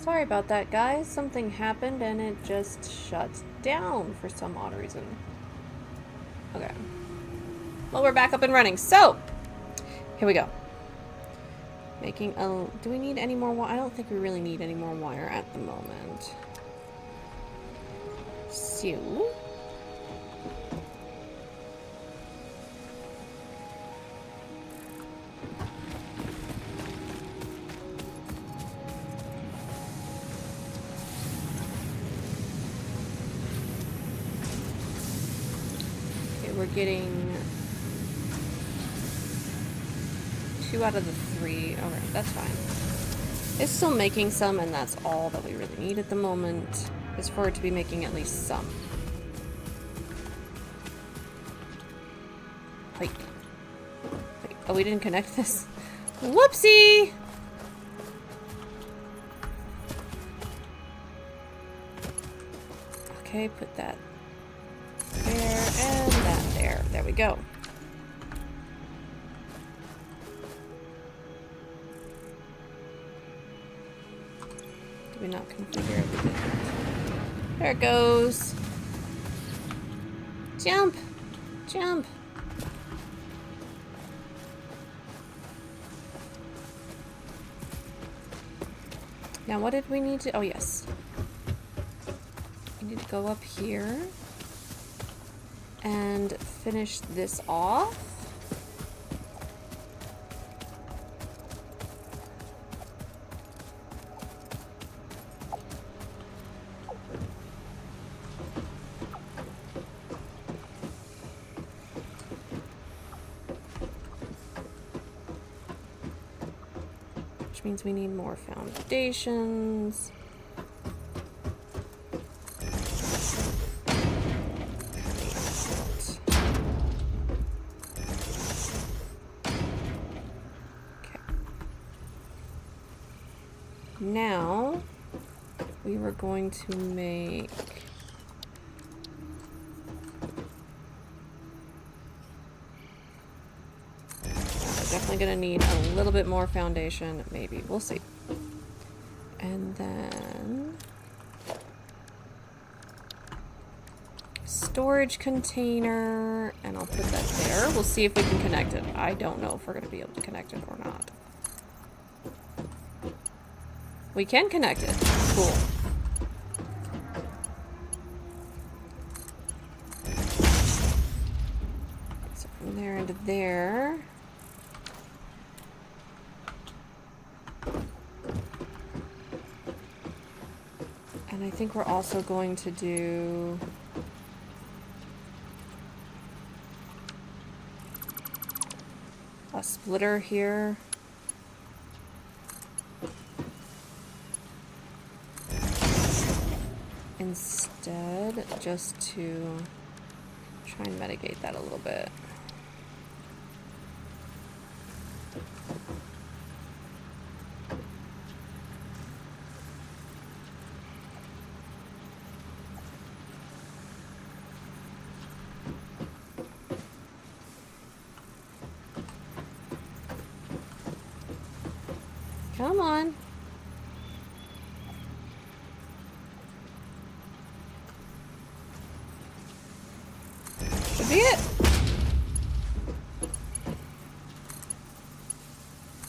Sorry about that, guys. Something happened and it just shut down for some odd reason. Okay. Well, we're back up and running. So, here we go. Making a... Do we need any more wire? I don't think we really need any more wire at the moment. So... we're getting 2 out of the 3. Okay, that's fine. It's still making some, and that's all that we really need at the moment, is for it to be making at least some. Wait. Oh, we didn't connect this. Whoopsie! Okay, put that there and that there. There we go. Did we not configure everything? There it goes. Jump! Jump! Now what did we need to... Oh, yes. We need to go up here and finish this off. Which means we need more foundations. Now, we were going to make... We're definitely going to need a little bit more foundation, maybe. We'll see. And then... storage container, and I'll put that there. We'll see if we can connect it. I don't know if we're going to be able to connect it or not. We can connect it. Cool. So from there into there. And I think we're also going to do... a splitter here. Instead, just to try and mitigate that a little bit. Come on. Should be it.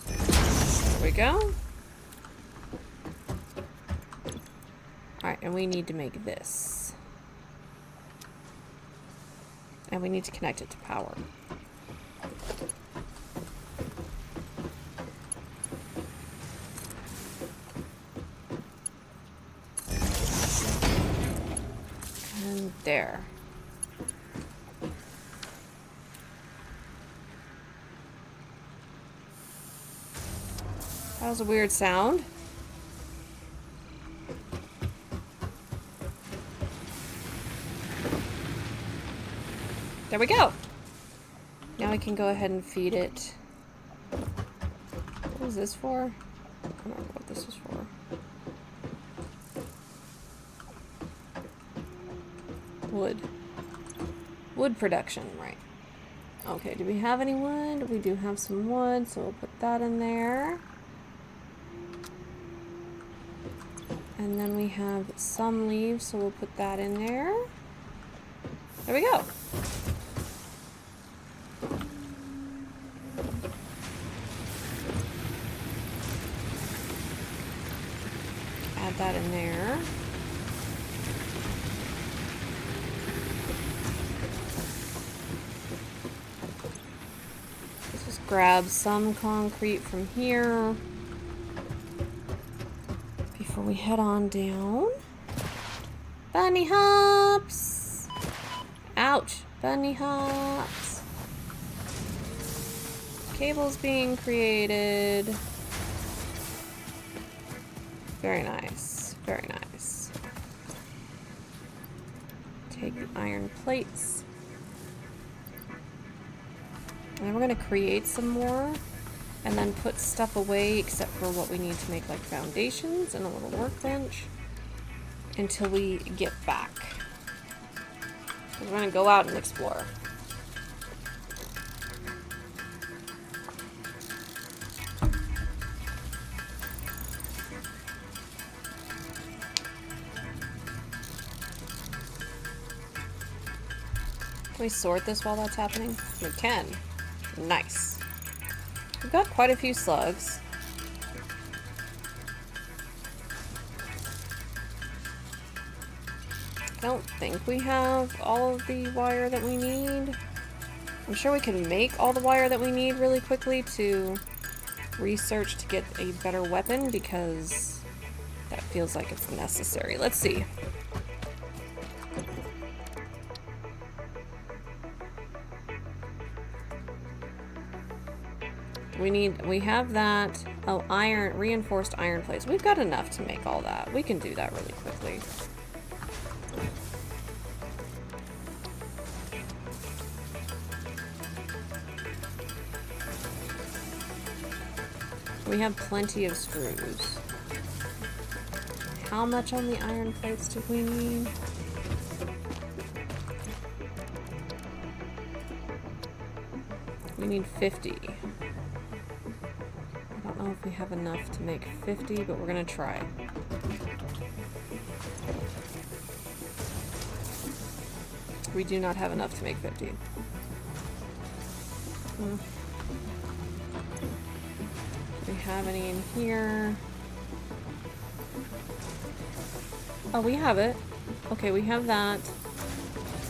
There we go. Alright, and we need to make this. And we need to connect it to power. And there. That was a weird sound. There we go. Now we can go ahead and feed it. What was this for? I don't remember what this was for. Wood. Wood production, right. Okay, do we have any wood? We do have some wood, so we'll put that in there. And then we have some leaves, so we'll put that in there. There we go. Add that in there. Let's just grab some concrete from here before we head on down. Bunny hops! Ouch! Bunny hops! Cables being created. Very nice. Very nice. Take the iron plates. And then we're going to create some more. And then put stuff away except for what we need to make like foundations and a little workbench. Until we get back. We're going to go out and explore. Can we sort this while that's happening? We can. Nice. We've got quite a few slugs. I don't think we have all of the wire that we need. I'm sure we can make all the wire that we need really quickly to research to get a better weapon because that feels like it's necessary. Let's see. We have that. Oh, iron, reinforced iron plates. We've got enough to make all that. We can do that really quickly. We have plenty of screws. How much on the iron plates do we need? We need 50. I don't know if we have enough to make 50, but we're gonna try. We do not have enough to make 50. Do we have any in here? Oh, we have it. Okay, we have that.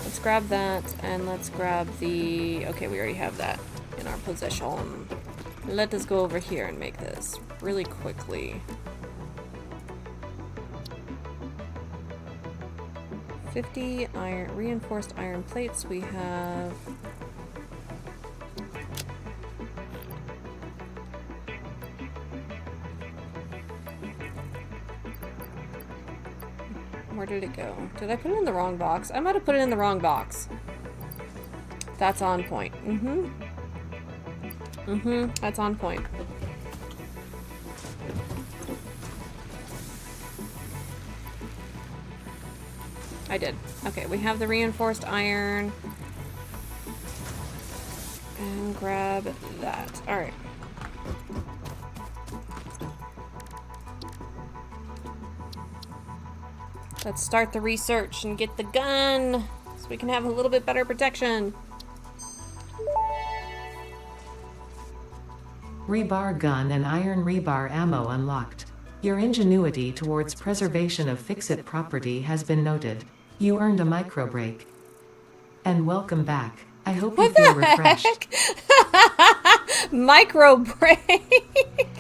Let's grab that, and let's grab the... Okay, we already have that in our possession. Let us go over here and make this really quickly. 50 iron, reinforced iron plates. We have... Where did it go? Did I put it in the wrong box? I might have put it in the wrong box. That's on point. That's on point. I did. Okay, we have the reinforced iron. And grab that. Alright. Let's start the research and get the gun so we can have a little bit better protection. Rebar gun and iron rebar ammo unlocked. Your ingenuity towards preservation of fix-it property has been noted. You earned a micro break. And welcome back. I hope you feel refreshed. Micro break.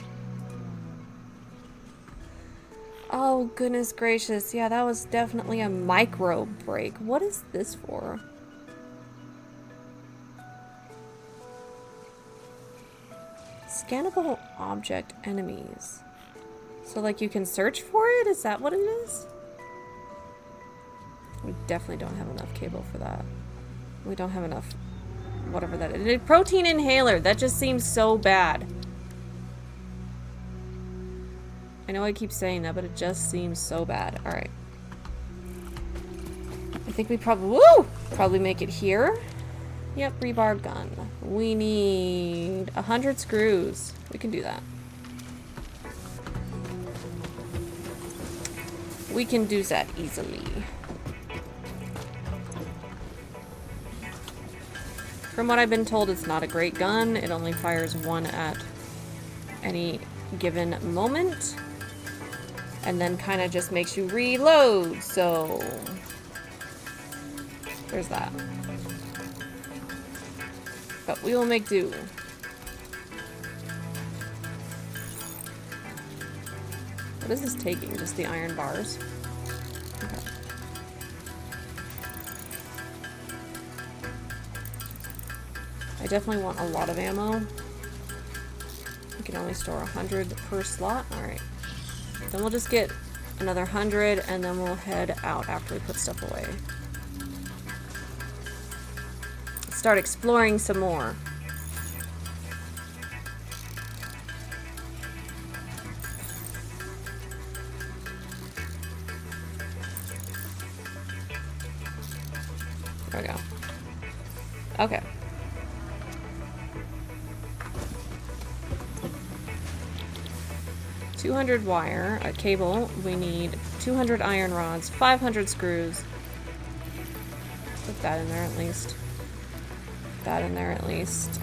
Oh, goodness gracious. Yeah, that was definitely a micro break. What is this for? Scannable object enemies. So, like, you can search for it? Is that what it is? We definitely don't have enough cable for that. We don't have enough... whatever that is. Protein inhaler. That just seems so bad. I know I keep saying that, but it just seems so bad. Alright. I think we probably make it here. Yep, rebar gun. We need 100 screws. We can do that. We can do that easily. From what I've been told, it's not a great gun. It only fires one at any given moment. And then kind of just makes you reload, so... there's that. But we will make do. What is this taking? Just the iron bars? Okay. I definitely want a lot of ammo. We can only store 100 per slot. Alright. Then we'll just get another 100 and then we'll head out after we put stuff away. Start exploring some more. There we go. Okay. $200 wire, a cable. We need 200 iron rods, 500 screws. Put that in there at least. That in there at least.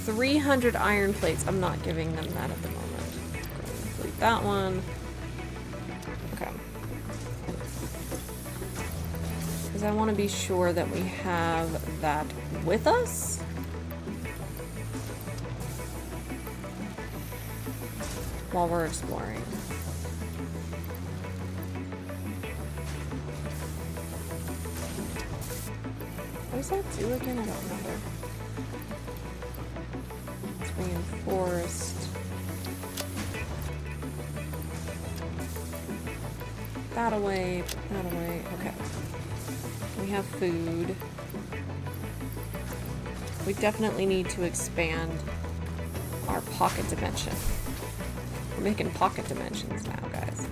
300 iron plates. I'm not giving them that at the moment. Go ahead and delete that one. Okay. Because I want to be sure that we have that with us. While we're exploring. What does that do again? I don't remember. It's reinforced. That away, put that away. Okay. We have food. We definitely need to expand our pocket dimension. We're making pocket dimensions now, guys.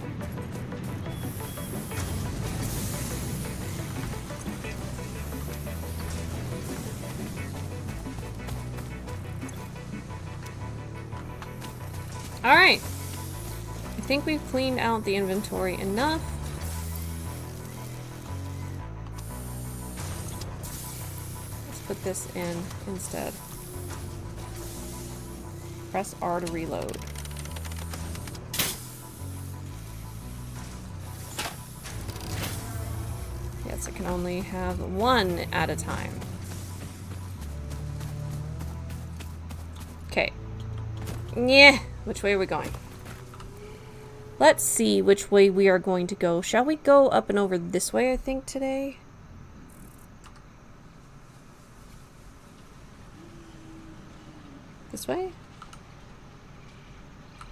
Alright. I think we've cleaned out the inventory enough. Let's put this in instead. Press R to reload. Yes, it can only have one at a time. Okay. Yeah. Which way are we going? Let's see which way we are going to go. Shall we go up and over this way, I think, today? This way?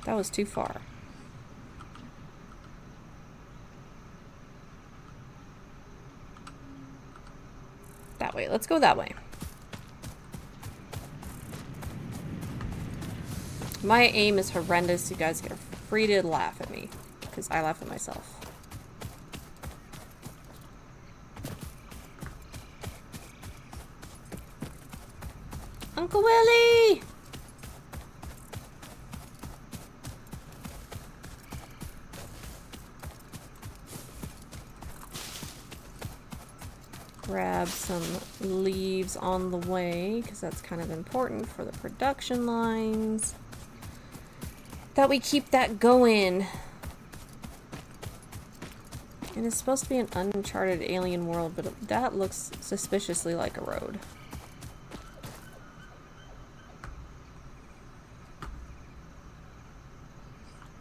That was too far. That way. Let's go that way. My aim is horrendous. You guys are free to laugh at me, because I laugh at myself. Uncle Willie! Grab some leaves on the way, because that's kind of important for the production lines. That we keep that going. And it's supposed to be an uncharted alien world, but that looks suspiciously like a road.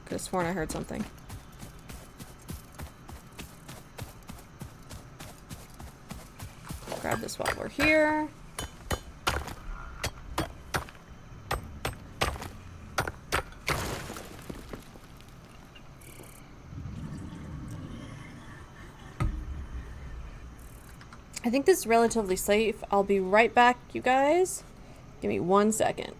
Could have sworn I heard something. Grab this while we're here. I think this is relatively safe. I'll be right back, you guys. Give me 1 second.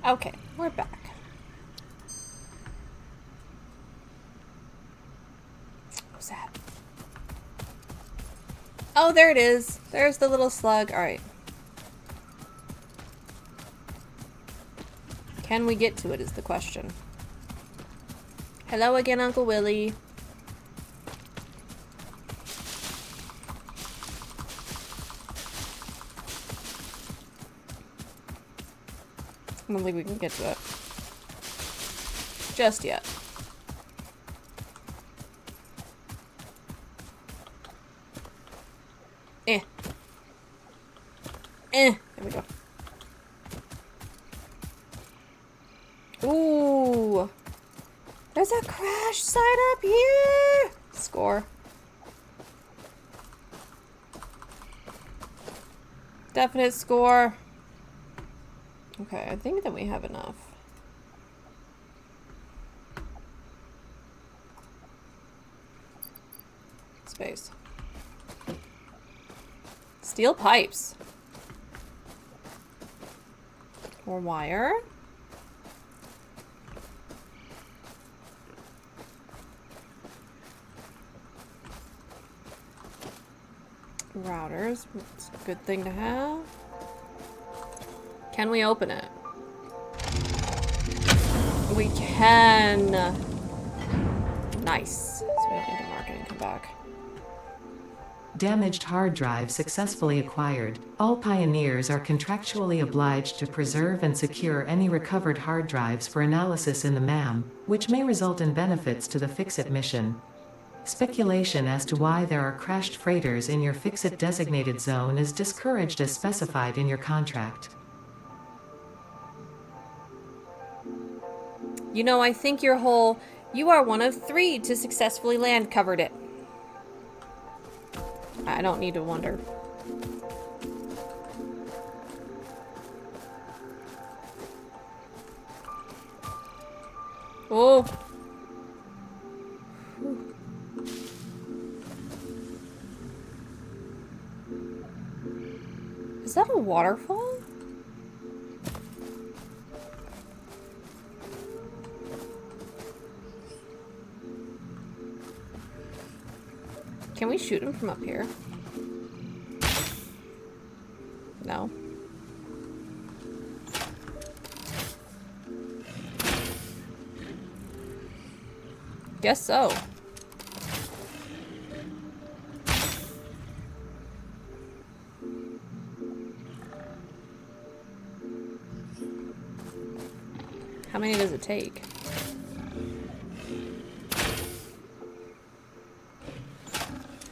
Okay, we're back. What's that? Oh, there it is. There's the little slug. Alright. Can we get to it is the question. Hello again, Uncle Willie. I don't think we can get to it. Just yet. There we go. Ooh. There's a crash site up here. Score. Definite score. Okay, I think that we have enough. Space. Steel pipes. More wire. Routers. It's a good thing to have. Can we open it? We can. Nice. So we don't need to mark it and come back. Damaged hard drive successfully acquired. All pioneers are contractually obliged to preserve and secure any recovered hard drives for analysis in the MAM, which may result in benefits to the Fix-It mission. Speculation as to why there are crashed freighters in your Fix-It designated zone is discouraged as specified in your contract. You know, I think your whole, you are one of 3 to successfully land covered it. I don't need to wonder. Oh. Whew. Is that a waterfall? Can we shoot him from up here? No. Guess so. How many does it take?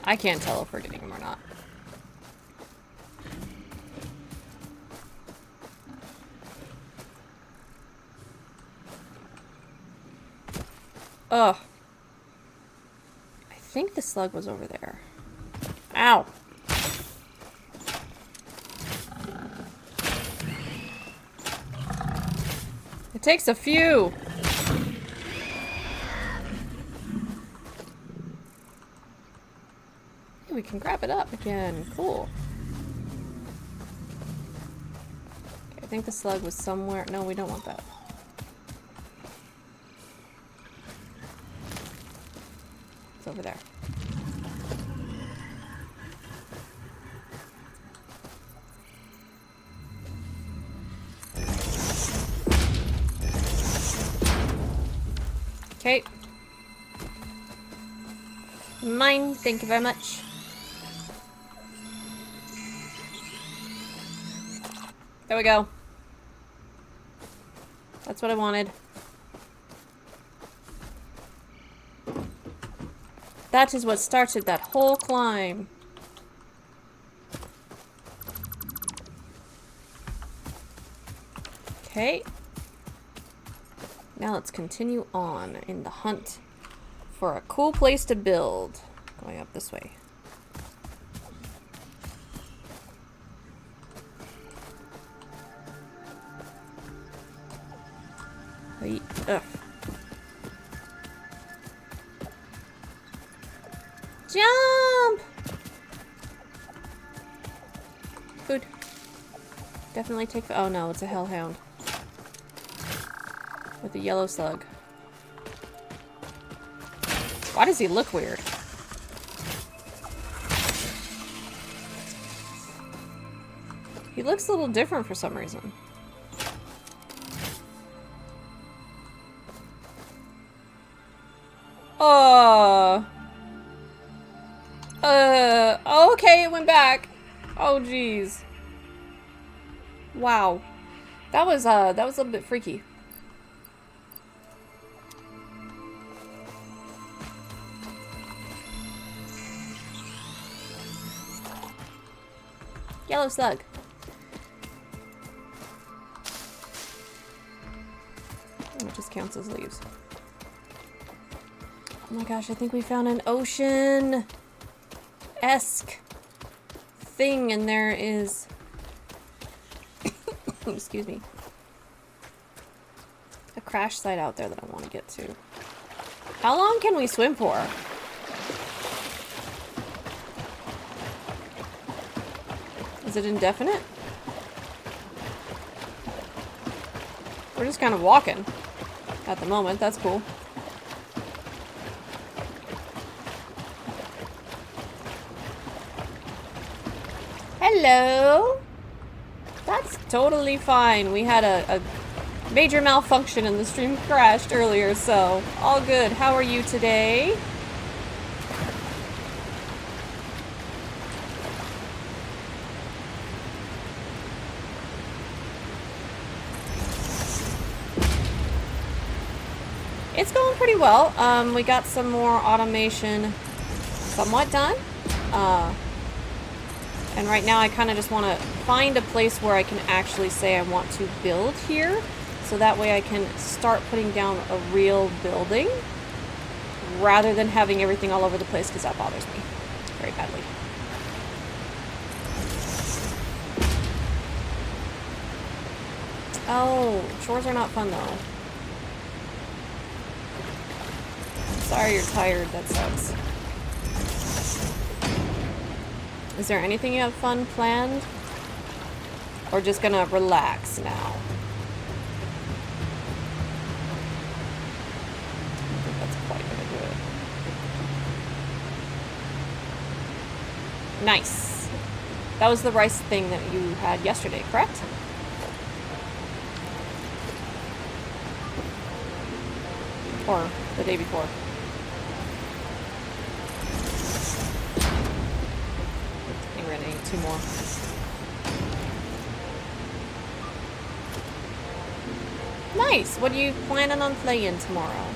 I can't tell if we're getting them or not. Ugh. I think the slug was over there. Ow. It takes a few. We can grab it up again. Cool. Okay, I think the slug was somewhere. No, we don't want that. It's over there. Okay. Mine. Thank you very much. There we go. That's what I wanted. That is what started that whole climb. Okay. Now let's continue on in the hunt for a cool place to build. Going up this way. Ugh. Jump! Food. Definitely take. Oh no, it's a hellhound. With the yellow slug. Why does he look weird? He looks a little different for some reason. Okay, it went back. Oh, jeez. Wow. That was a little bit freaky. Yellow slug. It just counts as leaves. Oh my gosh, I think we found an ocean-esque thing, and there is... excuse me. A crash site out there that I want to get to. How long can we swim for? Is it indefinite? We're just kind of walking at the moment. That's cool. Hello? That's totally fine. We had a major malfunction and the stream crashed earlier, so all good. How are you today? It's going pretty well. We got some more automation somewhat done. And right now I kind of just want to find a place where I can actually say I want to build here. So that way I can start putting down a real building rather than having everything all over the place, because that bothers me very badly. Oh, chores are not fun though. Sorry you're tired, that sucks. Is there anything you have fun planned? Or just gonna relax now? I don't think that's quite gonna do it. Nice. That was the rice thing that you had yesterday, correct? Or the day before. We're gonna eat 2 more. Nice! What are you planning on playing tomorrow?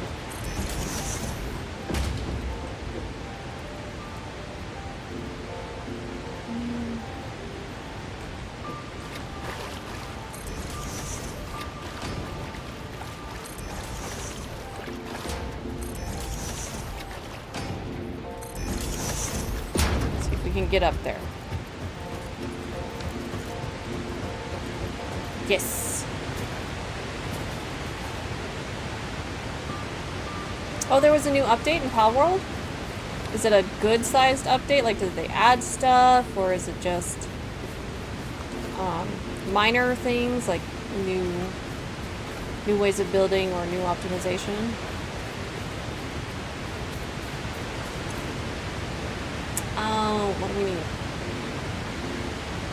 See if we can get up there. Yes. Oh, there was a new update in Palworld? Is it a good-sized update? Like, did they add stuff? Or is it just minor things, like new ways of building or new optimization? Oh, what do we need?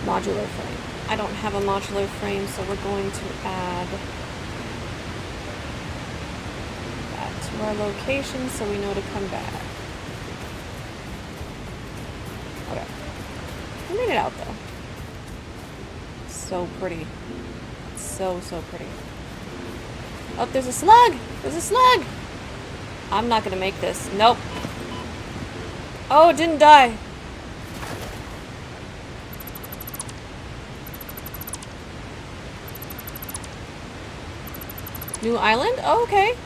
Modular frame. I don't have a modular frame, so we're going to add that to our location so we know to come back. Okay. We made it out, though. So pretty. So pretty. Oh, there's a slug! There's a slug! I'm not gonna make this. Nope. Oh, it didn't die. New island? Oh, okay.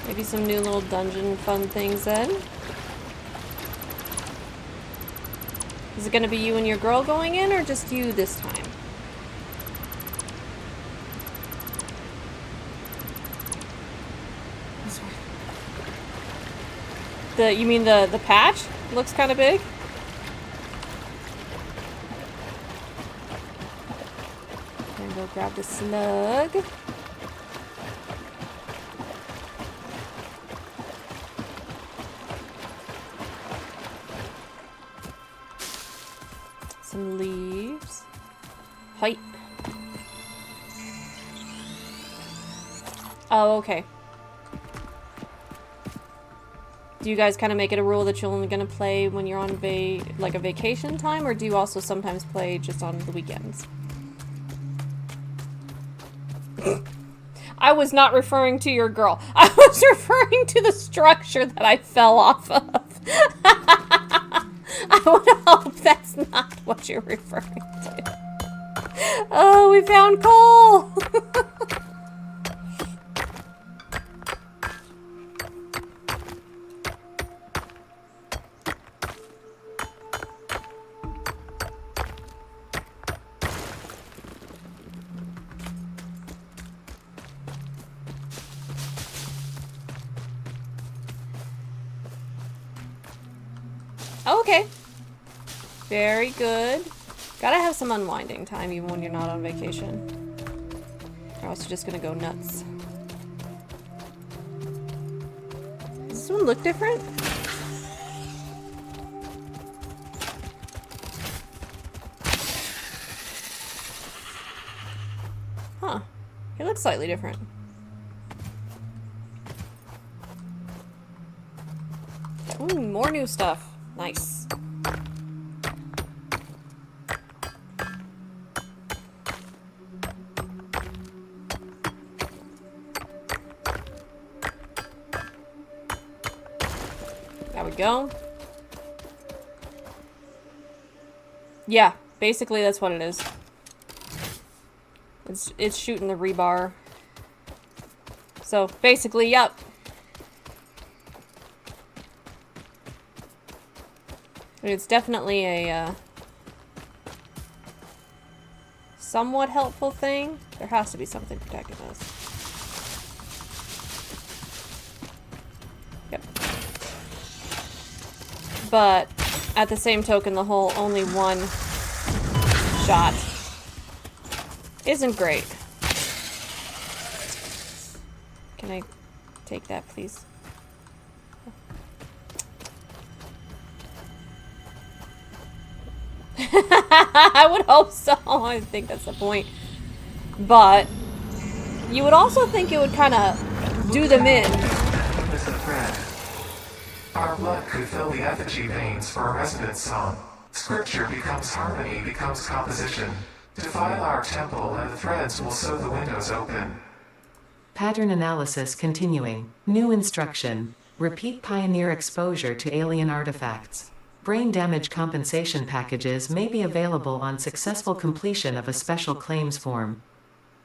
Maybe some new little dungeon fun things then. Is it gonna be you and your girl going in, or just you this time? You mean the patch? Looks kind of big. And go grab the slug. some leaves. Height. Oh, okay. Do you guys kind of make it a rule that you're only going to play when you're on like a vacation time, or do you also sometimes play just on the weekends? I was not referring to your girl. I was referring to the structure that I fell off of. I would hope that's not what you're referring to. Oh, we found coal! Okay. Very good. Gotta have some unwinding time even when you're not on vacation. Or else you're just gonna go nuts. Does this one look different? Huh. It looks slightly different. Ooh, more new stuff. Nice. There we go. Yeah, basically that's what it is. It's shooting the rebar. So basically, yep. It's definitely a somewhat helpful thing. There has to be something protecting us. Yep. But at the same token, the whole only one shot isn't great. Can I take that, please? I would hope so. I think that's the point. But you would also think it would kind of do them in. Is a threat. Our blood could fill the effigy veins for a resonance song. Scripture becomes harmony, becomes composition. Defile our temple and the threads will sew the windows open. Pattern analysis continuing. New instruction. Repeat pioneer exposure to alien artifacts. Brain damage compensation packages may be available on successful completion of a special claims form.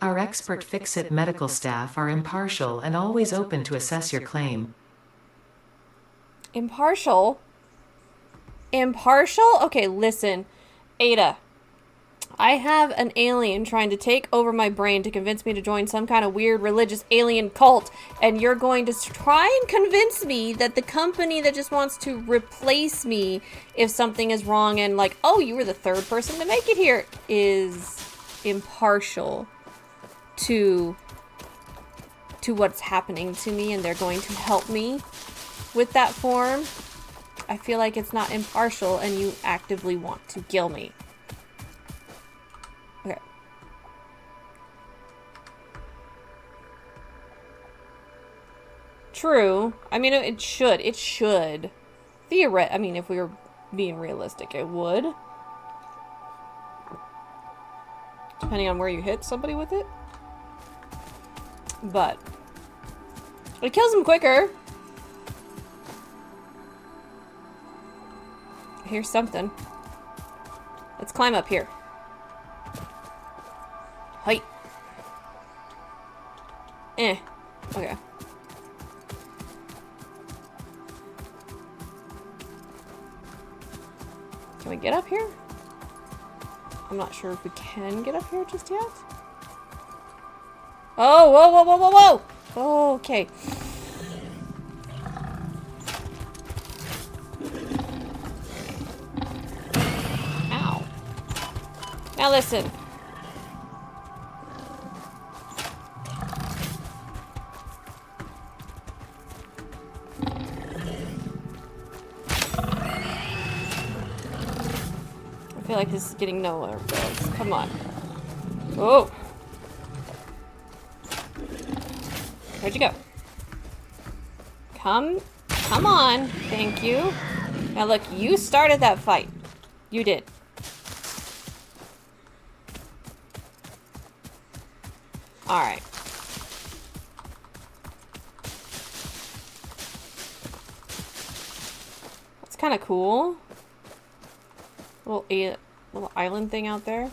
Our expert Fix-It medical staff are impartial and always open to assess your claim. Impartial? Impartial? Okay, listen. Ada, I have an alien trying to take over my brain to convince me to join some kind of weird religious alien cult, and you're going to try and convince me that the company that just wants to replace me if something is wrong and like, oh, you were the third person to make it here, is impartial to what's happening to me, and they're going to help me with that form. I feel like it's not impartial and you actively want to kill me. Okay. True. I mean, it should. It should. I mean, if we were being realistic, it would. Depending on where you hit somebody with it. But it kills them quicker. Here's something. Let's climb up here. Height. Okay. Can we get up here? I'm not sure if we can get up here just yet. Oh, whoa, whoa, whoa, whoa, whoa! Okay. Ow. Now listen. feel like this is getting nowhere, guys. Come on. Oh! Where'd you go? Come on. Thank you. Now look, you started that fight. You did. Alright. That's kind of cool. Little island thing out there.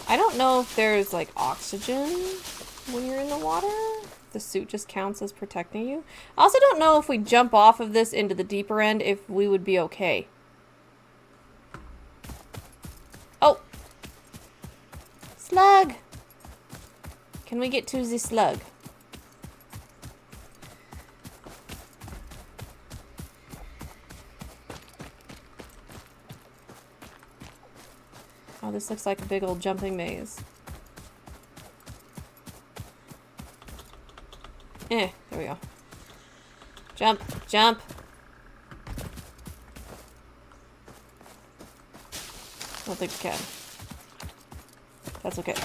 I don't know if there's like oxygen when you're in the water. The suit just counts as protecting you. I also don't know if we jump off of this into the deeper end if we would be okay. Oh! Slug! Can we get to the slug? Oh, this looks like a big old jumping maze. There we go. Jump, jump. I don't think we can. That's okay.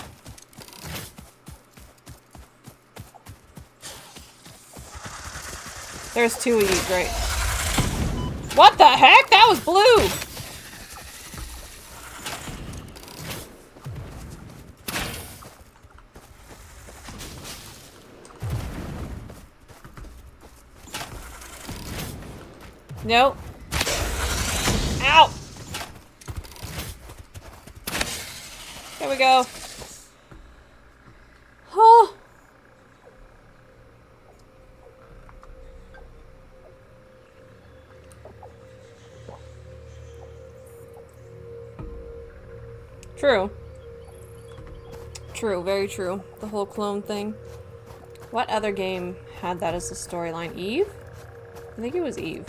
There's two of you, great. What the heck? That was blue! Nope. Ow! There we go. Oh. True. True, very true. The whole clone thing. What other game had that as the storyline? Eve? I think it was Eve.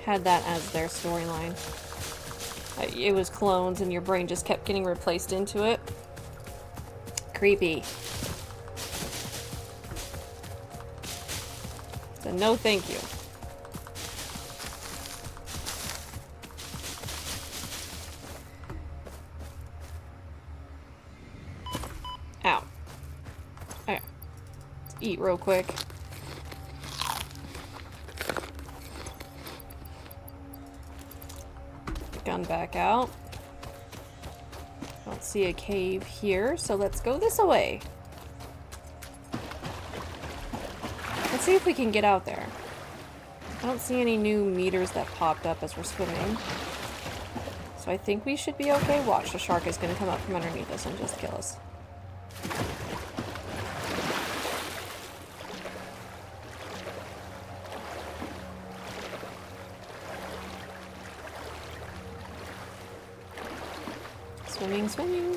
Had that as their storyline. It was clones and your brain just kept getting replaced into it. Creepy. So no thank you. Ow. Okay. Let's eat real quick. Gun back out. Don't see a cave here, so let's go this way. Let's see if we can get out there. I don't see any new meters that popped up as we're swimming. So I think we should be okay. Watch, the shark is going to come up from underneath us and just kill us. Swimming, swimming.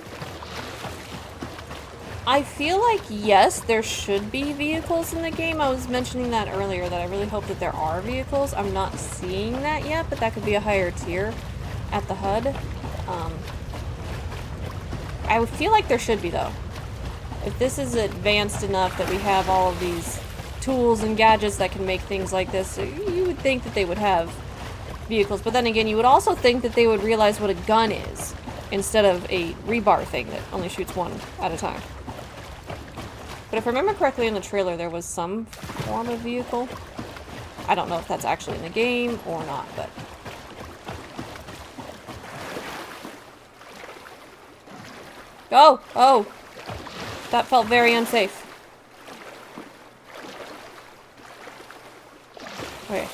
I feel like, yes, there should be vehicles in the game. I was mentioning that earlier, that I really hope that there are vehicles. I'm not seeing that yet, but that could be a higher tier at the HUD. I would feel like there should be, though. If this is advanced enough that we have all of these tools and gadgets that can make things like this, you would think that they would have vehicles. But then again, you would also think that they would realize what a gun is, instead of a rebar thing that only shoots one at a time. But if I remember correctly in the trailer, there was some form of vehicle. I don't know if that's actually in the game or not, but... Oh! Oh! That felt very unsafe. Okay.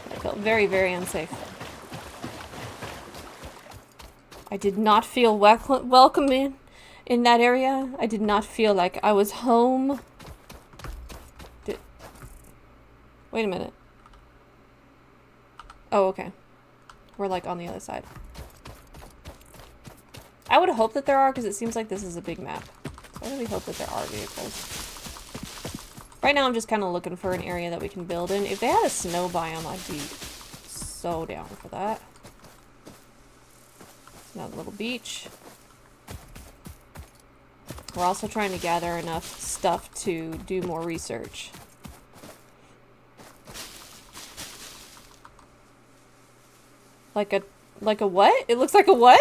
That felt very, very unsafe. I did not feel welcome in that area. I did not feel like I was home. Wait a minute. Oh, okay. We're like on the other side. I would hope that there are, because it seems like this is a big map. So I really hope that there are vehicles. Right now I'm just kind of looking for an area that we can build in. If they had a snow biome, I'd be so down for that. Another little beach. We're also trying to gather enough stuff to do more research. Like a what? It looks like a what?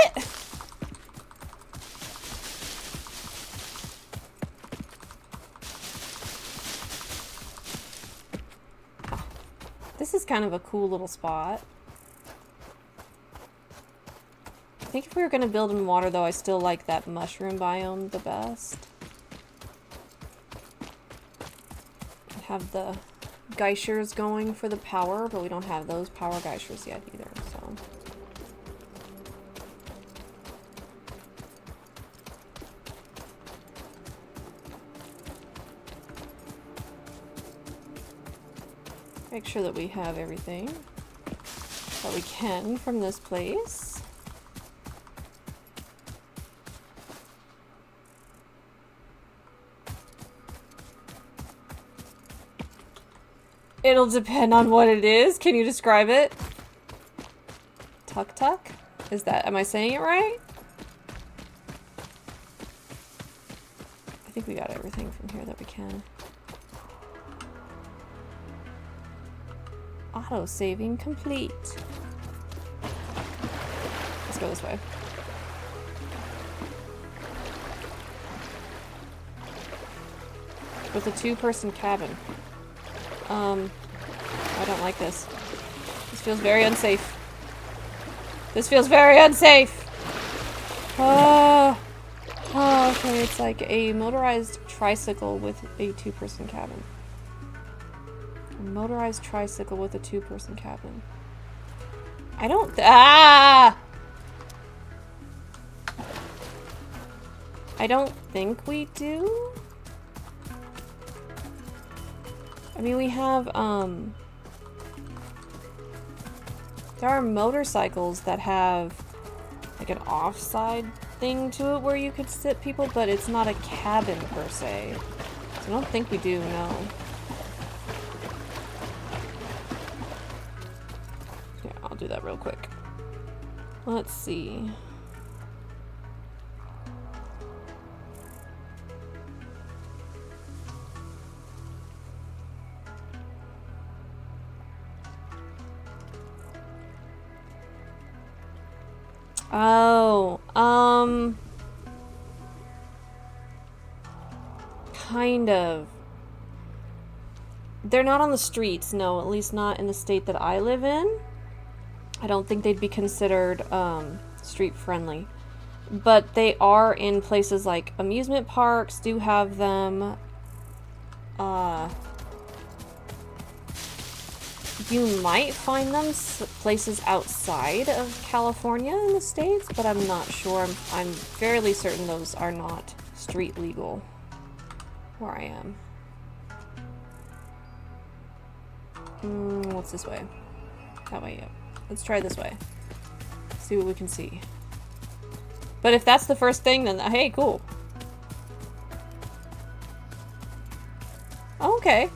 This is kind of a cool little spot. I think if we were going to build in water, though, I still like that mushroom biome the best. I have the geishers going for the power, but we don't have those power geishers yet either, so... Make sure that we have everything that we can from this place. It'll depend on what it is. Can you describe it? Tuk tuk? Is that, am I saying it right? I think we got everything from here that we can. Auto-saving complete. Let's go this way. With a two-person cabin. I don't like this. This feels very unsafe. This feels very unsafe! Oh, okay, it's like a motorized tricycle with a two-person cabin. A motorized tricycle with a two-person cabin. I don't... I don't think we do. I mean, we have, there are motorcycles that have, like, an offside thing to it where you could sit people, but it's not a cabin, per se. So I don't think we do, no. Here, I'll do that real quick. Let's see. Oh, kind of. They're not on the streets, no, at least not in the state that I live in. I don't think they'd be considered, street friendly. But they are in places like amusement parks, do have them. You might find them places outside of California in the States, but I'm not sure. I'm fairly certain those are not street legal where I am. What's this way? That way, yep. Let's try this way. See what we can see. But if that's the first thing, then hey, cool. Oh, okay.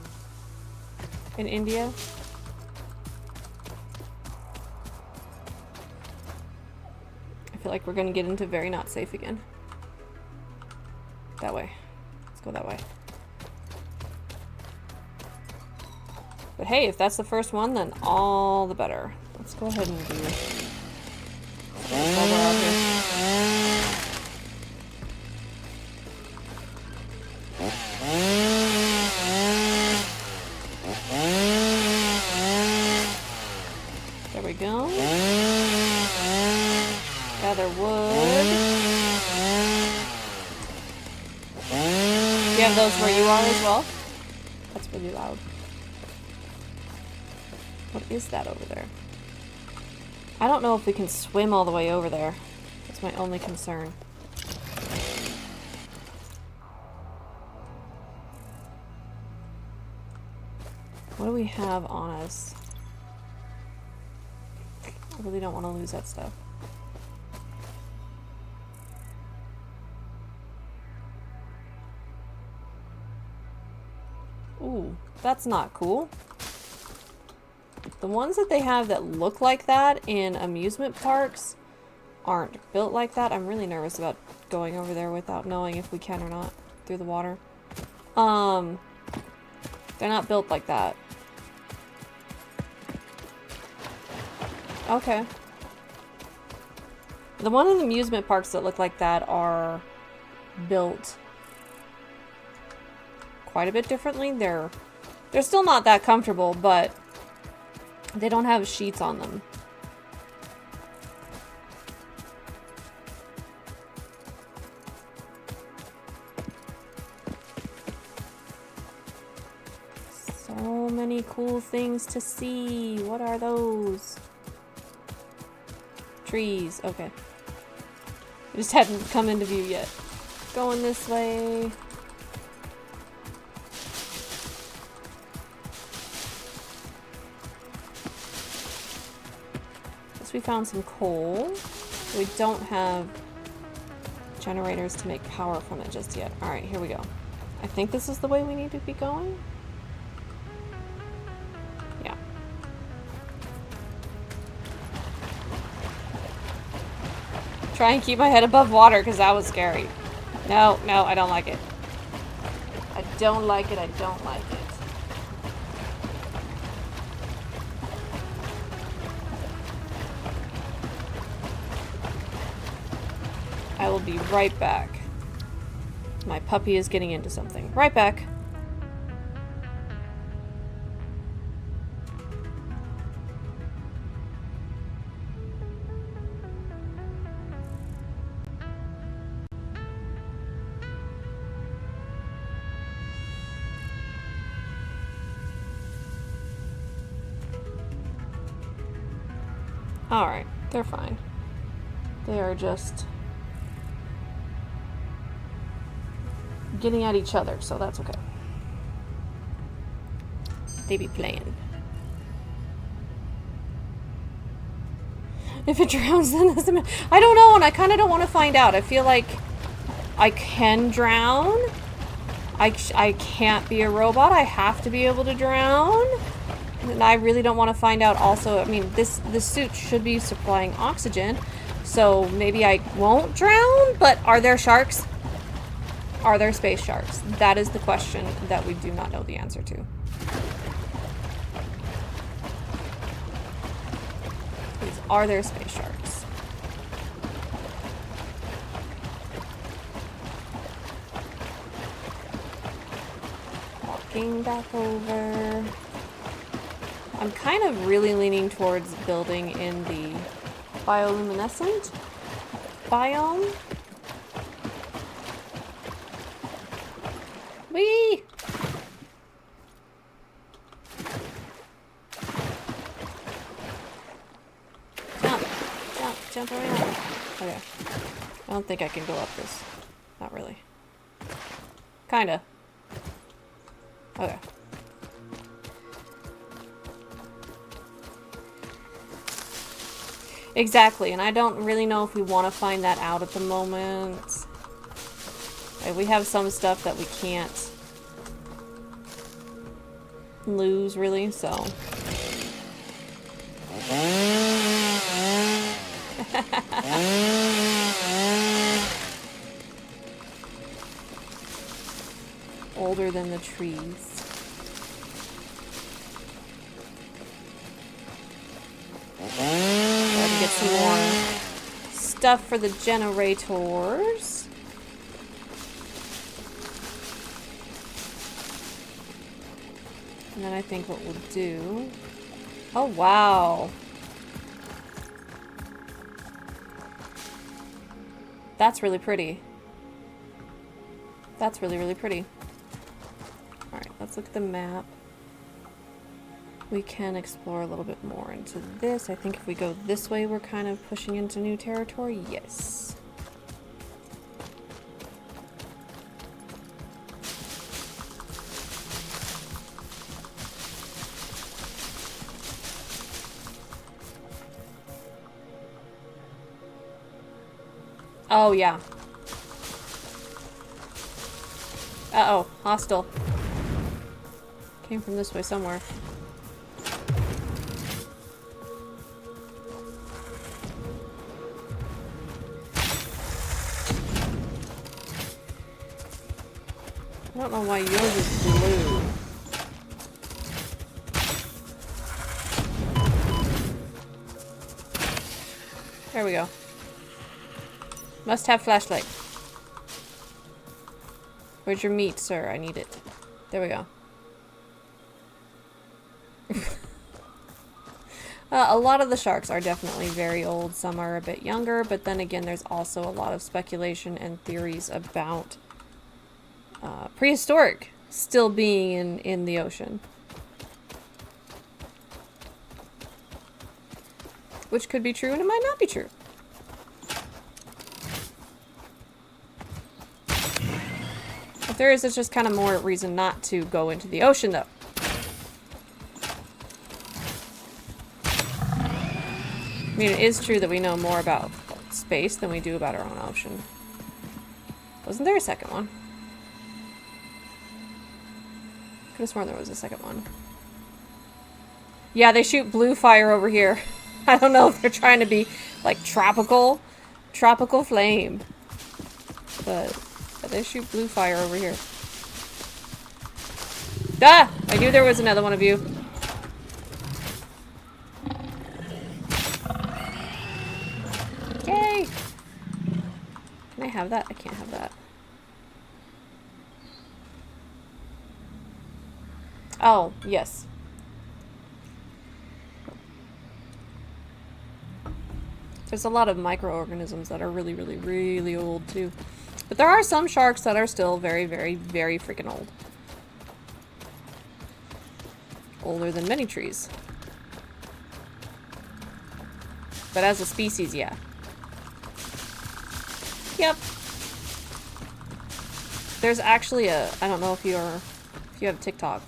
In India. I feel like we're gonna get into very not safe again. That way. Let's go that way. But hey, if that's the first one, then all the better. Let's go ahead and do this. There we go. Gather wood. Do you have those where you are as well? That's really loud. What is that over there? I don't know if we can swim all the way over there. That's my only concern. What do we have on us? I really don't want to lose that stuff. Ooh, that's not cool. The ones that they have that look like that in amusement parks aren't built like that. I'm really nervous about going over there without knowing if we can or not through the water. They're not built like that. Okay. The one in the amusement parks that look like that are built quite a bit differently. They're still not that comfortable, but they don't have sheets on them. So many cool things to see. What are those? Trees. Okay. I just hadn't come into view yet. Going this way. Guess we found some coal. We don't have generators to make power from it just yet. Alright, here we go. I think this is the way we need to be going. Yeah. Try and keep my head above water because that was scary. No, no, I don't like it. I don't like it, I don't like it. I will be right back. My puppy is getting into something. Right back. Alright, they're fine. They are just getting at each other, so that's okay. They be playing. If it drowns, then I don't know, and I kind of don't want to find out. I feel like I can drown. I can't be a robot. I have to be able to drown. And I really don't want to find out also. I mean, this suit should be supplying oxygen, so maybe I won't drown, but are there sharks? Are there space sharks? That is the question that we do not know the answer to. Are there space sharks? Walking back over. I'm kind of really leaning towards building in the bioluminescent biome. Whee! Jump! Jump! Jump around! Okay. I don't think I can go up this. Not really. Kinda. Okay. Exactly, and I don't really know if we want to find that out at the moment. Like, we have some stuff that we can't lose, really, so. Older than the trees. Gotta get some more stuff for the generators. And then I think what we'll do... Oh, wow. That's really pretty. That's really, really pretty. Alright, let's look at the map. We can explore a little bit more into this. I think if we go this way, we're kind of pushing into new territory. Yes. Oh, yeah. Uh-oh. Hostile. Came from this way somewhere. I don't know why yours is blue. There we go. Must have flashlight. Where's your meat, sir? I need it. There we go. A lot of the sharks are definitely very old. Some are a bit younger, but then again, there's also a lot of speculation and theories about prehistoric still being in the ocean. Which could be true and it might not be true. If there is, it's just kind of more reason not to go into the ocean, though. I mean, it is true that we know more about space than we do about our own ocean. Wasn't there a second one? Could have sworn there was a second one. Yeah, they shoot blue fire over here. I don't know if they're trying to be, like, tropical flame. But they shoot blue fire over here. Ah! I knew there was another one of you. Yay! Can I have that? I can't have that. Oh, yes. There's a lot of microorganisms that are really, really, really old, too. But there are some sharks that are still very, very, very freaking old. Older than many trees. But as a species, yeah. Yep. There's actually a, I don't know if you have TikTok,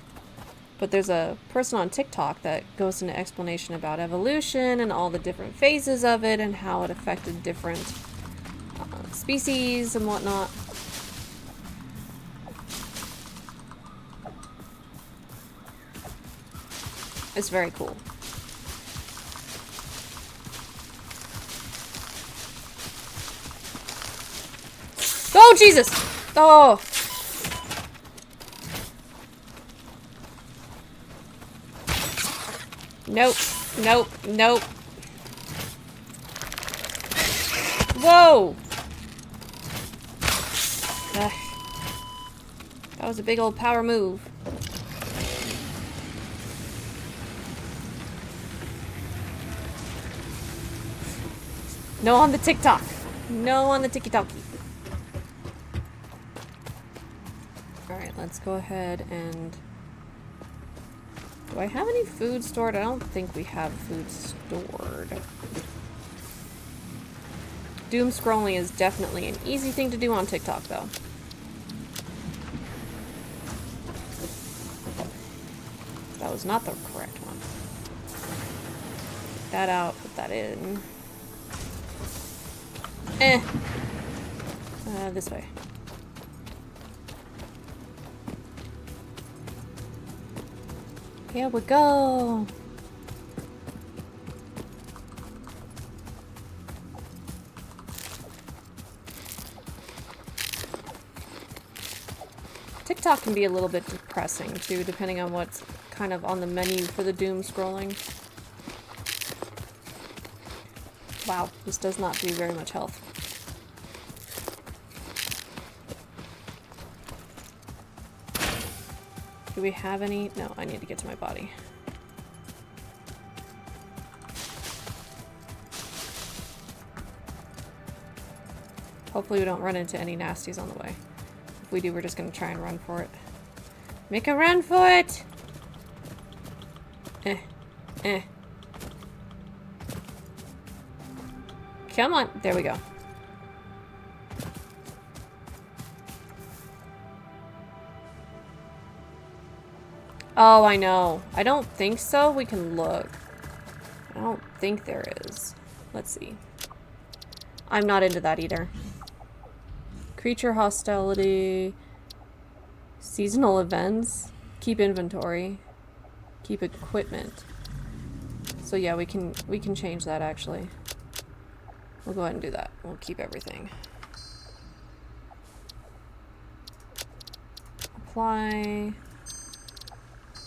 but there's a person on TikTok that goes into explanation about evolution and all the different phases of it and how it affected different species and whatnot. It's very cool. Oh, Jesus! Oh! Nope. Nope. Nope. Whoa! Ugh. That was a big old power move. No on the TikTok. No on the TikTok. Alright, let's go ahead and... Do I have any food stored? I don't think we have food stored. Doom scrolling is definitely an easy thing to do on TikTok, though. That was not the correct one. Take that out, put that in. This way. Here we go. TikTok can be a little bit depressing too, depending on what's kind of on the menu for the doom scrolling. Wow, this does not do very much health. Do we have any? No, I need to get to my body. Hopefully we don't run into any nasties on the way. If we do, we're just gonna try and run for it. Make a run for it! Come on, there we go. Oh, I know. I don't think so. We can look. I don't think there is. Let's see. I'm not into that either. Creature hostility. Seasonal events. Keep inventory. Keep equipment. So yeah, we can change that actually. We'll go ahead and do that. We'll keep everything. Apply.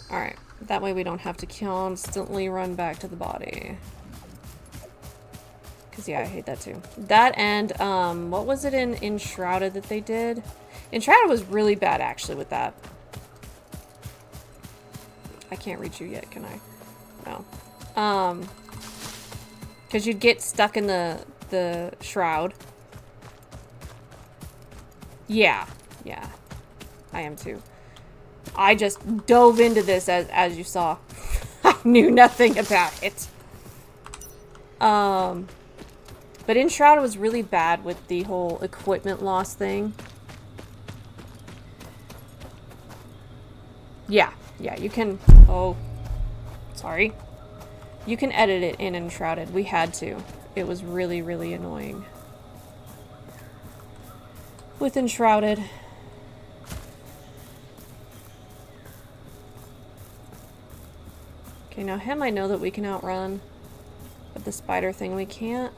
Alright, that way we don't have to constantly run back to the body. Because, yeah, I hate that too. That and, what was it in Enshrouded that they did? Enshrouded was really bad, actually, with that. I can't reach you yet, can I? No. Because you'd get stuck in the shroud. Yeah. Yeah. I am too. I just dove into this as you saw. I knew nothing about it. But Enshrouded was really bad with the whole equipment loss thing. Yeah. Yeah, you can... Oh. Sorry. You can edit it in Enshrouded. We had to. It was really, really annoying. With Enshrouded. Okay, now him I know that we can outrun. But the spider thing we can't.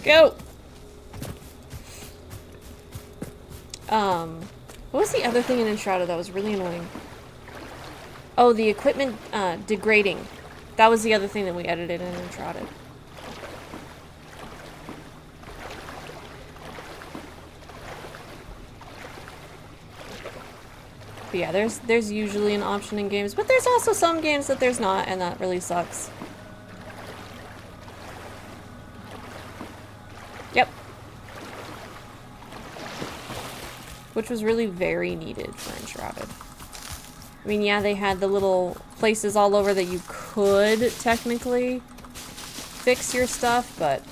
Go! What was the other thing in Enshrouded that was really annoying? Oh, the equipment, degrading. That was the other thing that we edited in Enshrouded. But yeah, there's usually an option in games, but there's also some games that there's not, and that really sucks. Yep. Which was really very needed for Enshrouded. I mean, yeah, they had the little places all over that you could technically fix your stuff, but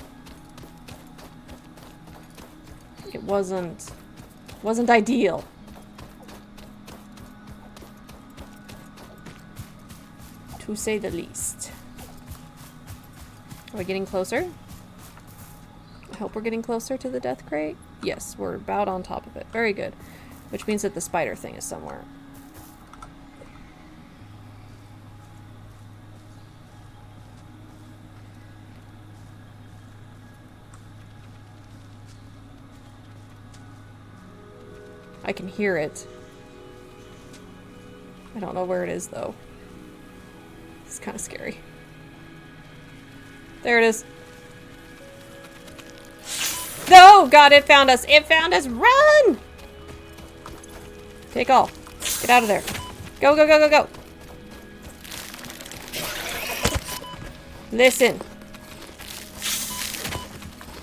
it wasn't ideal. To say the least. Are we getting closer? I hope we're getting closer to the death crate. Yes, we're about on top of it. Very good. Which means that the spider thing is somewhere. I can hear it. I don't know where it is, though. It's kind of scary. There it is. No! God, it found us! It found us! Run! Take all. Get out of there. Go, go, go, go, go! Listen.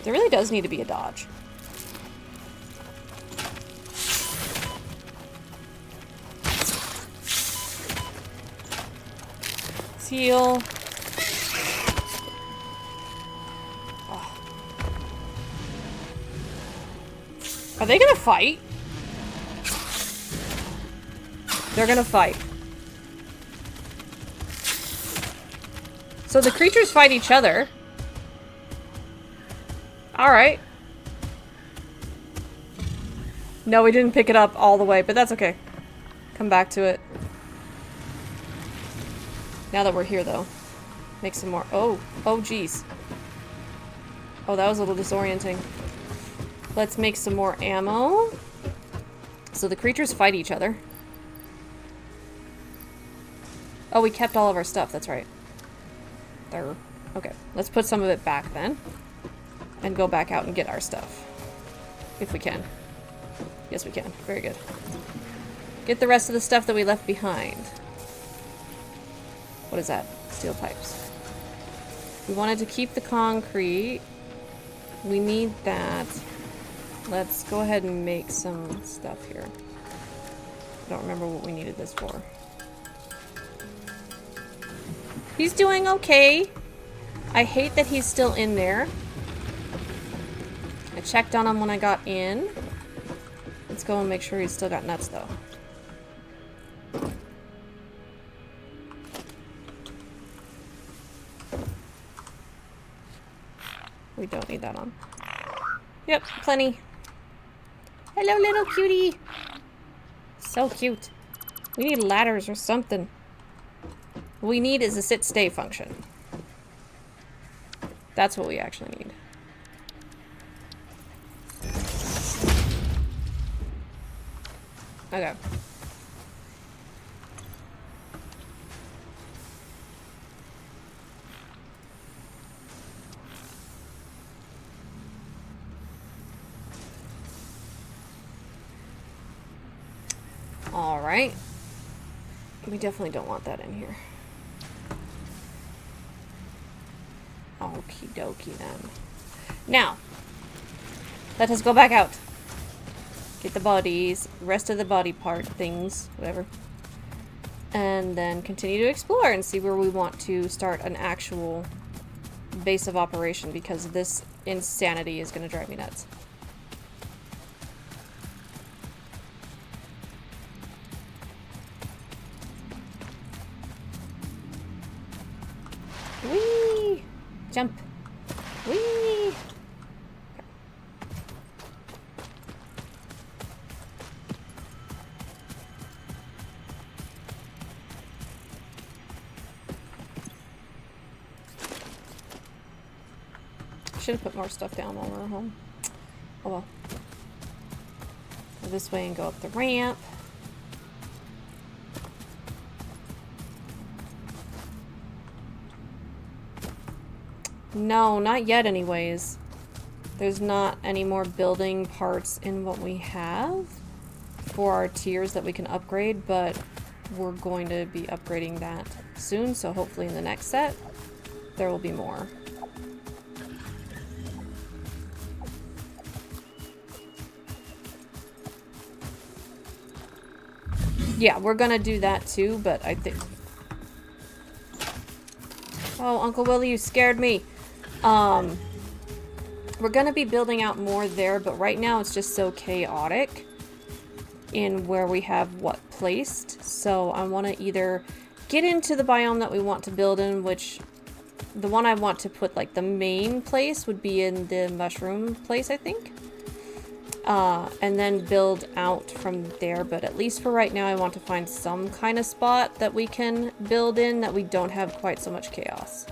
There really does need to be a dodge. Heal. Oh. Are they gonna fight? They're gonna fight. So the creatures fight each other. Alright. No, we didn't pick it up all the way, but that's okay. Come back to it. Now that we're here, though. Make some more. Oh. Oh, geez. Oh, that was a little disorienting. Let's make some more ammo. So the creatures fight each other. Oh, we kept all of our stuff. That's right. There. Okay. Let's put some of it back, then. And go back out and get our stuff. If we can. Yes, we can. Very good. Get the rest of the stuff that we left behind. What is that? Steel pipes. We wanted to keep the concrete. We need that. Let's go ahead and make some stuff here. I don't remember what we needed this for. He's doing okay. I hate that he's still in there. I checked on him when I got in. Let's go and make sure he's still got nuts, though. We don't need that on. Yep, plenty. Hello, little cutie. So cute. We need ladders or something. What we need is a sit-stay function. That's what we actually need. Okay. Alright. We definitely don't want that in here. Okie dokie then. Now, let us go back out. Get the bodies, rest of the body part things, whatever. And then continue to explore and see where we want to start an actual base of operation, because this insanity is going to drive me nuts. Whee! Jump. Whee! Should have put more stuff down while we were home. Oh well. Go this way and go up the ramp. No, not yet anyways. There's not any more building parts in what we have for our tiers that we can upgrade, but we're going to be upgrading that soon, so hopefully in the next set there will be more. Yeah, we're gonna do that too, but I think... Oh, Uncle Willie, you scared me. We're gonna be building out more there, but right now it's just so chaotic in where we have what placed. So I want to either get into the biome that we want to build in, which the one I want to put like the main place would be in the mushroom place, I think. And then build out from there, but at least for right now I want to find some kind of spot that we can build in that we don't have quite so much chaos.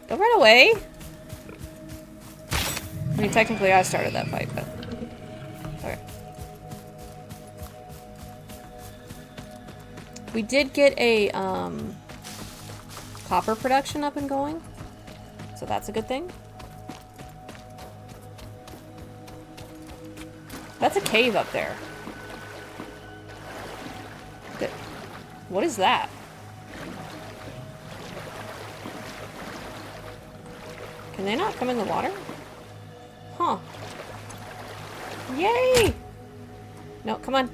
Don't run away! I mean, technically I started that fight, but... Okay. We did get a, copper production up and going, so that's a good thing. That's a cave up there. What is that? Can they not come in the water? Huh. Yay! No, come on.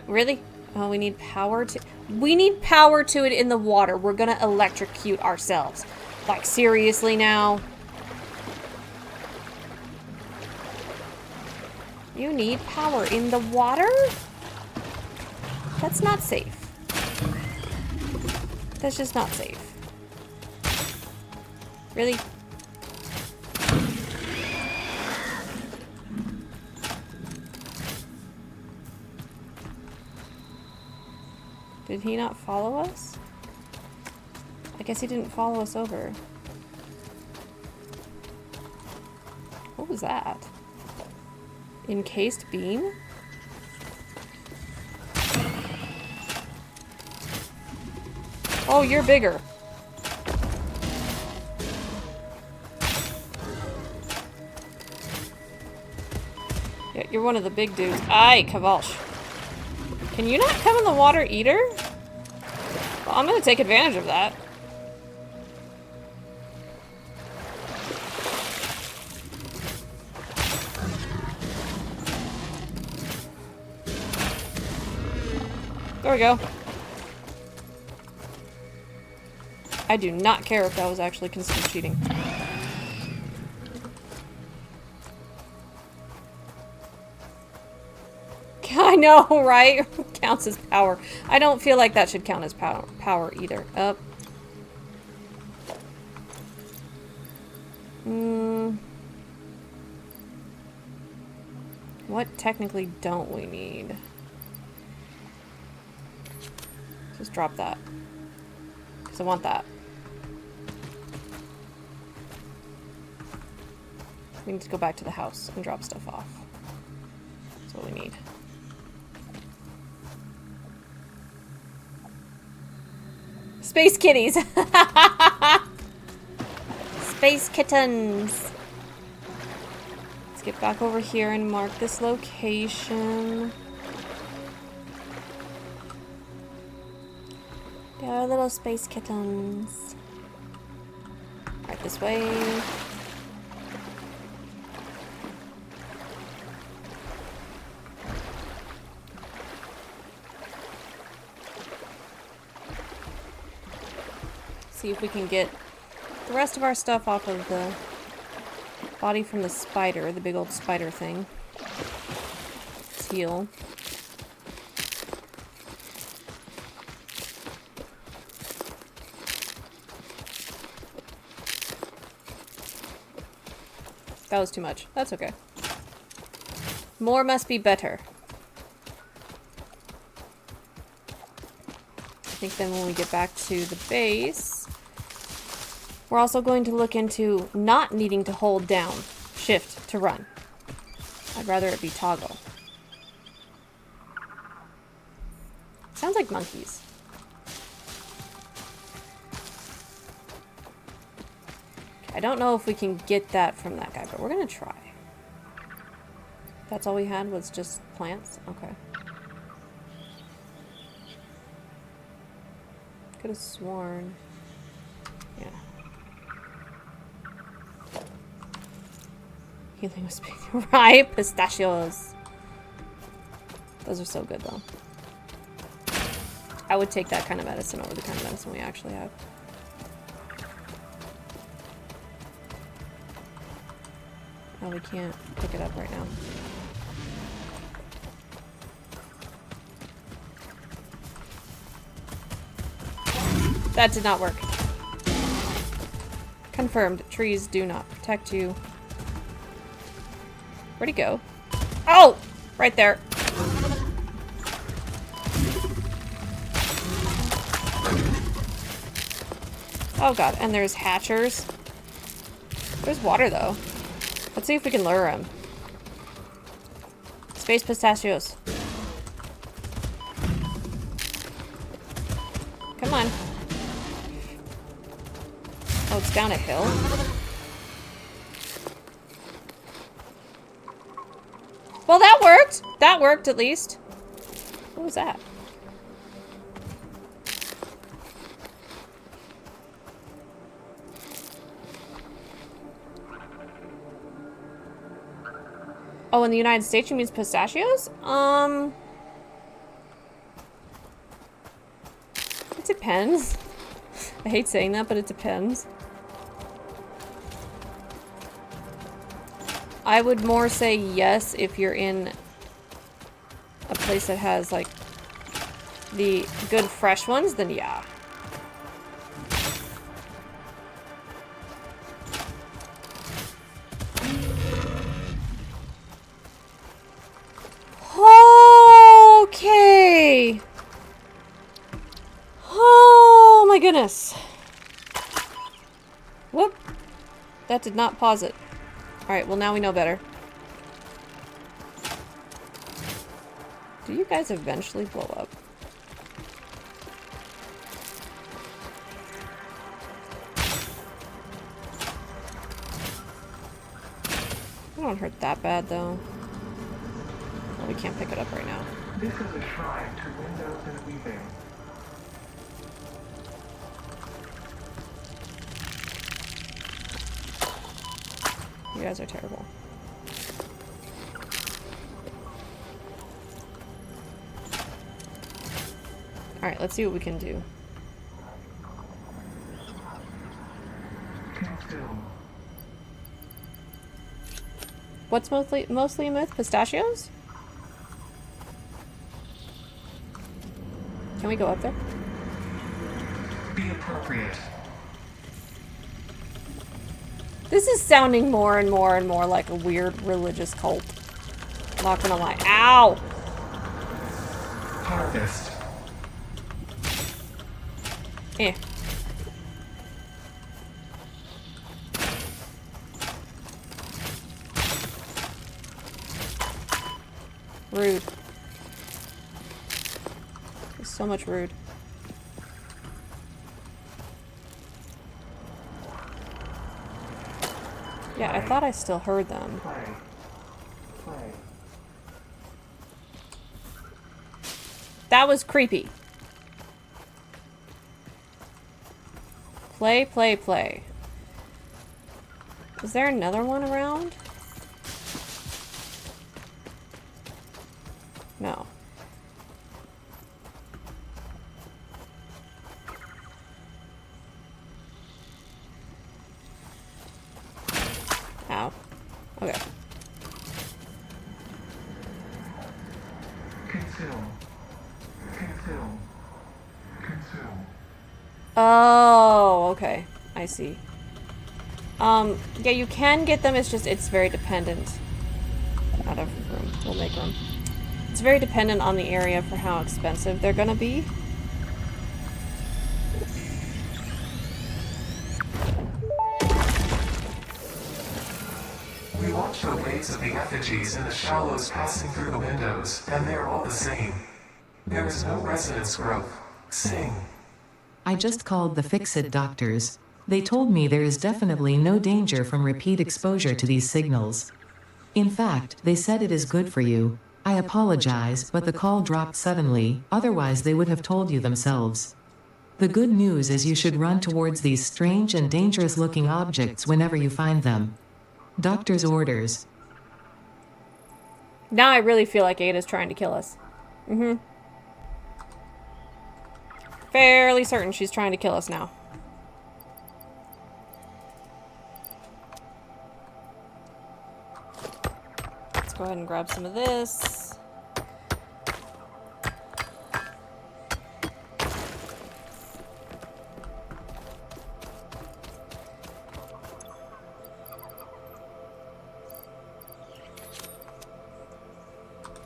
Really? Oh, we need power to... We need power to it in the water. We're gonna electrocute ourselves. Like, seriously now? You need power in the water? That's not safe. That's just not safe. Really? Did he not follow us? I guess he didn't follow us over. What was that? Encased beam? Oh, you're bigger. Yeah, you're one of the big dudes. Aye, Kavalsh. Can you not come in the water either? Well, I'm gonna take advantage of that. There we go. I do not care if that was actually considered cheating. I know, right? Counts as power. I don't feel like that should count as power either. Up. What technically don't we need? Just drop that. Because I want that. We need to go back to the house and drop stuff off. That's what we need. Space kitties! Space kittens! Let's get back over here and mark this location. They are little space kittens. Right this way. See if we can get the rest of our stuff off of the body from the spider, the big old spider thing. Let's heal. That was too much. That's okay. More must be better. I think then when we get back to the base, we're also going to look into not needing to hold down shift to run. I'd rather it be toggle. Sounds like monkeys. I don't know if we can get that from that guy, but we're gonna try. That's all we had was just plants? Okay. Could have sworn. Yeah. Healing was big. Right? Pistachios. Those are so good, though. I would take that kind of medicine over the kind of medicine we actually have. Oh, we can't pick it up right now. That did not work. Confirmed. Trees do not protect you. Where'd he go? Oh! Right there. Oh god, and there's hatchers. There's water though. Let's see if we can lure him. Space pistachios. Come on. Oh, it's down a hill? Well, that worked! That worked, at least. What was that? Oh, in the United States you mean pistachios? It depends. I hate saying that, but it depends. I would more say yes if you're in a place that has, like, the good fresh ones, then yeah. Okay. Oh my goodness. Whoop. That did not pause it. Alright, well now we know better. Do you guys eventually blow up? It don't hurt that bad though. Well, we can't pick it up right now. This is a shrine to windows and weaving. You guys are terrible. Alright, let's see what we can do. What's mostly a myth? Pistachios? Can we go up there? Be appropriate. This is sounding more and more and more like a weird religious cult. Not gonna lie. Ow! Harvest. Eh. Rude. There's so much rude. Yeah, I thought I still heard them. Play. That was creepy. Play, play, play. Is there another one around? No. Ow. Okay. Oh, okay. I see. Yeah, you can get them, it's just, it's very dependent. Out of room. We'll make room. It's very dependent on the area for how expensive they're gonna be. We watch the waves of the effigies in the shallows passing through the windows, and they're all the same. There is no resonance growth. Sing. I just called the Fix-It doctors. They told me there is definitely no danger from repeat exposure to these signals. In fact, they said it is good for you. I apologize, but the call dropped suddenly, otherwise they would have told you themselves. The good news is you should run towards these strange and dangerous-looking objects whenever you find them. Doctor's orders. Now I really feel like Ada's trying to kill us. Fairly certain she's trying to kill us now. Let's go ahead and grab some of this.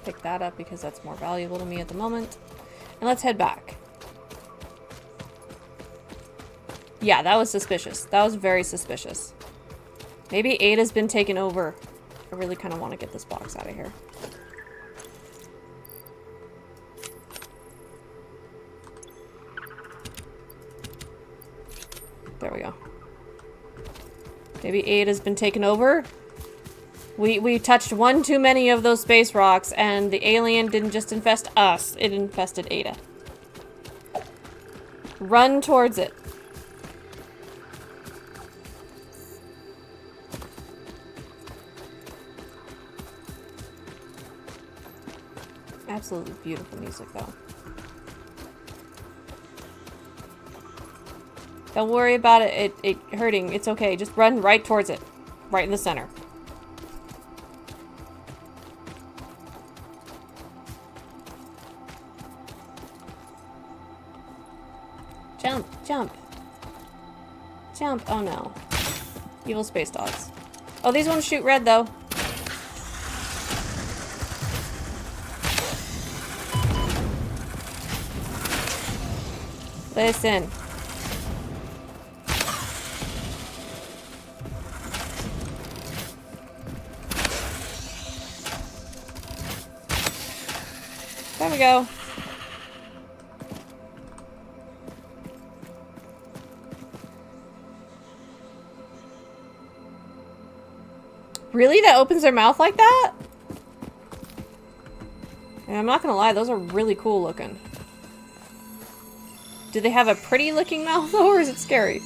Pick that up because that's more valuable to me at the moment. And let's head back. Yeah, that was suspicious. That was very suspicious. Maybe Ada's been taken over. I really kind of want to get this box out of here. There we go. Maybe Ada's been taken over. We touched one too many of those space rocks, and the alien didn't just infest us, it infested Ada. Run towards it. Absolutely beautiful music, though. Don't worry about it hurting. It's okay. Just run right towards it. Right in the center. Jump, jump. Jump. Oh no. Evil space dogs. Oh, these ones shoot red, though. Listen. There we go. Really? That opens their mouth like that? And I'm not gonna lie, those are really cool looking. Do they have a pretty looking mouth though, or is it scary?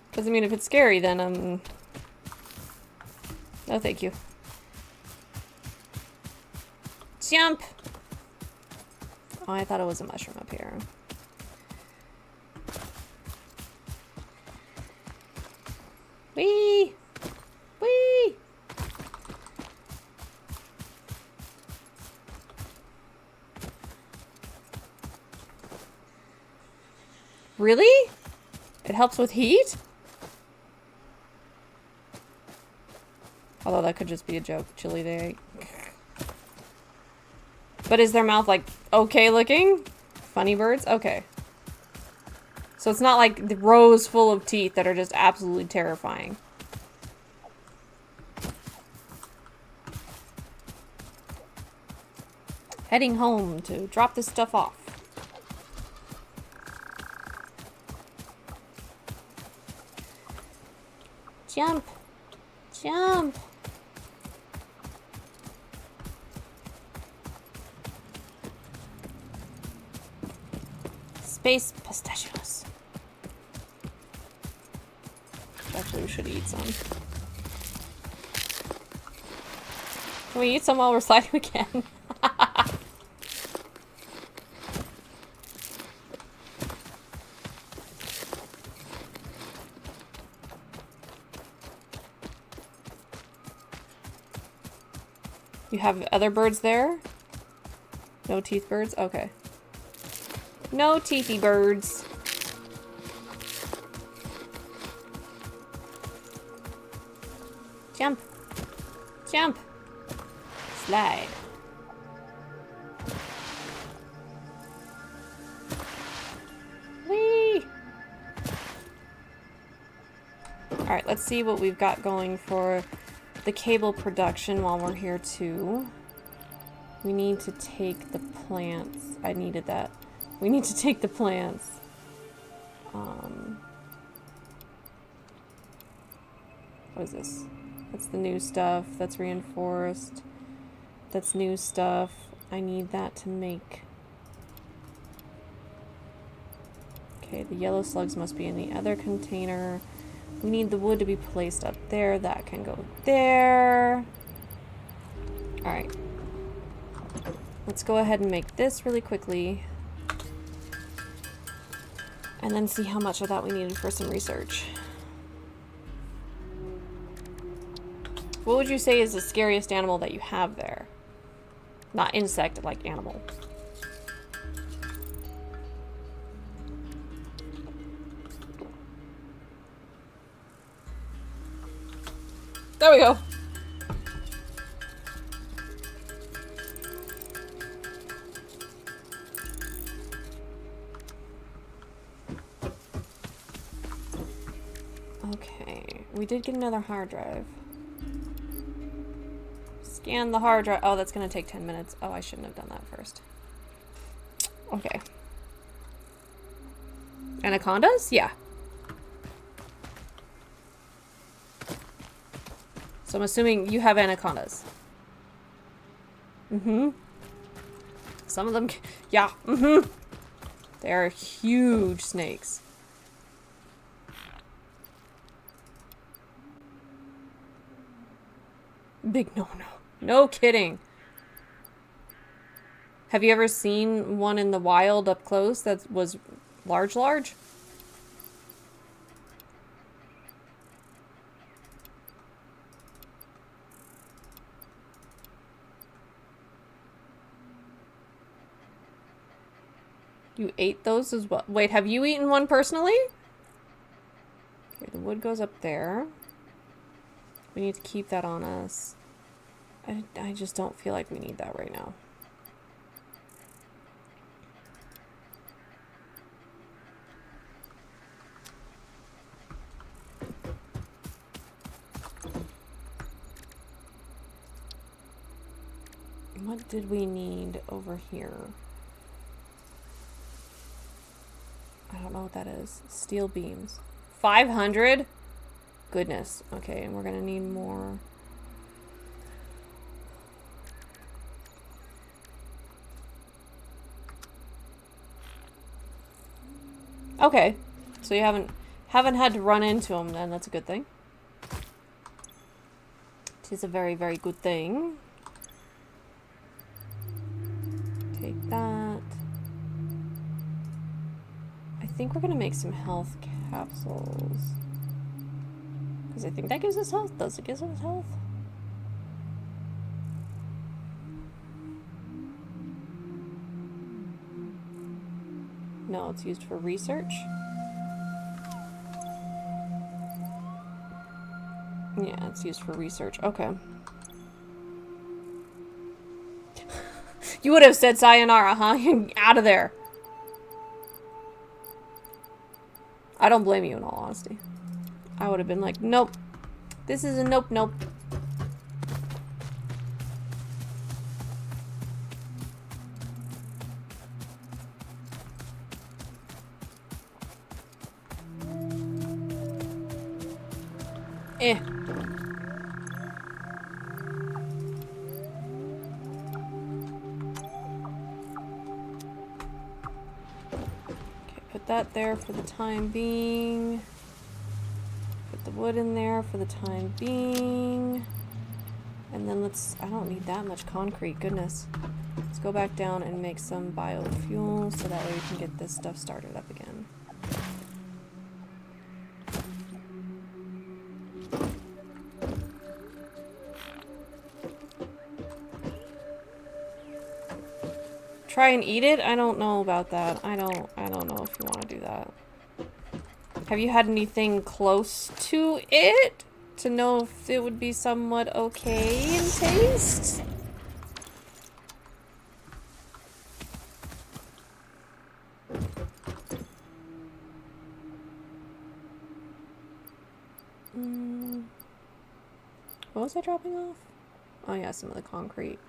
Because I mean, if it's scary, then no thank you. Jump! Oh, I thought it was a mushroom up here. Whee! Whee! Really? It helps with heat? Although that could just be a joke. Chili they ate. But is their mouth like okay looking? Funny birds? Okay. So it's not like the rows full of teeth that are just absolutely terrifying. Heading home to drop this stuff off. Jump! Jump! Space pistachios. Actually, we should eat some. Can we eat some while we're sliding again? You have other birds there? No teeth birds? Okay. No teethy birds. Jump. Jump. Slide. Whee! Alright, let's see what we've got going for the cable production while we're here too. We need to take the plants. I needed that. We need to take the plants. What is this? That's the new stuff. That's reinforced. That's new stuff. I need that to make... Okay, the yellow slugs must be in the other container. We need the wood to be placed up there. That can go there. Alright. Let's go ahead and make this really quickly. And then see how much of that we needed for some research. What would you say is the scariest animal that you have there? Not insect, like animal. There we go. Okay, we did get another hard drive. Scan the hard drive. Oh, that's gonna take 10 minutes. Oh, I shouldn't have done that first. Okay. Anacondas? Yeah. So I'm assuming you have anacondas. Mm-hmm. Some of them... Yeah. Mm-hmm. They're huge snakes. Big no-no. No kidding. Have you ever seen one in the wild up close that was large? You ate those as well? Wait, have you eaten one personally? Okay, the wood goes up there. We need to keep that on us. I just don't feel like we need that right now. What did we need over here? I don't know what that is. Steel beams. 500? Goodness. Okay, and we're gonna need more. Okay, so you haven't had to run into them then. That's a good thing. It is a very, very good thing. Take that. I think we're gonna make some health capsules. Because I think that gives us health. Does it give us health? No, it's used for research. Yeah, it's used for research. Okay. You would have said sayonara, huh? You're out of there. I don't blame you in all honesty. I would have been like, nope. This is a nope, nope. Eh. Okay, put that there for the time being. Put the wood in there for the time being. And then let's, I don't need that much concrete, goodness. Let's go back down and make some biofuel so that way we can get this stuff started up again. Try and eat it? I don't know about that. I don't know if you want to do that. Have you had anything close to it to know if it would be somewhat okay in taste? What was I dropping off? Oh yeah, some of the concrete.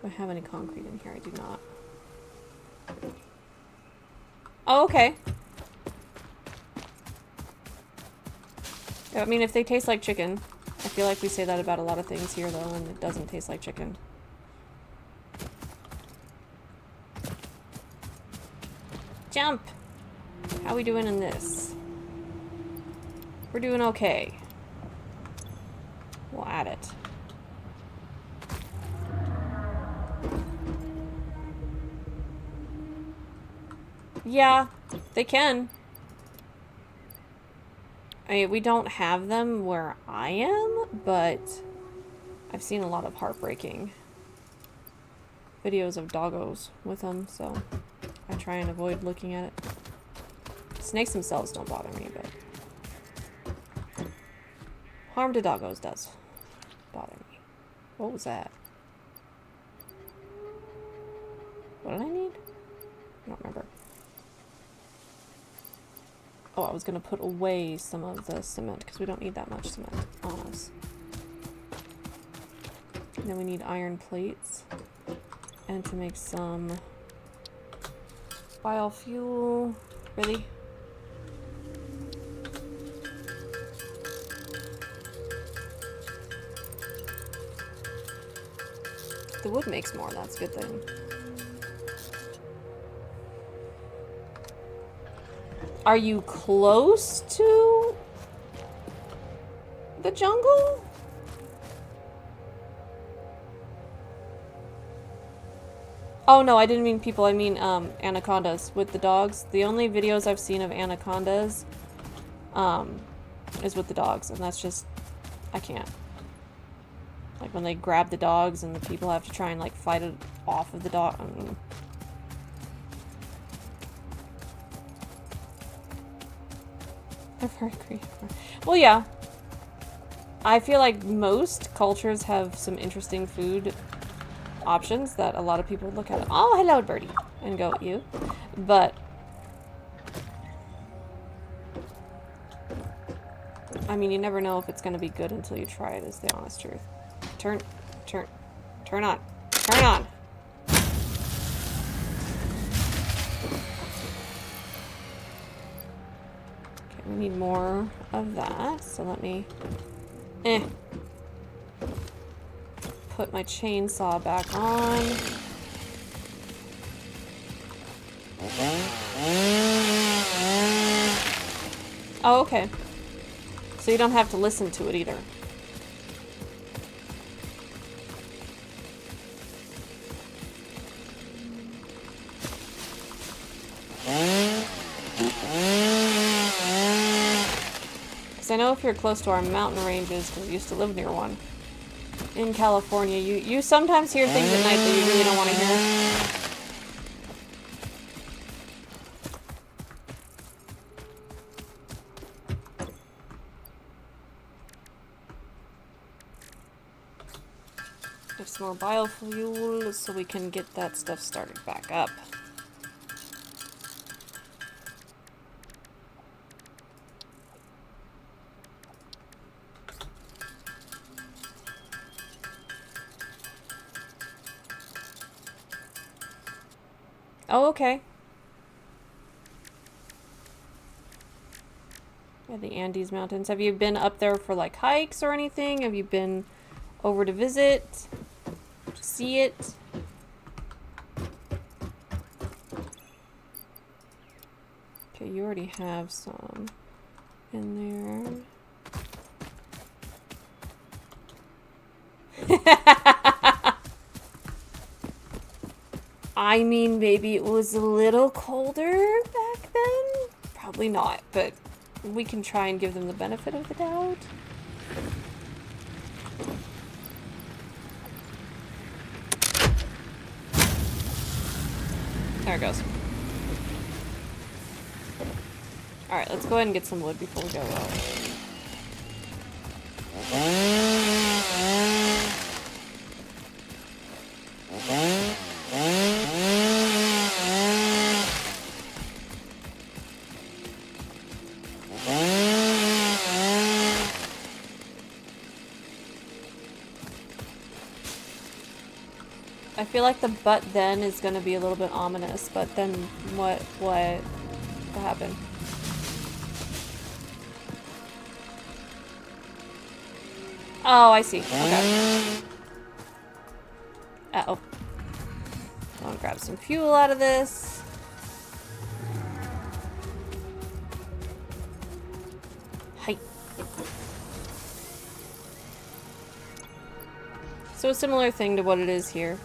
Do I have any concrete in here? I do not. Oh, okay. I mean, if they taste like chicken. I feel like we say that about a lot of things here, though, and it doesn't taste like chicken. Jump! How we doing in this? We're doing okay. We'll add it. Yeah, they can. I mean, we don't have them where I am, but I've seen a lot of heartbreaking videos of doggos with them, so I try and avoid looking at it. Snakes themselves don't bother me, but harm to doggos does bother me. What was that? What did I need? I don't remember. Oh, I was going to put away some of the cement because we don't need that much cement on us. And then we need iron plates. And to make some biofuel. Really? The wood makes more, that's a good thing. Are you close to the jungle? Oh no, I didn't mean people, I mean anacondas with the dogs. The only videos I've seen of anacondas is with the dogs, and that's just, I can't. Like when they grab the dogs and the people have to try and like fight it off of the dog. They're very creative. Well, yeah. I feel like most cultures have some interesting food options that a lot of people look at. Oh, hello, birdie. And go, you. But I mean, you never know if it's going to be good until you try it, is the honest truth. Turn on. Turn on. Okay, we need more of that, so let me put my chainsaw back on. Oh, okay. So you don't have to listen to it either. Because I know if you're close to our mountain ranges, because I used to live near one, in California, you sometimes hear things at night that you really don't want to hear. Have some more biofuel so we can get that stuff started back up. Oh, okay. Yeah, the Andes Mountains. Have you been up there for like hikes or anything? Have you been over to visit? To see it? Okay, you already have some in there. I mean, maybe it was a little colder back then. Probably not, but we can try and give them the benefit of the doubt. There it goes. Alright, let's go ahead and get some wood before we go out. I feel like the but then is gonna be a little bit ominous, but then what happened? Oh, I see. Okay. Uh-oh. I want to grab some fuel out of this. Hi. So a similar thing to what it is here.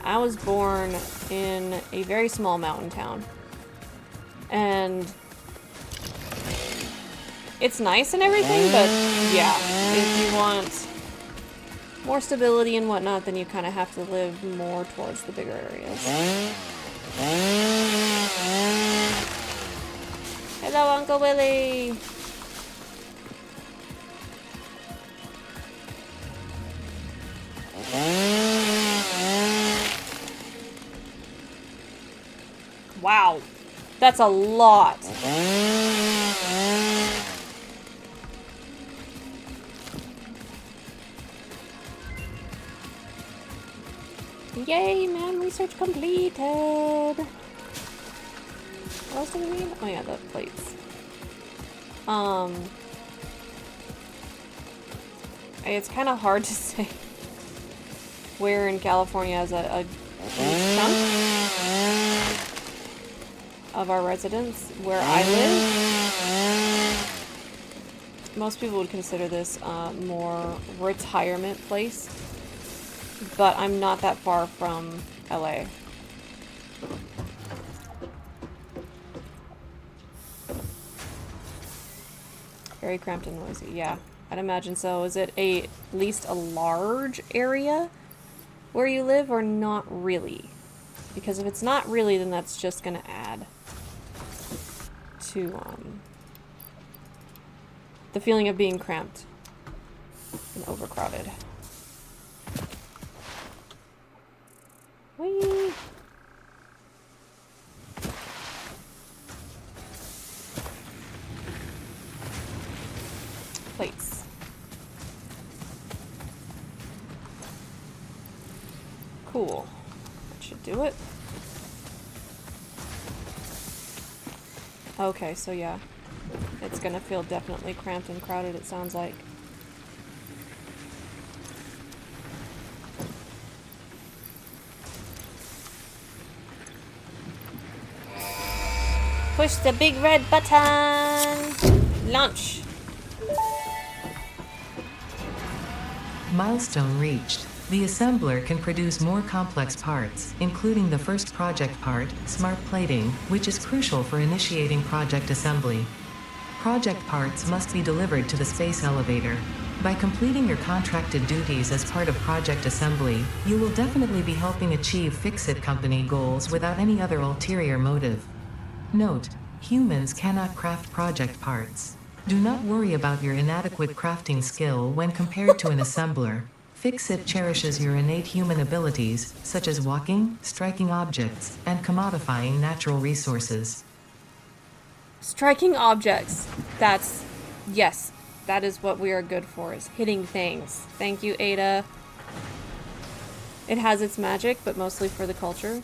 I was born in a very small mountain town. And it's nice and everything, but yeah, if you want more stability and whatnot, then you kind of have to live more towards the bigger areas. Hello, Uncle Willie! Wow, that's a lot. Yay, man, research completed. What else do we need? Oh yeah, the plates. It's kind of hard to say where in California has a huge chunk of our residents. Where I live, most people would consider this more retirement place, but I'm not that far from LA. Very cramped and noisy, yeah. I'd imagine so. Is it at least a large area where you live, or not really? Because if it's not really, then that's just gonna add to the feeling of being cramped and overcrowded. Whee! Plates. Cool. That should do it. Okay, so yeah. It's gonna feel definitely cramped and crowded, it sounds like. Push the big red button! Launch! Milestone reached. The assembler can produce more complex parts, including the first project part, smart plating, which is crucial for initiating project assembly. Project parts must be delivered to the space elevator. By completing your contracted duties as part of project assembly, you will definitely be helping achieve Fix-It Company goals without any other ulterior motive. Note: humans cannot craft project parts. Do not worry about your inadequate crafting skill when compared to an assembler. Fix-It cherishes your innate human abilities, such as walking, striking objects, and commodifying natural resources. Striking objects. That's... yes. That is what we are good for, is hitting things. Thank you, Ada. It has its magic, but mostly for the culture.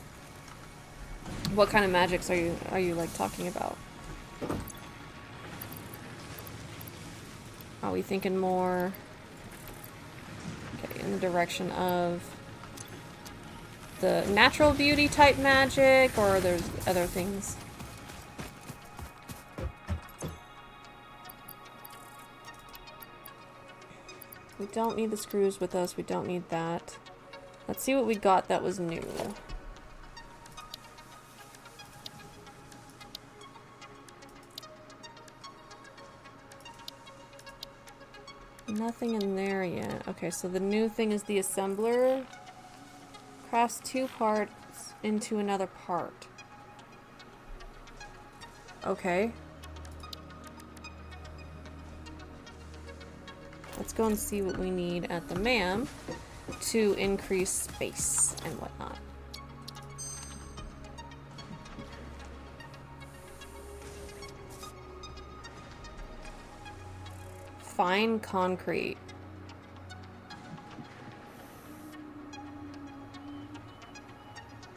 What kind of magics are you like talking about? Are we thinking more in the direction of the natural beauty type magic, or there's other things? We don't need the screws with us. We don't need that. Let's see what we got that was new. Nothing in there yet. Okay, so the new thing is the assembler. Crafts 2 parts into another part. Okay. Let's go and see what we need at the MAM to increase space and whatnot. Fine concrete.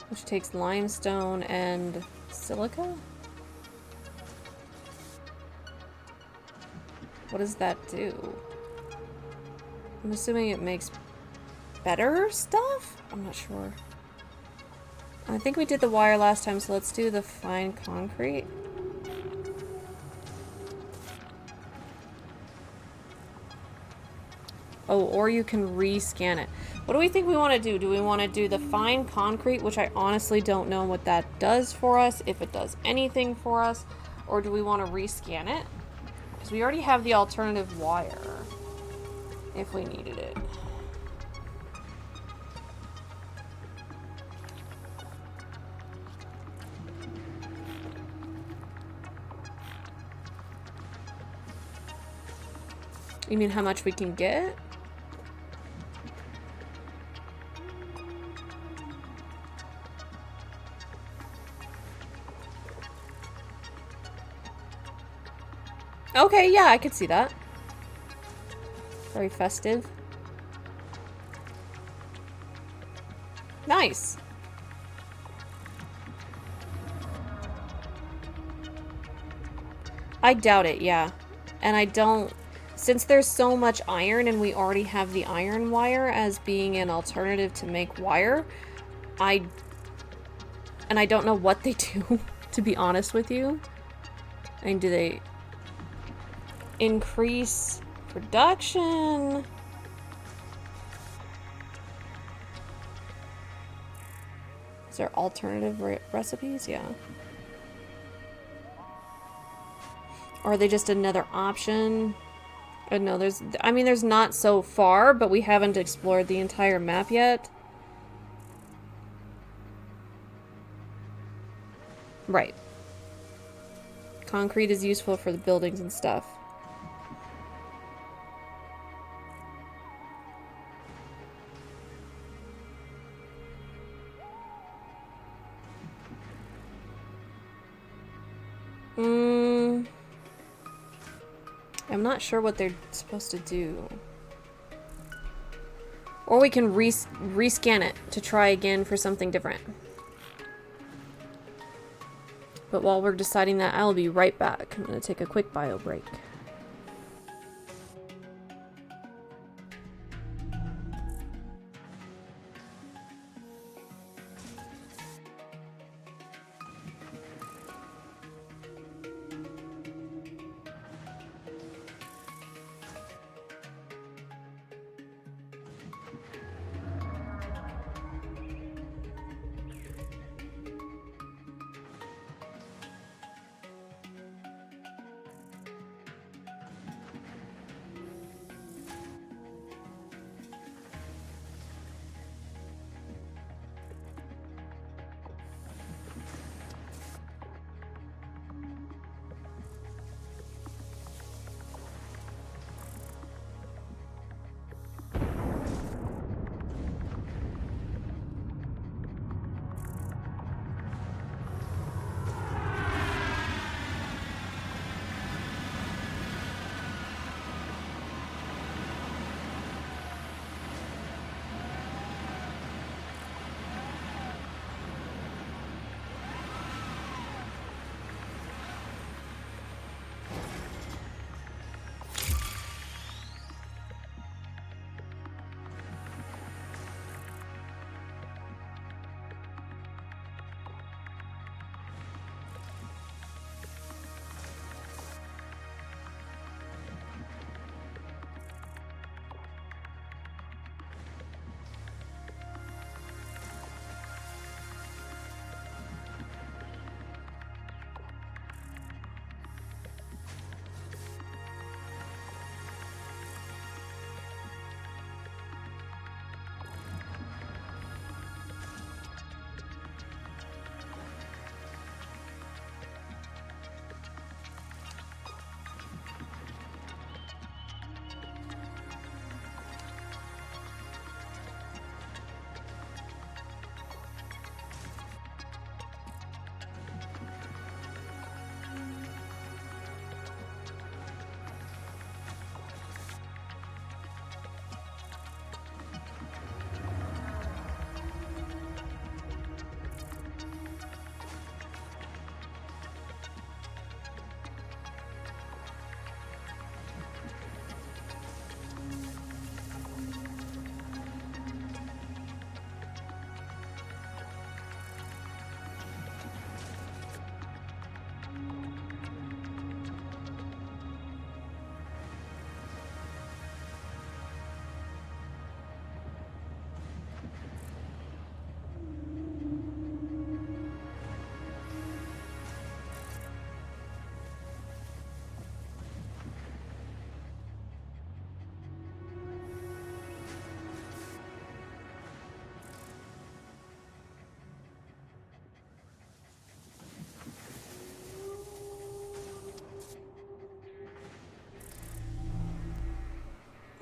Which takes limestone and silica? What does that do? I'm assuming it makes better stuff? I'm not sure. I think we did the wire last time, so let's do the fine concrete. Oh, or you can rescan it. What do we think we want to do? Do we want to do the fine concrete, which I honestly don't know what that does for us, if it does anything for us, or do we want to rescan it? Because we already have the alternative wire, if we needed it. You mean how much we can get? Okay, yeah, I could see that. Very festive. Nice. I doubt it, yeah. And I don't... Since there's so much iron and we already have the iron wire as being an alternative to make wire, I don't know what they do, to be honest with you. I mean, do they increase production? Is there alternative recipes? Yeah. Or are they just another option? I don't know, there's not so far, but we haven't explored the entire map yet. Right. Concrete is useful for the buildings and stuff. I'm not sure what they're supposed to do. Or we can rescan it to try again for something different. But while we're deciding that, I'll be right back. I'm gonna take a quick bio break.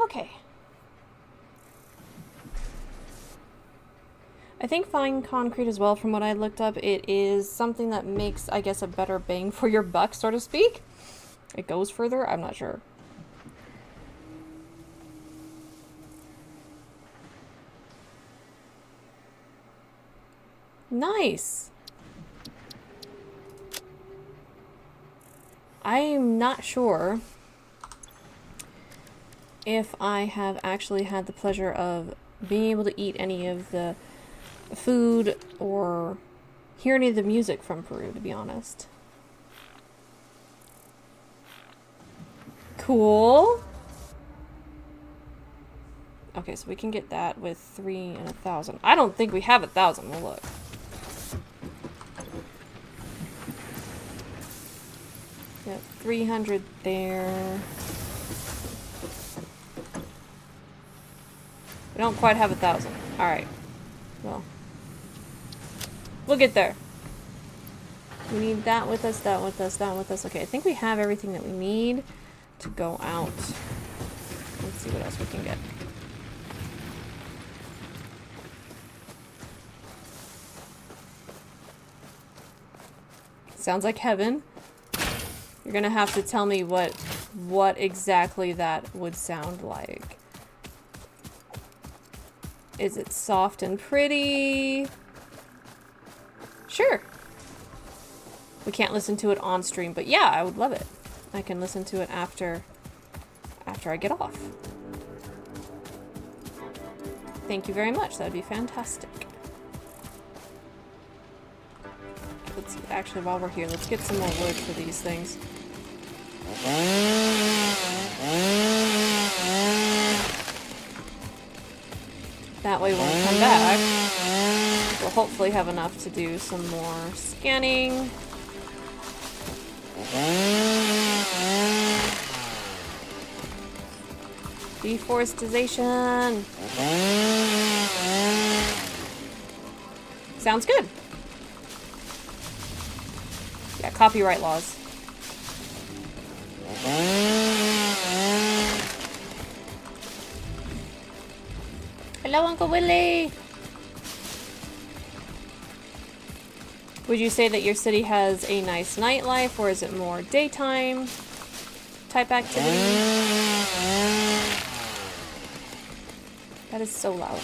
Okay. I think fine concrete as well, from what I looked up, it is something that makes, I guess, a better bang for your buck, so to speak. It goes further? I'm not sure. Nice. I'm not sure if I have actually had the pleasure of being able to eat any of the food or hear any of the music from Peru, to be honest. Cool. Okay, so we can get that with 3 and 1,000. I don't think we have 1,000. We'll look. Yep, 300 there. We don't quite have 1,000. Alright. Well. We'll get there. We need that with us, that with us, that with us. Okay, I think we have everything that we need to go out. Let's see what else we can get. Sounds like heaven. You're gonna have to tell me what exactly that would sound like. Is it soft and pretty? Sure. We can't listen to it on stream, but yeah, I would love it. I can listen to it after I get off. Thank you very much. That'd be fantastic. Let's actually, while we're here, let's get some more wood for these things. That way when we come back, we'll hopefully have enough to do some more scanning. Deforestation. Sounds good. Yeah, copyright laws. Hello, Uncle Willie! Would you say that your city has a nice nightlife, or is it more daytime type activity? That is so loud.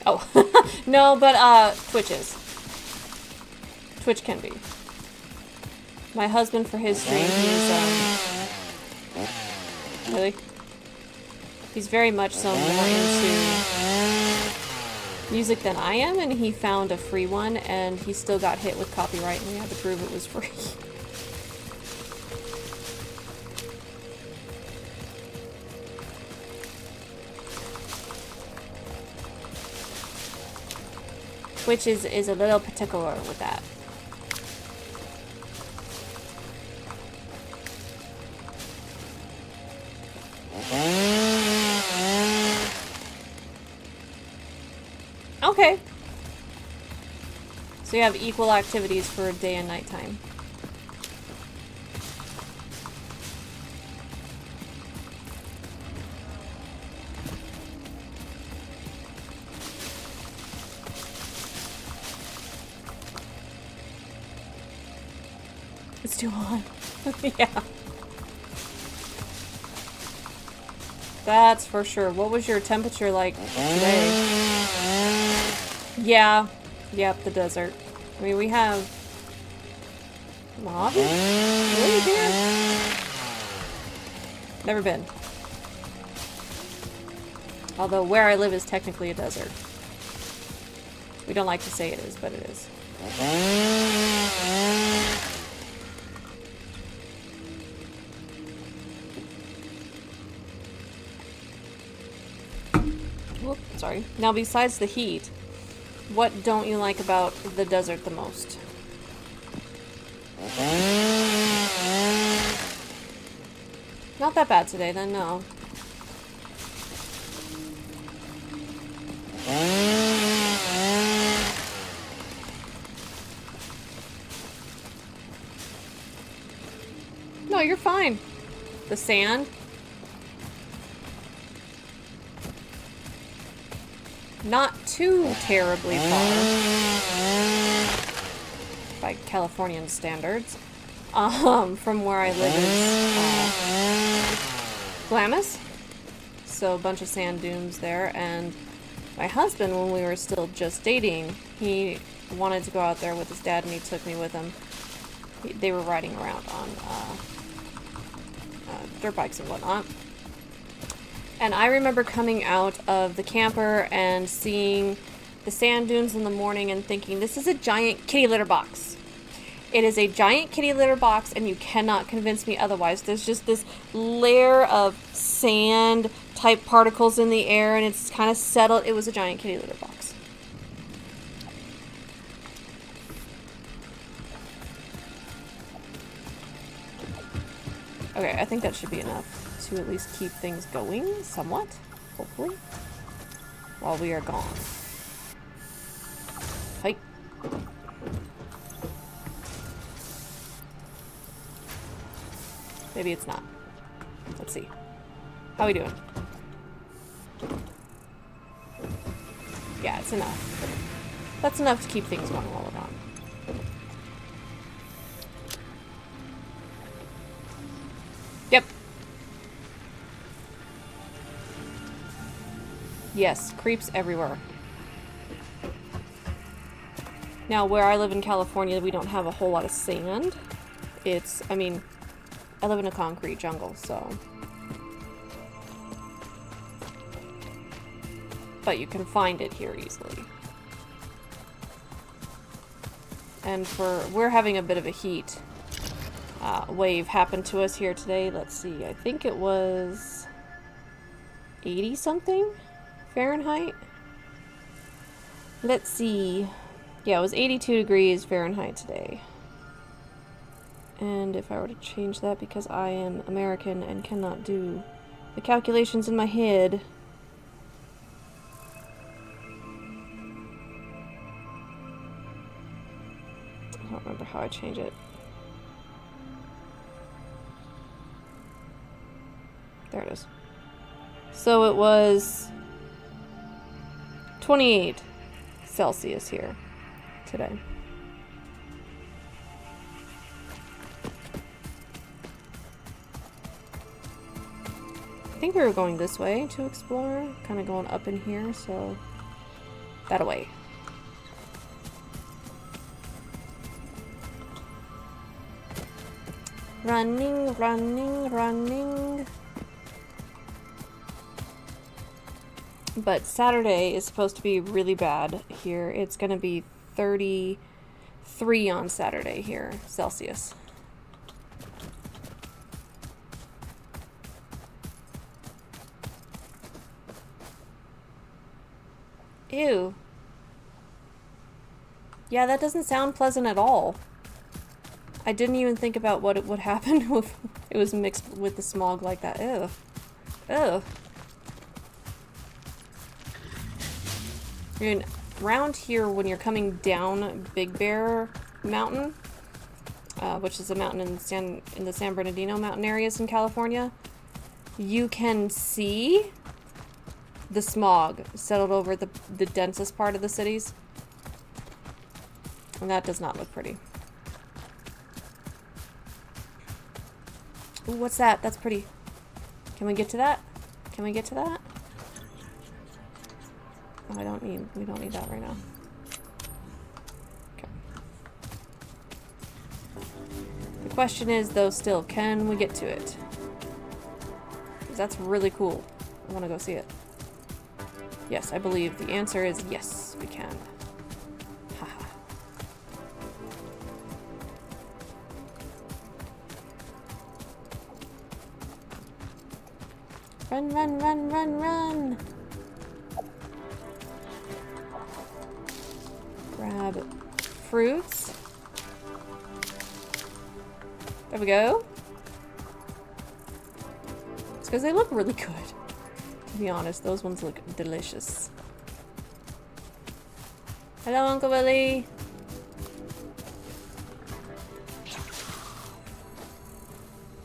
Oh, no, but Twitch is. Twitch can be. My husband, for his stream, he's, really? He's very much so more into music than I am, and he found a free one, and he still got hit with copyright, and we had to prove it was free. Twitch is a little particular with that. Okay. So you have equal activities for day and nighttime. It's too hot. Yeah. That's for sure. What was your temperature like today? Yeah. Yep, the desert. I mean, we have... Mojave? Really, dear? Never been. Although where I live is technically a desert. We don't like to say it is, but it is. Whoop, sorry. Now, besides the heat, what don't you like about the desert the most? Not that bad today, then, no. No, you're fine. The sand. Not too terribly far. By Californian standards. From where I live is Glamis. So a bunch of sand dunes there, and my husband, when we were still just dating, he wanted to go out there with his dad, and he took me with him. They were riding around on dirt bikes and whatnot. And I remember coming out of the camper and seeing the sand dunes in the morning and thinking, this is a giant kitty litter box. It is a giant kitty litter box, and you cannot convince me otherwise. There's just this layer of sand type particles in the air, and it's kind of settled. It was a giant kitty litter box. Okay, I think that should be enough to at least keep things going somewhat, hopefully, while we are gone. Hi. Maybe it's not. Let's see. How are we doing? Yeah, it's enough. That's enough to keep things going while we're gone. Yep. Yes, creeps everywhere. Now, where I live in California, we don't have a whole lot of sand. I mean, I live in a concrete jungle, so. But you can find it here easily. And we're having a bit of a heat wave happen to us here today. Let's see, I think it was 80 something Fahrenheit. Let's see. Yeah, it was 82 degrees Fahrenheit today. And if I were to change that, because I am American and cannot do the calculations in my head. I don't remember how I change it. There it is. So it was 28 Celsius here today. I think we were going this way to explore, kind of going up in here, so that away. Running, running, running. But Saturday is supposed to be really bad here. It's going to be 33 on Saturday here, Celsius. Ew. Yeah, that doesn't sound pleasant at all. I didn't even think about what it would happen if it was mixed with the smog like that. Ew. Ew. I mean, around here, when you're coming down Big Bear Mountain, which is a mountain in the San Bernardino mountain areas in California, you can see the smog settled over the densest part of the cities. And that does not look pretty. Ooh, what's that? That's pretty. Can we get to that? Can we get to that? Oh, we don't need that right now. Okay. The question is, though, still, can we get to it? Because that's really cool. I want to go see it. Yes, I believe the answer is yes, we can. Haha. Run, run, run, run, run! Grab fruits. There we go. because they look really good. To be honest, those ones look delicious. Hello, Uncle Willie.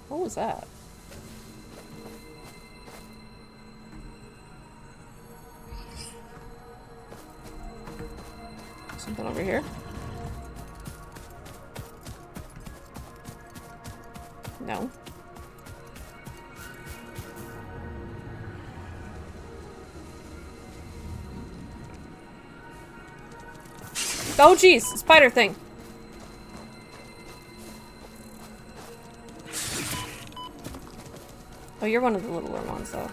What was that? Something over here? No. Oh jeez, spider thing. Oh, you're one of the littler ones, though.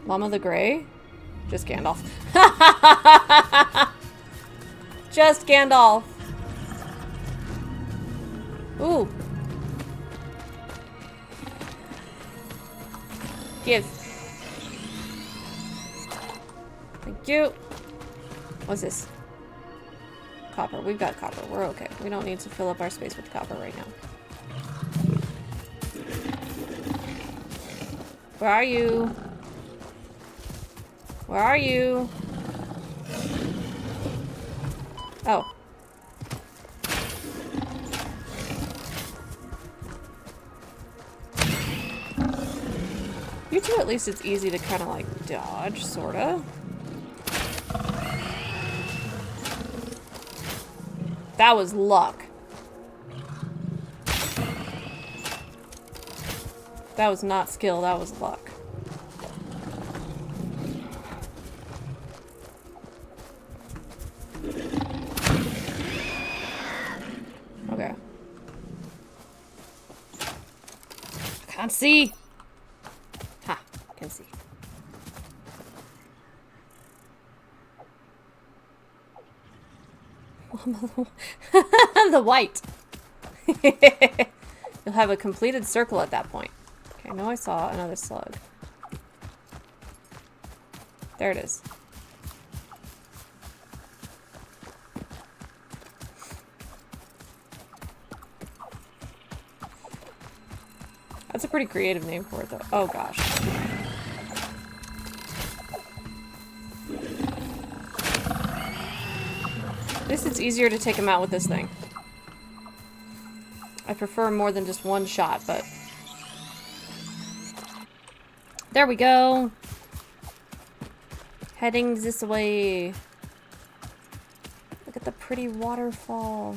Mama the Grey? Just Gandalf. Just Gandalf. Ooh. Give. Thank you. What's this? Copper. We've got copper. We're okay. We don't need to fill up our space with copper right now. Where are you? Where are you? Oh. You two, at least it's easy to kind of like dodge, sorta. That was luck. That was not skill, that was luck. Okay. I can't see. Ha, I can see. The white. You'll have a completed circle at that point. Okay, I know I saw another slug. There it is. That's a pretty creative name for it, though. Oh, gosh. At least it's easier to take him out with this thing. I prefer more than just one shot, but... There we go! Heading this way. Look at the pretty waterfall.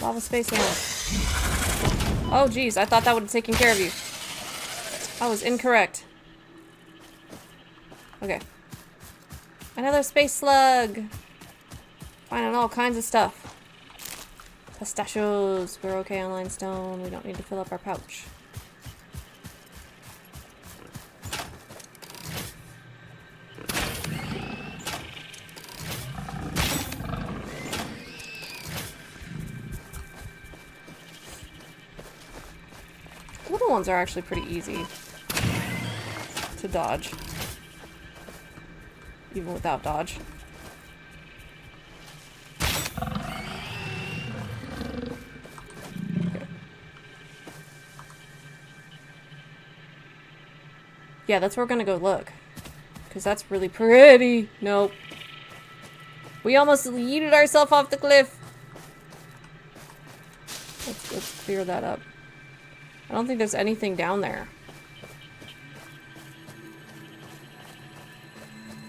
Lava space animal. Oh, geez. I thought that would have taken care of you. I was incorrect. Okay. Another space slug. Finding all kinds of stuff. Pistachios. We're okay on limestone. We don't need to fill up our pouch. Little ones are actually pretty easy to dodge. Even without dodge. Okay. Yeah, that's where we're gonna go look. Because that's really pretty. Nope. We almost yeeted ourselves off the cliff. Let's clear that up. I don't think there's anything down there.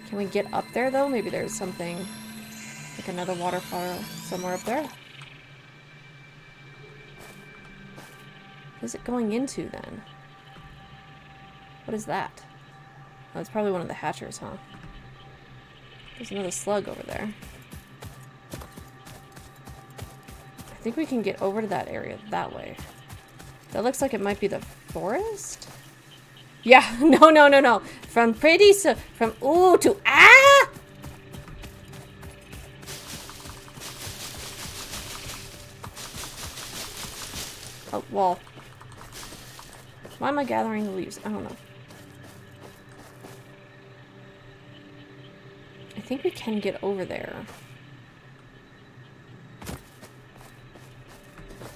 Can we get up there, though? Maybe there's something, like another waterfall somewhere up there. What is it going into, then? What is that? Oh, it's probably one of the hatchers, huh? There's another slug over there. I think we can get over to that area that way. That looks like it might be the forest? Yeah, no. From pretty, from ooh to ah! Oh, wall. Why am I gathering the leaves? I don't know. think we can get over there.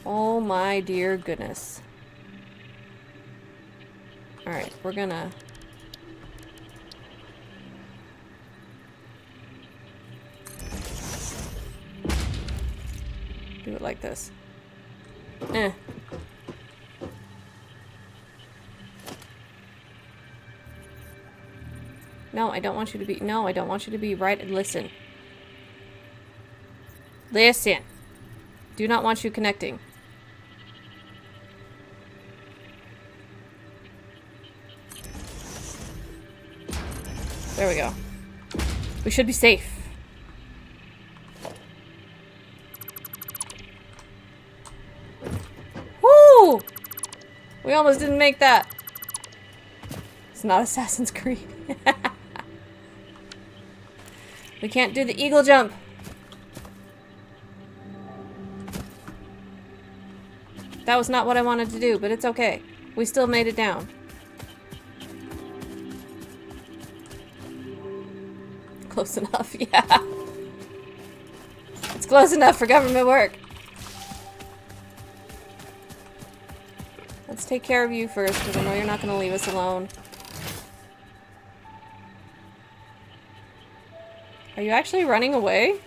Oh my dear goodness. Alright, we're gonna... do it like this. Eh. No, I don't want you to be... No, I don't want you to be right... Listen. Listen. Do not want you connecting. There we go. We should be safe. Woo! We almost didn't make that. It's not Assassin's Creed. We can't do the eagle jump. That was not what I wanted to do, but it's okay. We still made it down. Close enough, yeah. It's close enough for government work. Let's take care of you first, because I know you're not going to leave us alone. Are you actually running away?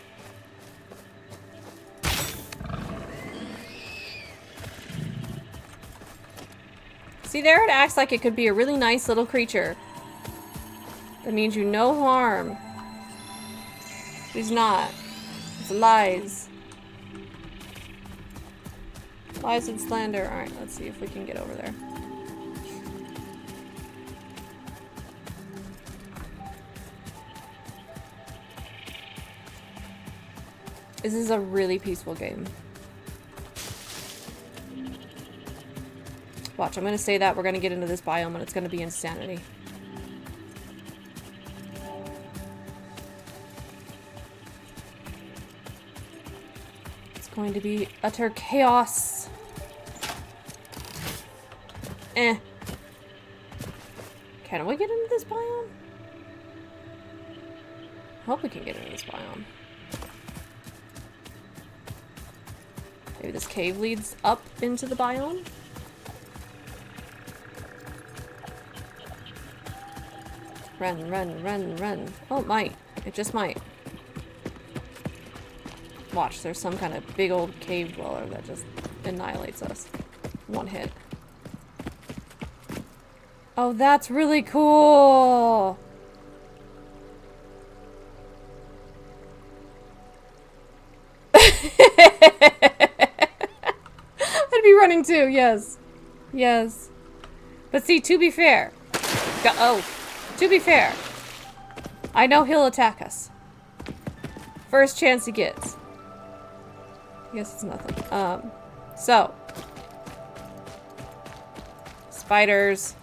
See there? It acts like it could be a really nice little creature. That means you no harm. He's not. It's lies. Lies and slander. Alright, let's see if we can get over there. This is a really peaceful game. Watch, I'm gonna say that we're gonna get into this biome and it's gonna be insanity. It's going to be utter chaos. Eh. Can we get into this biome? I hope we can get into this biome. Maybe this cave leads up into the biome? Run, run, run, run. Oh, it might. It just might. Watch, there's some kind of big old cave dweller that just annihilates us. One hit. Oh, that's really cool! I'd be running too, yes. Yes. But see, to be fair... to be fair, I know he'll attack us. First chance he gets. I guess it's nothing. So. Spiders.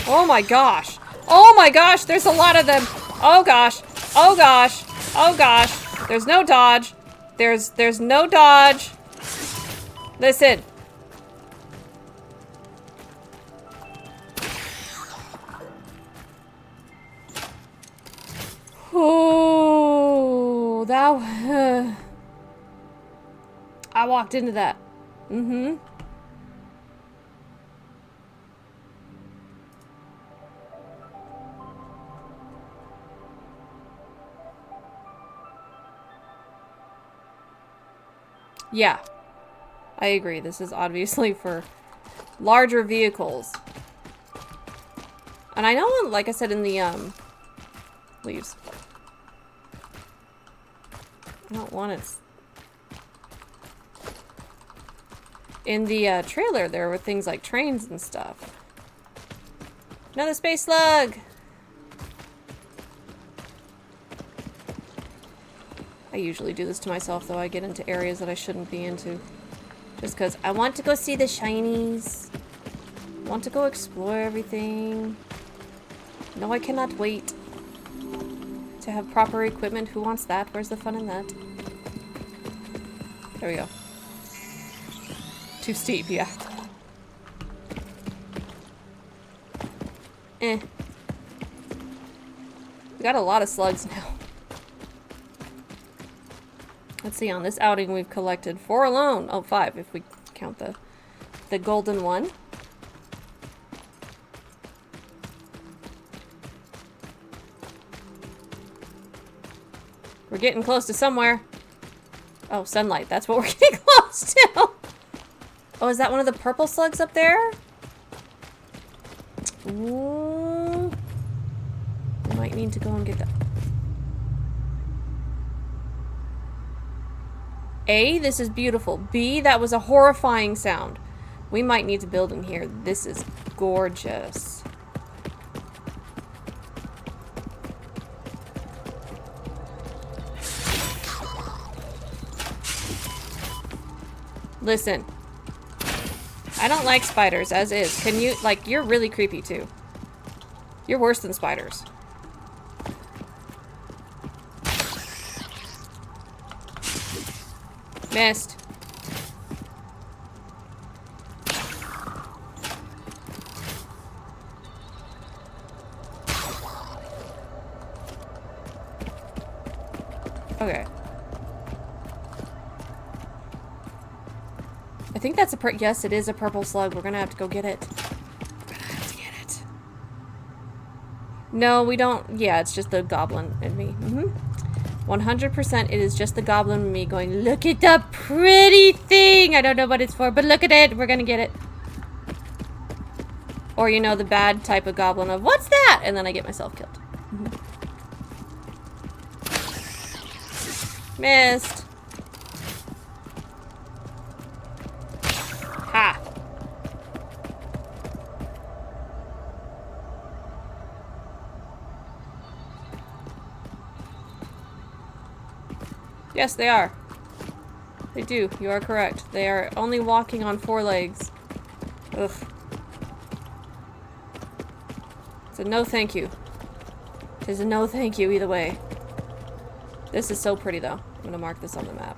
Oh my gosh. Oh my gosh, there's a lot of them. Oh gosh. Oh gosh. Oh gosh. There's no dodge. There's no dodge. Listen. Oh, that... I walked into that. Mm-hmm. Yeah. I agree. This is obviously for larger vehicles. And I know, like I said in the, leaves. I don't want it. In the trailer, there were things like trains and stuff. Another space slug! I usually do this to myself, though. I get into areas that I shouldn't be into. Just because I want to go see the shinies. I want to go explore everything. No, I cannot wait to have proper equipment. Who wants that? Where's the fun in that? There we go. Too steep, yeah. Eh. We got a lot of slugs now. Let's see, on this outing we've collected 4 alone. Oh, 5 if we count the golden one. We're getting close to somewhere. Oh, sunlight. That's what we're getting close to. Oh, is that one of the purple slugs up there? Ooh. We might need to go and get that. A, this is beautiful. B, that was a horrifying sound. We might need to build in here. This is gorgeous. Listen. I don't like spiders, as is. Can you, like, you're really creepy, too. You're worse than spiders. Missed. Okay. I think that's a yes, it is a purple slug. We're gonna have to go get it. We're gonna have to get it. No, we don't. Yeah, it's just the goblin and me. 100% it is just the goblin and me going, look at the pretty thing! I don't know what it's for, but look at it! We're gonna get it. Or, you know, the bad type of goblin of, what's that? And then I get myself killed. Missed. Ha! Yes, they are. They do. You are correct. They are only walking on 4 legs. Ugh. It's a no thank you. It is a no thank you either way. This is so pretty though. I'm gonna mark this on the map.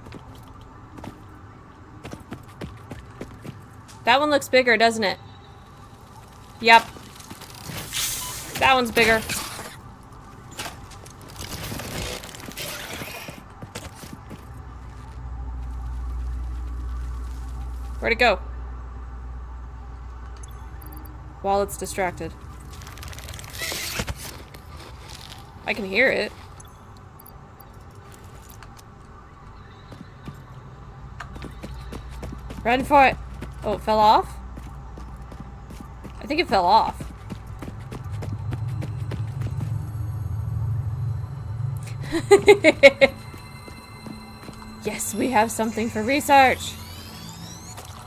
That one looks bigger, doesn't it? Yep. That one's bigger. Where'd it go? While it's distracted. I can hear it. Run for it! Oh, it fell off? I think it fell off. Yes, we have something for research!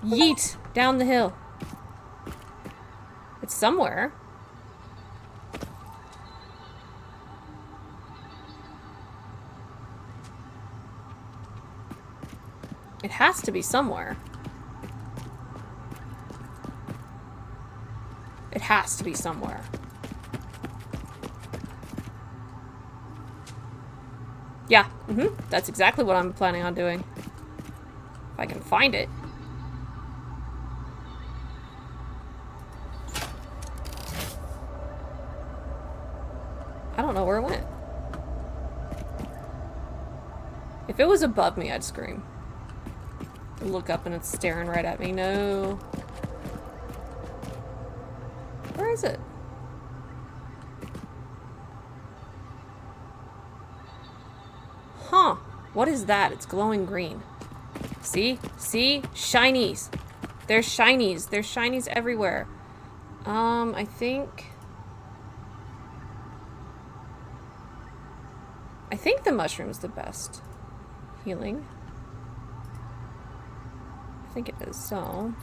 Yeet! Down the hill. It's somewhere. It has to be somewhere. It has to be somewhere. Yeah, that's exactly what I'm planning on doing. If I can find it. I don't know where it went. If it was above me, I'd scream. Look up and it's staring right at me. No. Where is it? Huh. What is that? It's glowing green. See? See? Shinies. There's shinies. There's shinies everywhere. I think the mushroom's the best healing. I think it is, so.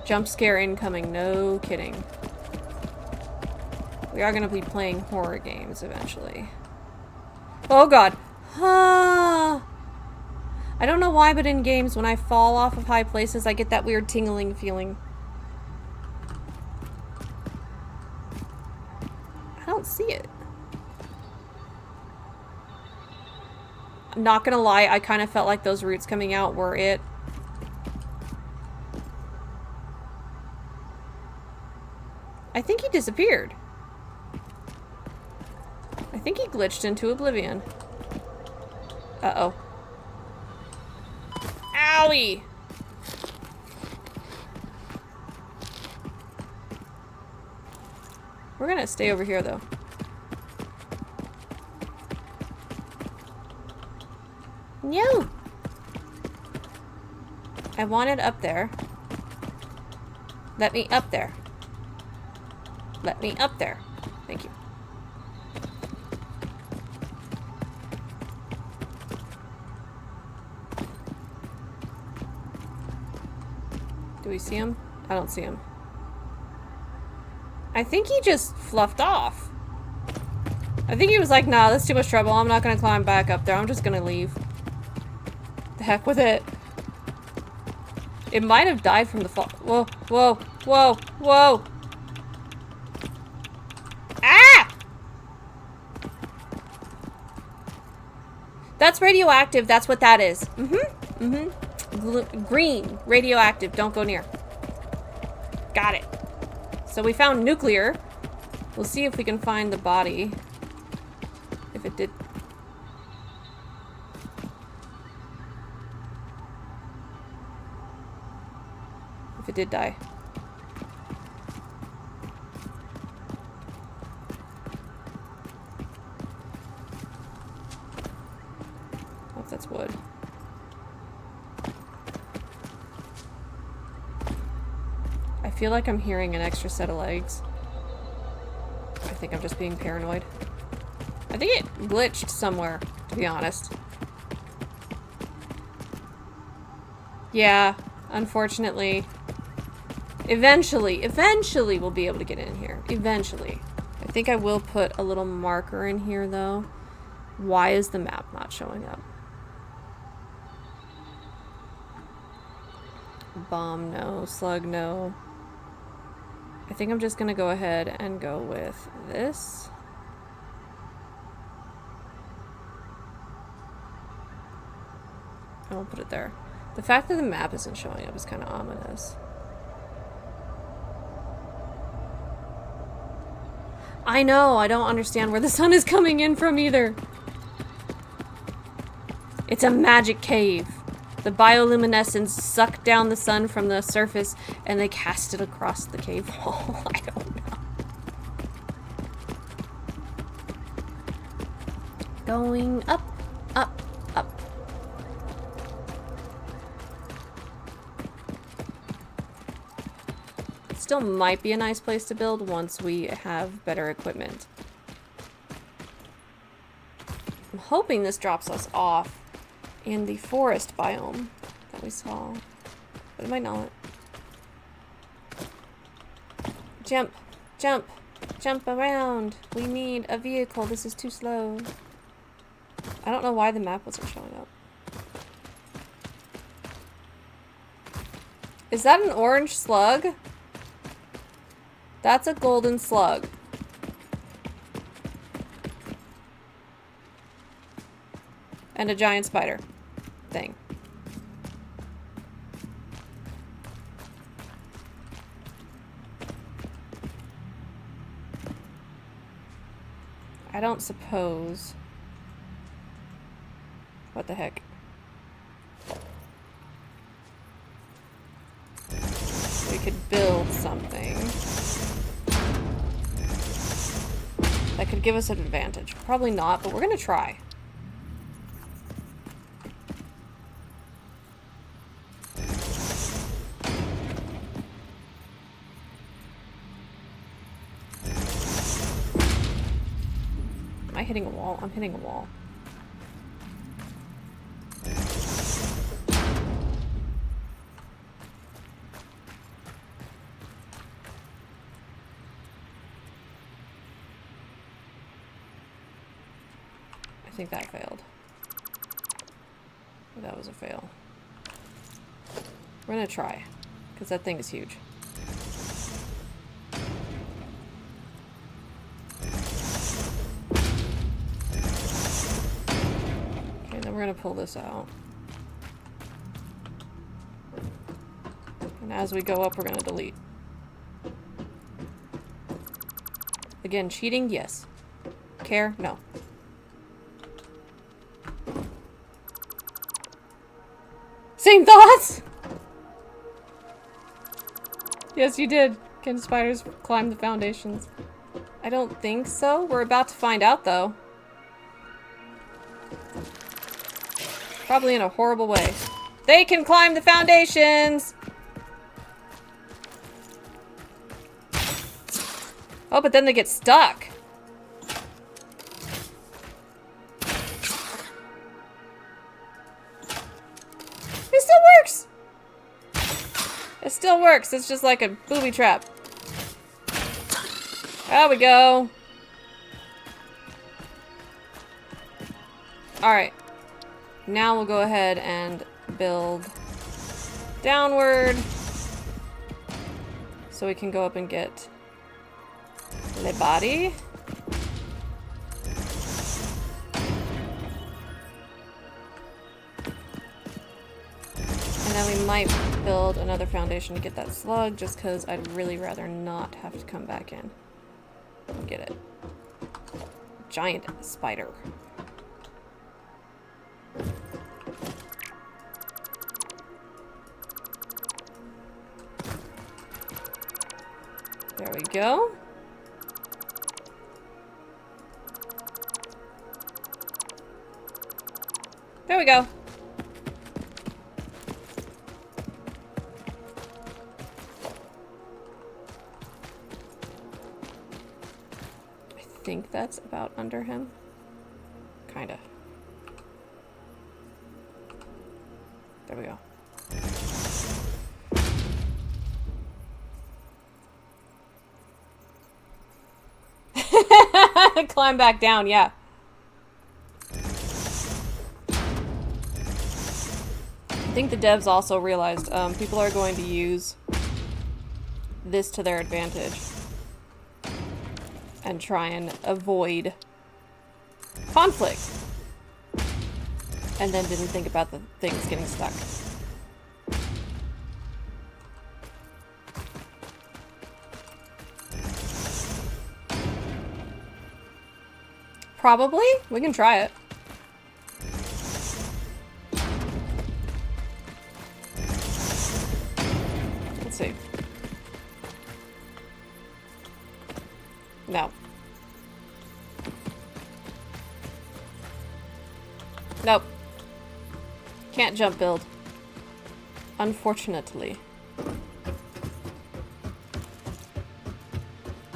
Jump scare incoming, no kidding. We are gonna be playing horror games eventually. Oh god. Ah. I don't know why, but in games, when I fall off of high places, I get that weird tingling feeling. I don't see it. I'm not gonna lie, I kind of felt like those roots coming out were it. I think he disappeared. I think he glitched into oblivion. Uh-oh. Owie! We're gonna stay over here, though. No! I want it up there. Let me up there. Let me up there. Thank you. Do we see him? I don't see him. I think he just fluffed off. I think he was like, nah, that's too much trouble. I'm not gonna climb back up there. I'm just gonna leave. The heck with it. It might have died from the fall. Whoa, whoa, whoa, whoa. Ah! That's radioactive. That's what that is. Green. Radioactive. Don't go near. Got it. So we found nuclear. We'll see if we can find the body. If it did. If it did die. Oh, that's wood. I feel like I'm hearing an extra set of legs. I think I'm just being paranoid. I think it glitched somewhere, to be honest. Yeah, unfortunately. Eventually we'll be able to get in here. Eventually. I think I will put a little marker in here, though. Why is the map not showing up? Bomb, no. Slug, no. I think I'm just gonna go ahead and go with this. I won't put it there. The fact that the map isn't showing up is kind of ominous. I know, I don't understand where the sun is coming in from either. It's a magic cave. The bioluminescence suck down the sun from the surface and they cast it across the cave wall. I don't know. Going up, up, up. Still might be a nice place to build once we have better equipment. I'm hoping this drops us off in the forest biome that we saw, but it might not. Jump, jump, jump around. We need a vehicle. This is too slow. I don't know why the map wasn't showing up. Is that an orange slug? That's a golden slug. And a giant spider thing. I don't suppose. What the heck? We could build something that could give us an advantage. Probably not, but we're gonna try. Am I hitting a wall? I'm hitting a wall. I think that failed. That was a fail. We're gonna try, because that thing is huge. Okay, then we're gonna pull this out. And as we go up, we're gonna delete. Again, cheating? Yes. Care? No. Same thoughts? Yes, you did. Can spiders climb the foundations? I don't think so. We're about to find out, though. Probably in a horrible way. They can climb the foundations! Oh, but then they get stuck. It still works! It still works. It's just like a booby trap. There we go. Alright. Now we'll go ahead and build downward. So we can go up and get the body. And then we might build another foundation to get that slug, just because I'd really rather not have to come back in. Get it. Giant spider. There we go. There we go. I think that's about under him. Kinda. There we go. Climb back down, yeah. I think the devs also realized people are going to use this to their advantage and try and avoid conflict, and then didn't think about the things getting stuck. Probably. We can try it. Let's see. No. Nope. Can't jump build. Unfortunately.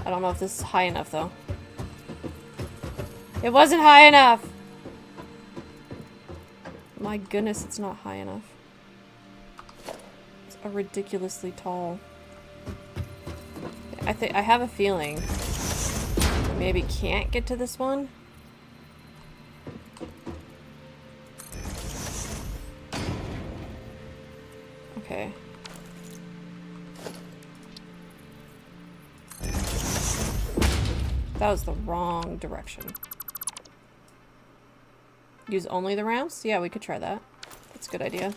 I don't know if this is high enough, though. It wasn't high enough! My goodness, it's not high enough. It's a ridiculously tall. I have a feeling I maybe can't get to this one. Okay. That was the wrong direction. Use only the ramps? Yeah, we could try that. That's a good idea.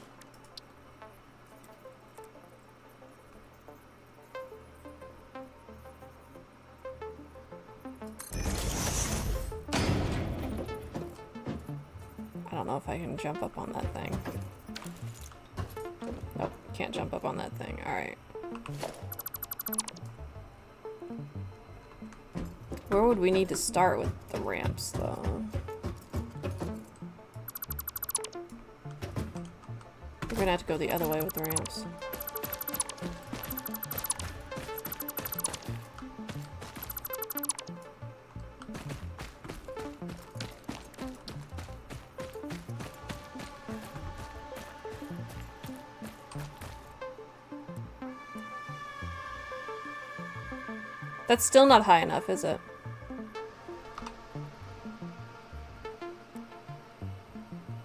I don't know if I can jump up on that thing. Nope, can't jump up on that thing. Alright. Where would we need to start with the ramps, though? We're gonna have to go the other way with the ramps. That's still not high enough, is it?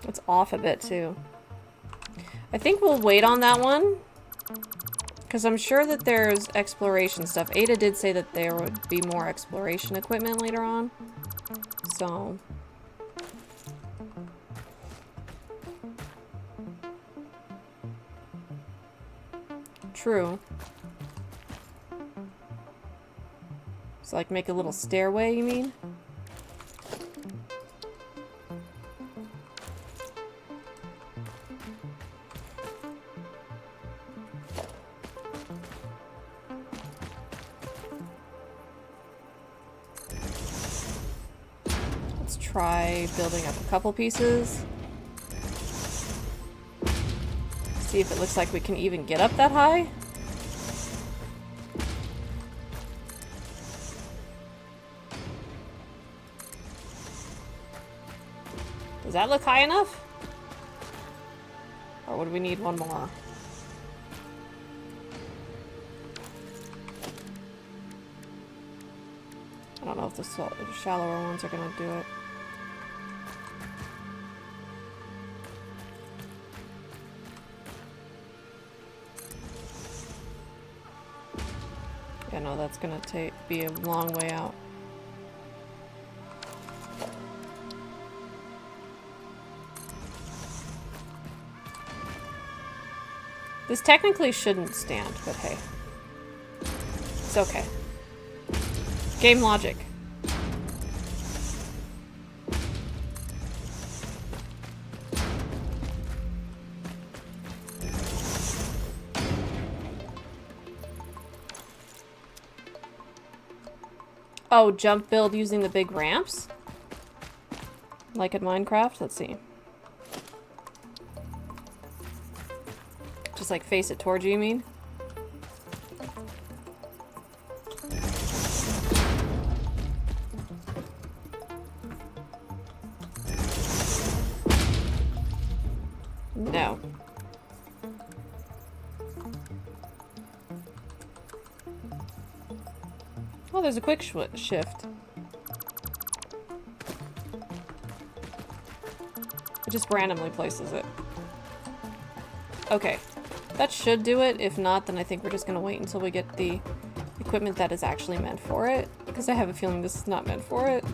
It's off a bit, too. I think we'll wait on that one, because I'm sure that there's exploration stuff. Ada did say that there would be more exploration equipment later on, so... True. So like make a little stairway, you mean? Let's try building up a couple pieces. See if it looks like we can even get up that high. Does that look high enough? Or would we need one more? I don't know if the shallower ones are gonna do it. Yeah, no, that's gonna be a long way out. This technically shouldn't stand, but hey. It's okay. Game logic. Oh, jump build using the big ramps? Like in Minecraft? Let's see. Just like face it towards you, you mean? No. Oh, there's a quick shift. It just randomly places it. Okay. That should do it. If not, then I think we're just gonna wait until we get the equipment that is actually meant for it. Because I have a feeling this is not meant for it.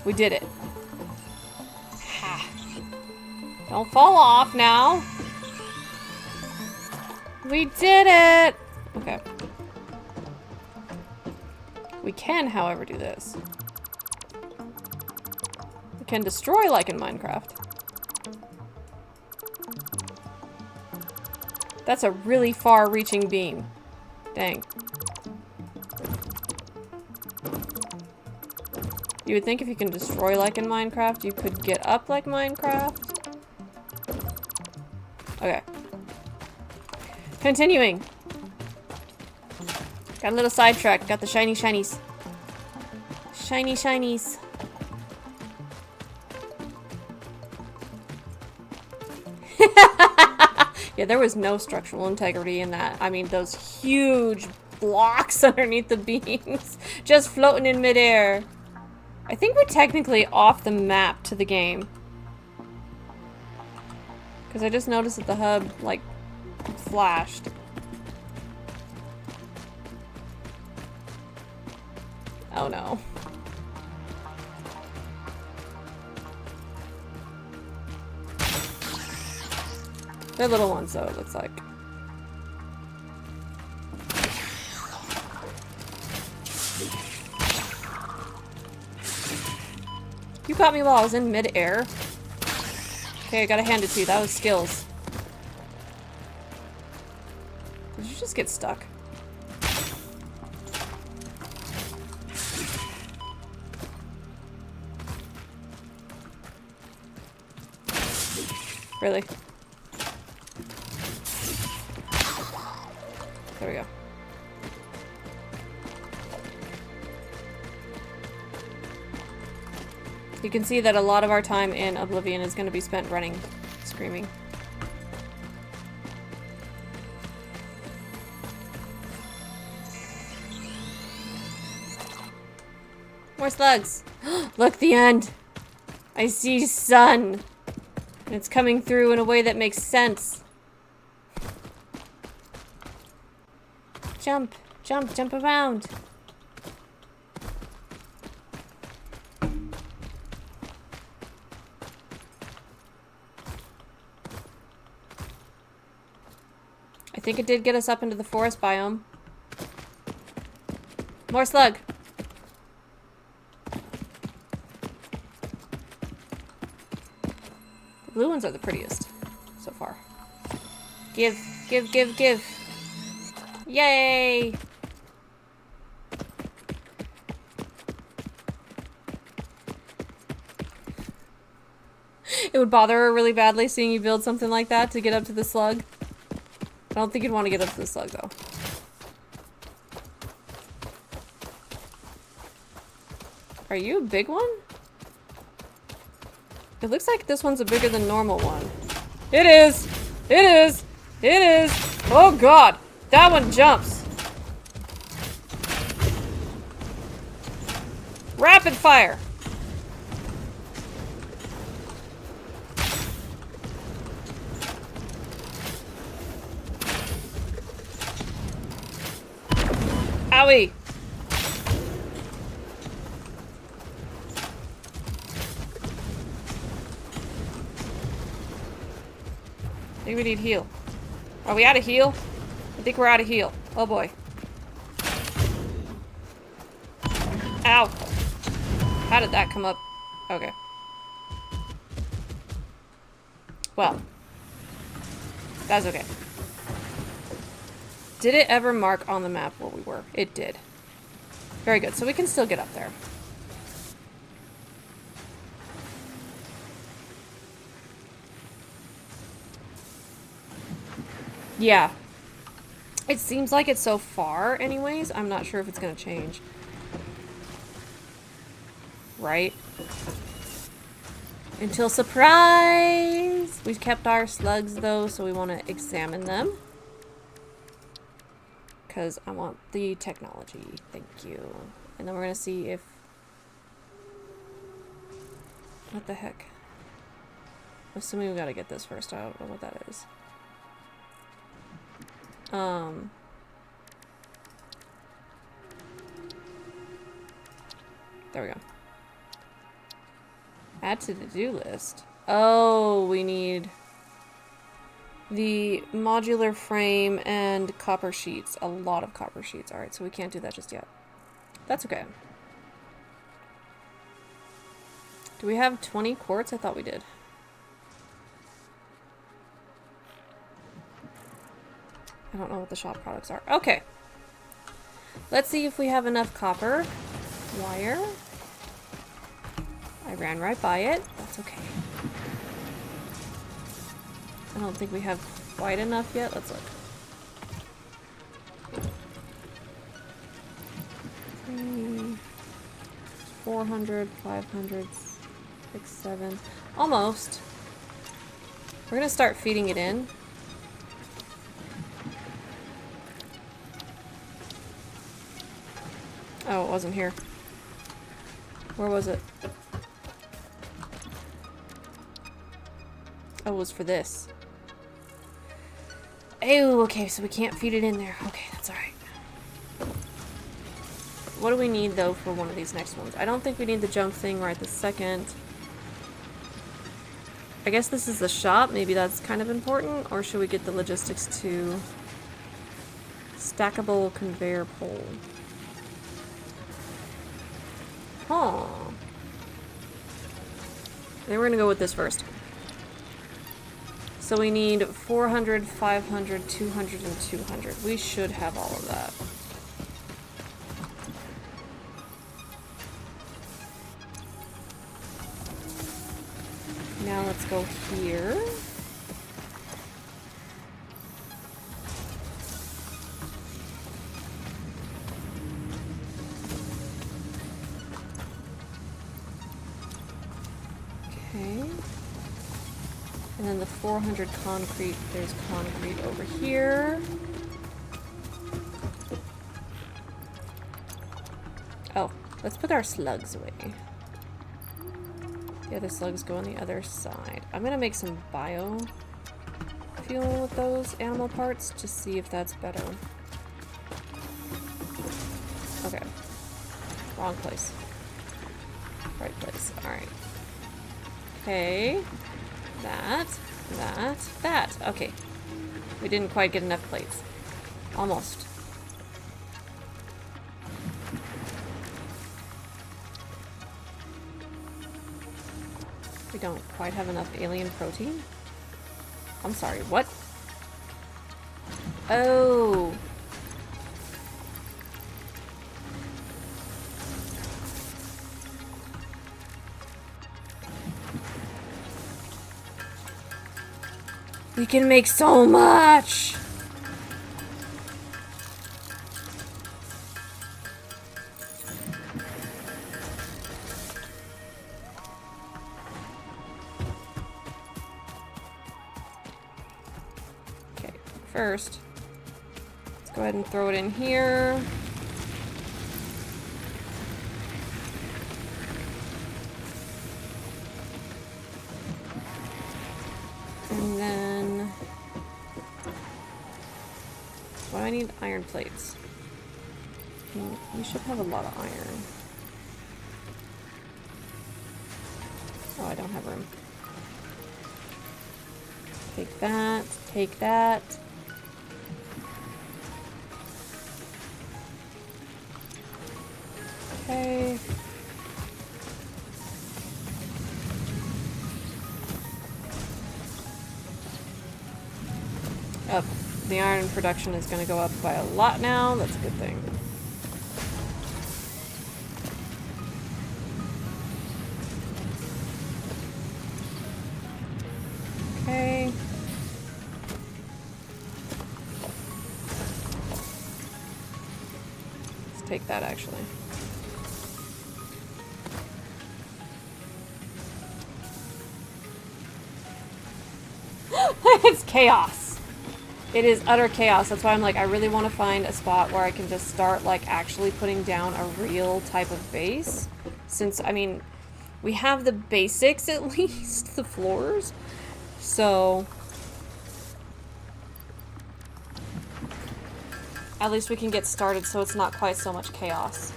We did it. Ha. Don't fall off now. We did it! Okay. We can, however, do this. We can destroy like in Minecraft. That's a really far-reaching beam. Dang. You would think if you can destroy like in Minecraft, you could get up like Minecraft. Okay. Continuing. Got a little sidetracked. Got the shiny shinies. Shiny shinies. Yeah, there was no structural integrity in that. I mean, those huge blocks underneath the beams just floating in midair. I think we're technically off the map to the game. Because I just noticed that the hub, like, flashed. Oh no. They're little ones, though, it looks like. You caught me while I was in mid-air. Okay, I gotta hand it to you. That was skills. Did you just get stuck? Really? There we go. You can see that a lot of our time in Oblivion is going to be spent running, screaming. More slugs! Look, the end! I see sun! And it's coming through in a way that makes sense. Jump, jump, jump around. I think it did get us up into the forest biome. More slug. The blue ones are the prettiest so far. Give, give, give, give. Yay! It would bother her really badly seeing you build something like that to get up to the slug. I don't think you'd want to get up to the slug, though. Are you a big one? It looks like this one's a bigger than normal one. It is! It is! It is! Oh god! That one jumps! Rapid fire! Owie! I think we need heal. Are we out of heal? I think we're out of heal. Oh boy. Ow! How did that come up? Okay. Well. That's okay. Did it ever mark on the map where we were? It did. Very good. So we can still get up there. Yeah. It seems like it's so far anyways. I'm not sure if it's going to change. Right? Until surprise! We've kept our slugs though, so we want to examine them. Because I want the technology. Thank you. And then we're going to see if... What the heck? I'm assuming we got to get this first. I don't know what that is. There we go. Add to the do list. Oh, we need the modular frame and copper sheets. A lot of copper sheets. Alright, so we can't do that just yet. That's okay. Do we have 20 quartz? I thought we did. I don't know what the shop products are. Okay. Let's see if we have enough copper wire. I ran right by it. That's okay. I don't think we have quite enough yet. Let's look. 400, 500, 6, 7. Almost. We're gonna start feeding it in. Oh, it wasn't here. Where was it? Oh, it was for this. Oh, okay, so we can't feed it in there. Okay, that's alright. What do we need, though, for one of these next ones? I don't think we need the junk thing right this second. I guess this is the shop. Maybe that's kind of important. Or should we get the logistics to... Stackable conveyor pole. Huh. Then we're gonna go with this first. So we need 400, 500, 200, and 200. We should have all of that. Now let's go here. Okay. And then the 400 concrete, there's concrete over here. Oh, let's put our slugs away. The other slugs go on the other side. I'm gonna make some bio fuel with those animal parts to see if that's better. Okay. Wrong place. Right place. Alright. Okay. That. Okay. We didn't quite get enough plates. Almost. We don't quite have enough alien protein? I'm sorry, what? Oh. We can make so much! Okay, first, let's go ahead and throw it in here. And then... What do I need? Iron plates. We should have a lot of iron. Oh, I don't have room. Take that. Take that. Okay. Oh, the iron production is going to go up by a lot now. That's a good thing. Okay. Let's take that, actually. It's chaos. It is utter chaos. That's why I'm like, I really want to find a spot where I can just start, like, actually putting down a real type of base. Since, I mean, we have the basics, at least, the floors. So, at least we can get started so it's not quite so much chaos.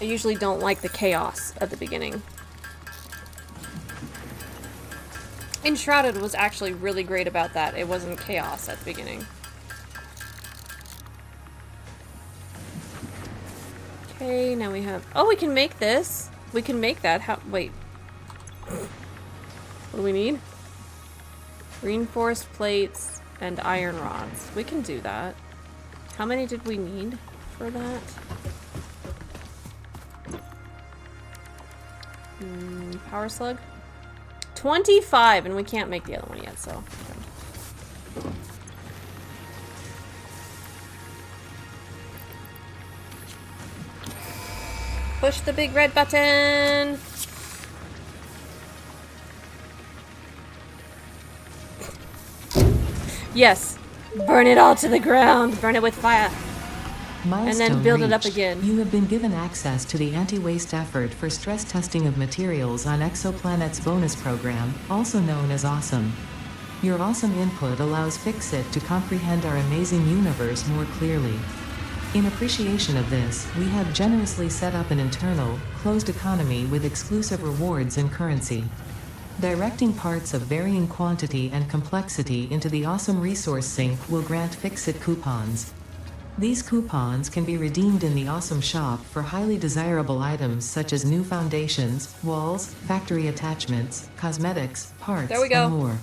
I usually don't like the chaos at the beginning. Enshrouded was actually really great about that. It wasn't chaos at the beginning. Okay, now we have... Oh, we can make this. We can make that. How... Wait. What do we need? Reinforced plates and iron rods. We can do that. How many did we need for that? Power slug? 25, and we can't make the other one yet, so... Okay. Push the big red button! Yes! Burn it all to the ground! Burn it with fire! Milestone And then build it up reached. again. You have been given access to the anti-waste effort for stress testing of materials on Exoplanet's bonus program, also known as Awesome. Your awesome input allows Fixit to comprehend our amazing universe more clearly. In appreciation of this, we have generously set up an internal, closed economy with exclusive rewards and currency. Directing parts of varying quantity and complexity into the Awesome resource sink will grant Fixit coupons. These coupons can be redeemed in the Awesome shop for highly desirable items such as new foundations, walls, factory attachments, cosmetics, parts, There we go. and more.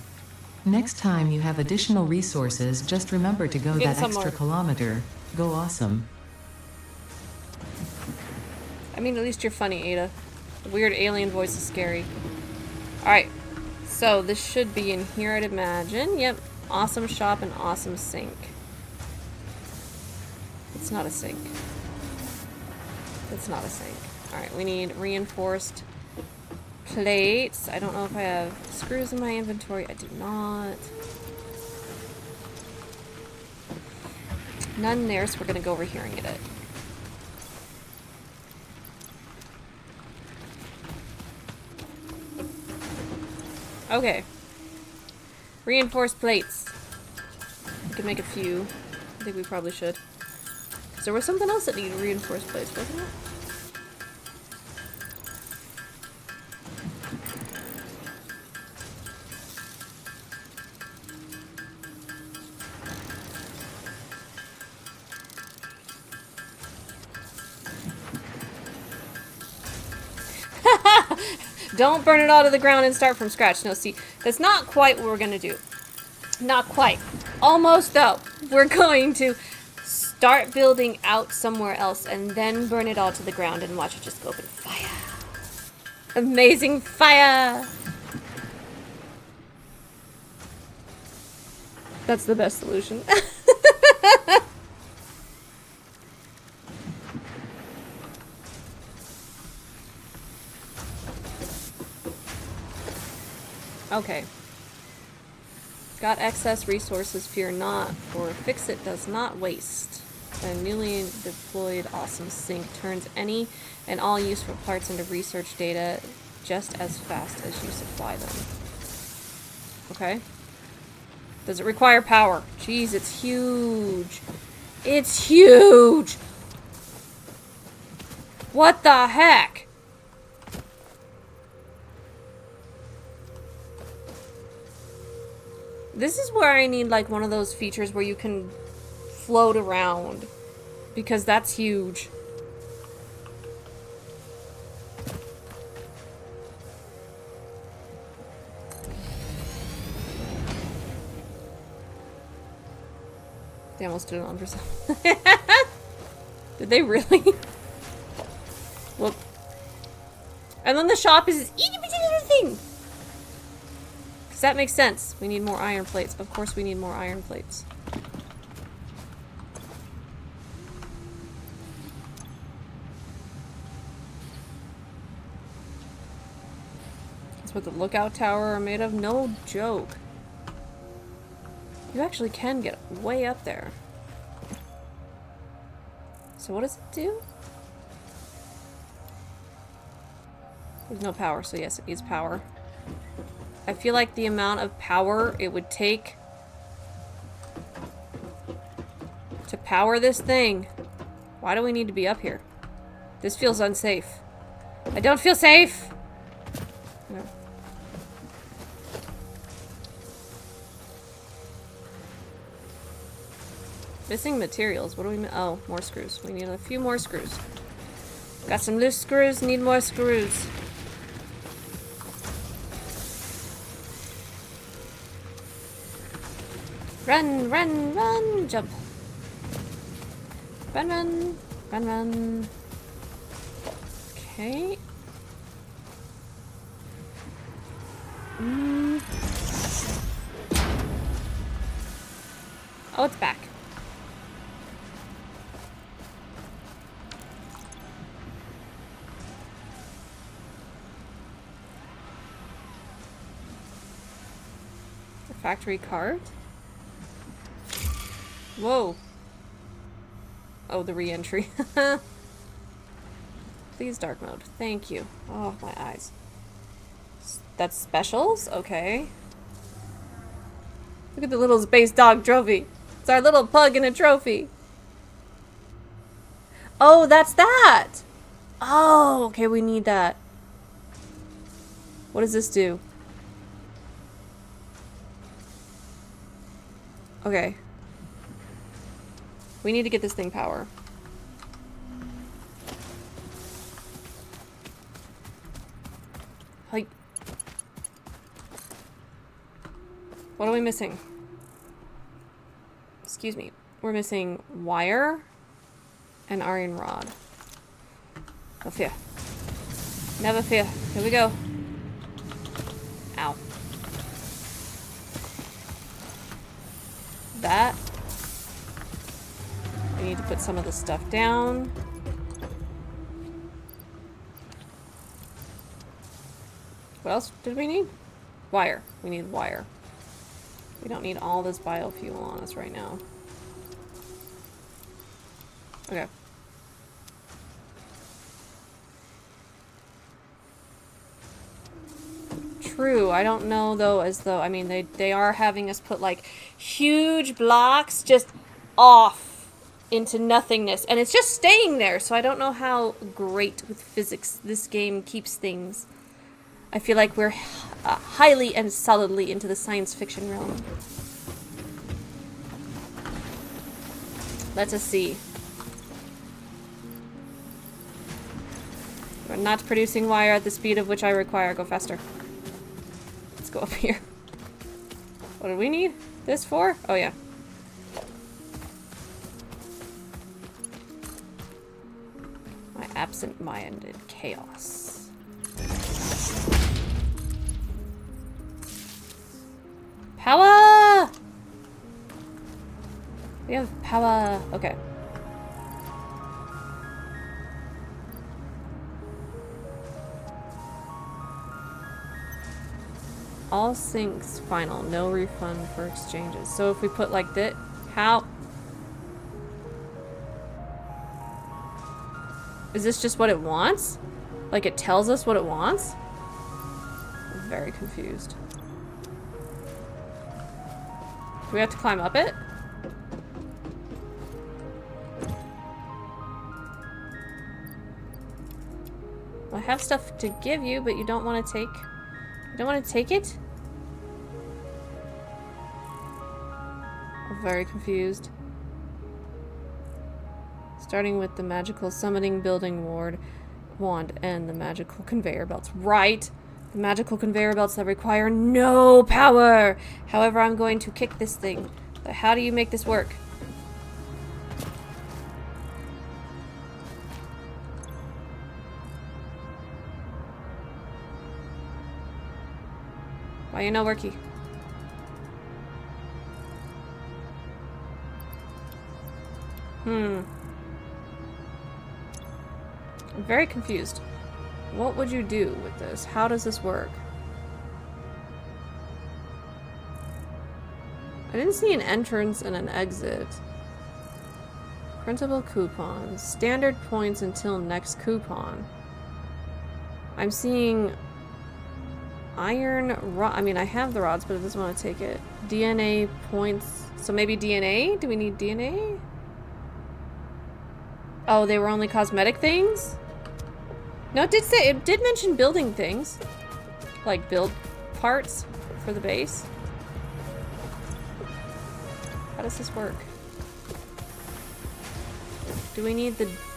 Next time you have additional resources, just remember to go Get that some extra more. kilometer. Go Awesome. I mean, at least you're funny, Ada. The weird alien voice is scary. Alright. So, this should be in here, I'd imagine. Yep. Awesome shop and awesome sink. It's not a sink. It's not a sink. Alright, we need reinforced plates. I don't know if I have screws in my inventory. I do not. None there, so we're gonna go over here and get it. Okay. Reinforced plates. We can make a few. I think we probably should. Because there was something else that needed reinforced plates, wasn't it? Don't burn it all to the ground and start from scratch. No, see, that's not quite what we're gonna do. Not quite. Almost, though. We're going to start building out somewhere else and then burn it all to the ground and watch it just go up in fire. Amazing fire! That's the best solution. Okay. Got excess resources, fear not, for Fix-It does not waste. A newly deployed awesome sink turns any and all useful parts into research data just as fast as you supply them. Okay. Does it require power? Jeez, it's huge. It's huge! What the heck? This is where I need like one of those features where you can float around, because that's huge. They almost stood on for some. Did they really? Whoop. And then the shop is this itty bitty little thing. Because that makes sense. We need more iron plates. Of course we need more iron plates. That's what the lookout tower are made of? No joke. You actually can get way up there. So what does it do? There's no power, so yes, it needs power. I feel like the amount of power it would take to power this thing. Why do we need to be up here? This feels unsafe. I don't feel safe! No. Missing materials. What do we... Oh, more screws. We need a few more screws. Got some loose screws. Need more screws. Run, run, run. Jump. Run, run. Run, run. Okay. Oh, it's back. Factory card? Whoa. Oh, the re-entry. Please dark mode. Thank you. Oh, my eyes. That's specials? Okay. Look at the little space dog trophy. It's our little pug in a trophy. Oh, that's that! Oh, okay, we need that. What does this do? Okay. We need to get this thing power. Like... What are we missing? Excuse me. We're missing wire and iron rod. No fear. Never fear. Here we go. Ow. That. We need to put some of this stuff down. What else did we need? Wire. We need wire. We don't need all this biofuel on us right now. Okay. True. I don't know though, as though, I mean, they are having us put like huge blocks just off into nothingness, and it's just staying there, so I don't know how great with physics this game keeps things. I feel like we're highly and solidly into the science fiction realm. Let us see. Do I I'm not producing wire at the speed of which I require. Go faster. Let's go up here. What do we need this for? Oh, yeah. My absent-minded chaos. Power! We have power. Okay. All sinks final. No refund for exchanges. So if we put like this, how? Is this just what it wants? Like it tells us what it wants? I'm very confused. Do we have to climb up it? I have stuff to give you, but you don't want to take... You don't want to take it? I'm very confused. Starting with the magical summoning building wand and the magical conveyor belts. Right! The magical conveyor belts that require no power! However, I'm going to kick this thing. But how do you make this work? Why you no worky? I'm very confused. What would you do with this? How does this work? I didn't see an entrance and an exit. Printable coupons. Standard points until next coupon. I'm seeing iron rod. I mean, I have the rods, but it doesn't want to take it. DNA points. So maybe DNA? Do we need DNA? Oh, they were only cosmetic things? No, it did mention building things. Like build parts for the base. How does this work? Do we need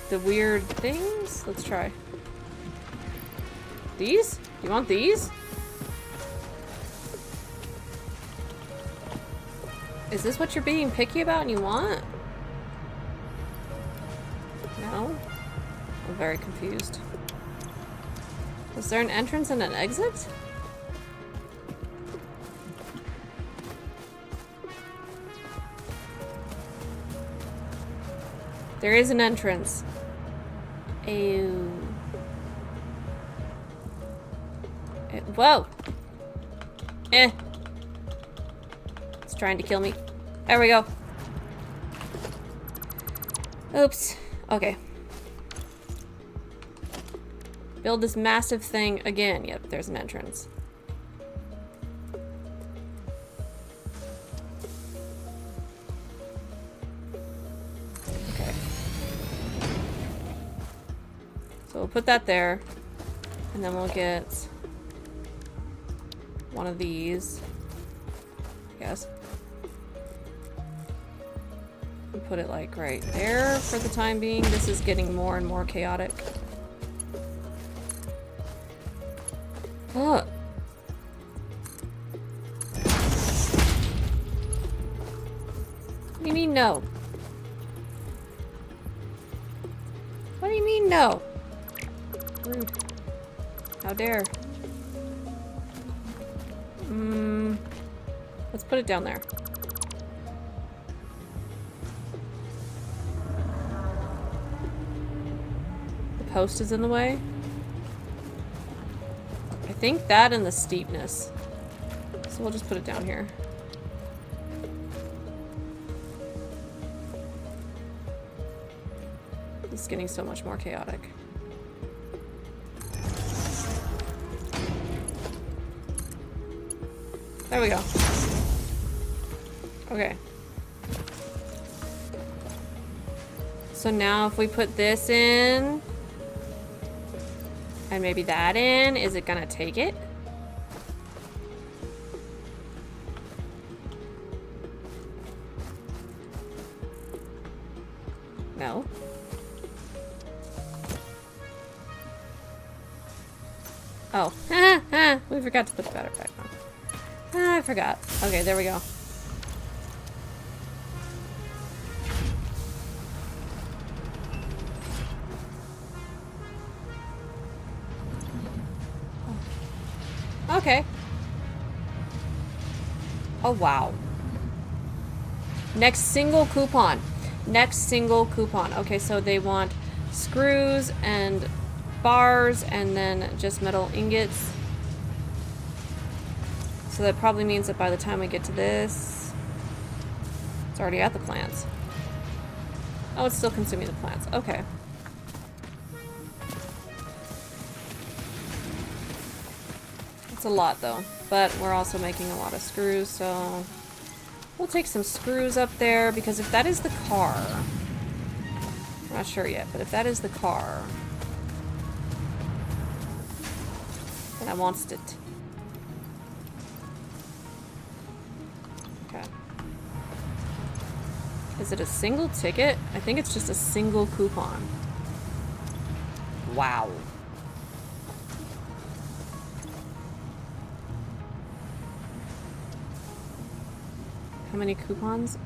the weird things? Let's try. These? You want these? Is this what you're being picky about and you want? No? I'm very confused. Was there an entrance and an exit? There is an entrance. Ew. Whoa! Eh. It's trying to kill me. There we go. Oops. Okay. Build this massive thing again. Yep, there's an entrance. Okay. So we'll put that there. And then we'll get one of these. I guess. We'll put it like right there for the time being. This is getting more and more chaotic. What? What do you mean no? What do you mean no? Rude. How dare. Let's put it down there. The post is in the way. I think that and the steepness. So we'll just put it down here. It's getting so much more chaotic. There we go. Okay. So now if we put this in, and maybe that in, is it gonna take it? No. Oh. We forgot to put the battery back on. I forgot. Okay, there we go. Okay. Oh, wow. Next single coupon. Next single coupon. Okay, so they want screws and bars and then just metal ingots. So that probably means that by the time we get to this, it's already at the plants. Oh, it's still consuming the plants. Okay. It's a lot though, but we're also making a lot of screws, so we'll take some screws up there because if that is the car, I'm not sure yet, but if that is the car, then I wants it. Okay. Is it a single ticket? I think it's just a single coupon. Wow. How many coupons?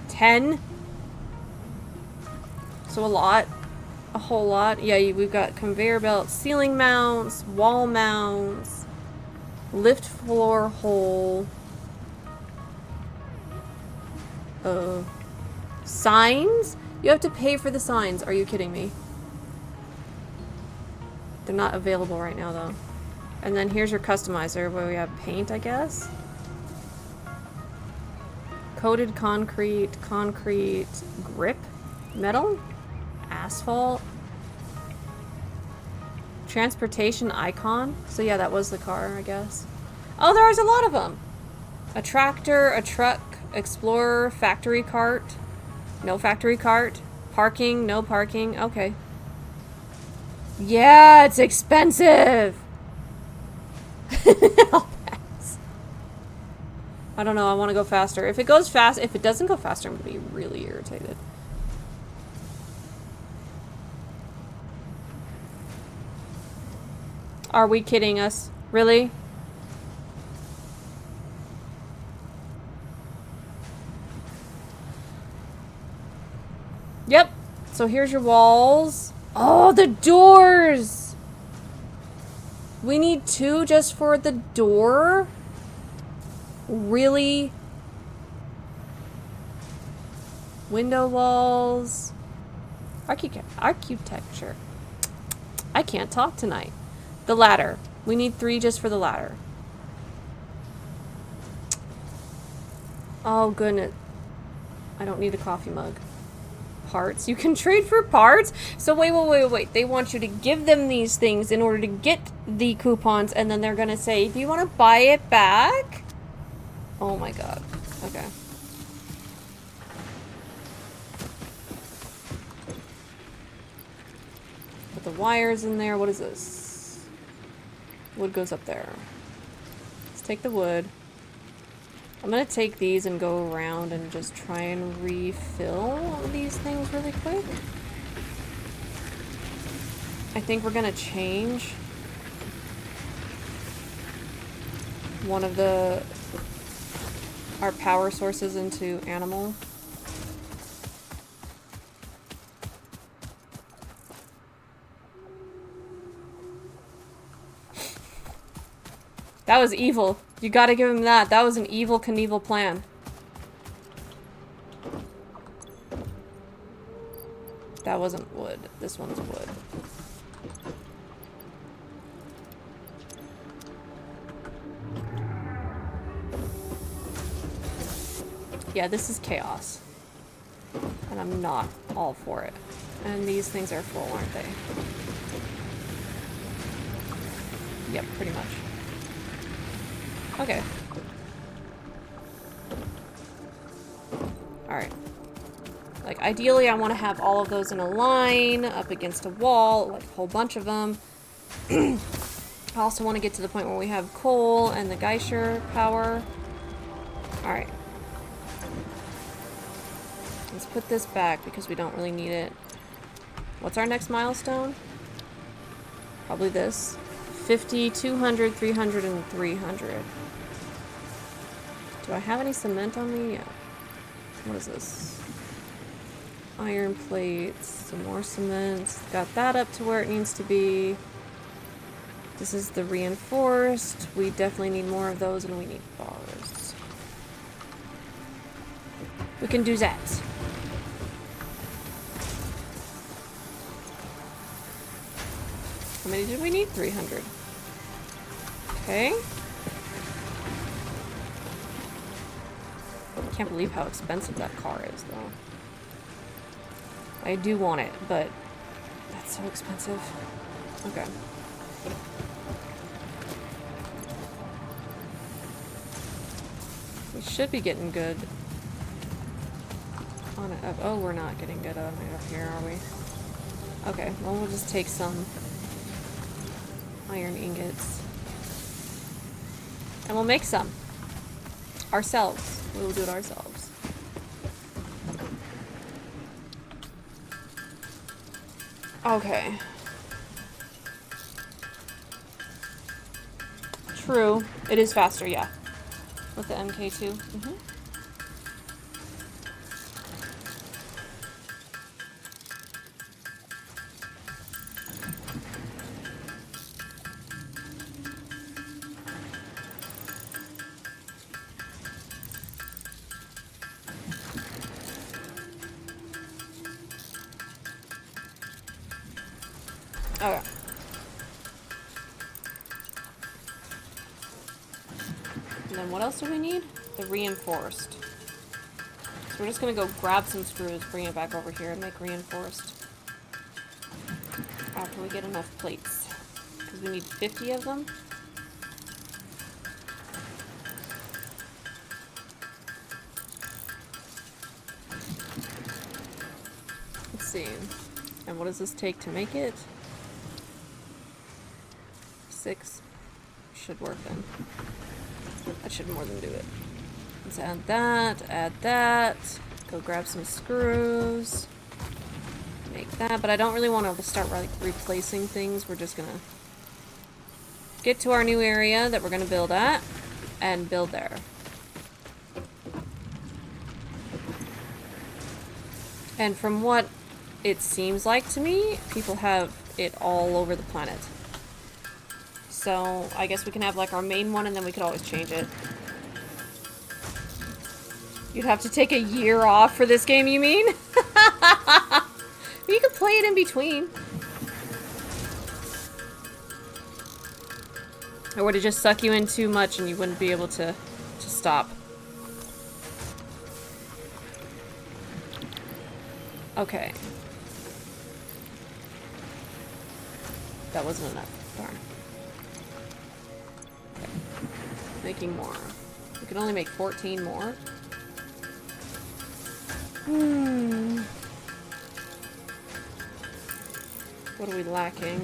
10? So a lot. A whole lot. Yeah, we've got conveyor belts, ceiling mounts, wall mounts, lift floor hole. Signs? You have to pay for the signs. Are you kidding me? They're not available right now, though. And then here's your customizer, where we have paint, I guess. Coated concrete, concrete grip, metal, asphalt, transportation icon. So yeah, that was the car, I guess. Oh, there's a lot of them. A tractor, a truck, explorer, factory cart, no factory cart, parking, no parking. Okay. Yeah, it's expensive. I'll pass. I don't know, I want to go faster. If it goes fast, if it doesn't go faster, I'm going to be really irritated. Are we kidding us? Really? Yep. So here's your walls. Oh, the doors! We need 2 just for the door? Really? Window walls. Architecture. I can't talk tonight. The ladder. We need 3 just for the ladder. Oh, goodness. I don't need a coffee mug. Parts. You can trade for parts? So wait. They want you to give them these things in order to get the coupons, and then they're gonna say, do you want to buy it back? Oh my god. Okay. Put the wires in there. What is this? Wood goes up there. Let's take the wood. I'm gonna take these and go around and just try and refill these things really quick. I think we're gonna change one of our power sources into animal. That was evil. You gotta give him that. That was an evil Knievel plan. That wasn't wood. This one's wood. Yeah, this is chaos. And I'm not all for it. And these things are full, aren't they? Yep, pretty much. Okay. Alright. Like, ideally I want to have all of those in a line, up against a wall, like a whole bunch of them. I also want to get to the point where we have coal and the Geisher power. Alright. Let's put this back because we don't really need it. What's our next milestone? Probably this. 50, 200, 300, and 300. Do I have any cement on me? Yeah. What is this? Iron plates, some more cement. Got that up to where it needs to be. This is the reinforced. We definitely need more of those, and we need bars. We can do that. How many did we need? 300. Okay. I can't believe how expensive that car is, though. I do want it, but that's so expensive. Okay. We should be getting good on it. Oh, we're not getting good on it up here, are we? Okay, well, we'll just take some iron ingots. And we'll make some. Ourselves. We will do it ourselves. Okay. True. It is faster, yeah. With the MK2. Mm-hmm. Okay. And then what else do we need? The reinforced. So we're just gonna go grab some screws, bring it back over here, and make reinforced. After we get enough plates. Because we need 50 of them. Let's see. And what does this take to make it? 6. Should work then. That should more than do it. Let's add that, go grab some screws, make that, but I don't really want to start like replacing things. We're just gonna get to our new area that we're gonna build at, and build there. And from what it seems like to me, people have it all over the planet. So I guess we can have like our main one, and then we could always change it. You'd have to take a year off for this game, you mean? You could play it in between. Or would it just suck you in too much and you wouldn't be able to stop? Okay. That wasn't enough. Darn. Okay. Making more. We can only make 14 more. What are we lacking?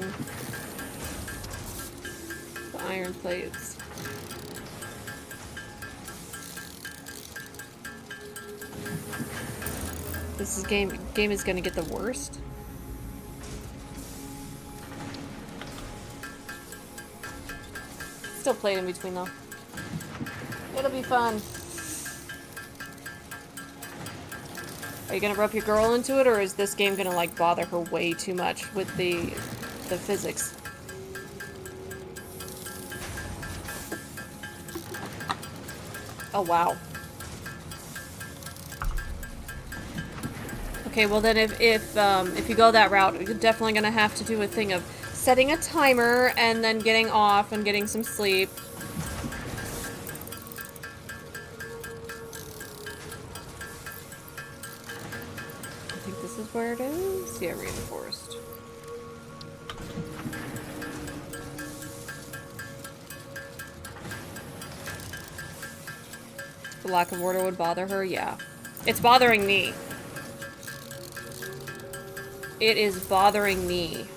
The iron plates. This game is gonna get the worst. Still play it in between though. It'll be fun. Are you gonna rope your girl into it, or is this game gonna like bother her way too much with the physics? Oh wow. Okay, well then if you go that route, you're definitely gonna have to do a thing of setting a timer and then getting off and getting some sleep. Where it is? Yeah, reinforced. The lack of order would bother her? Yeah. It's bothering me. It is bothering me.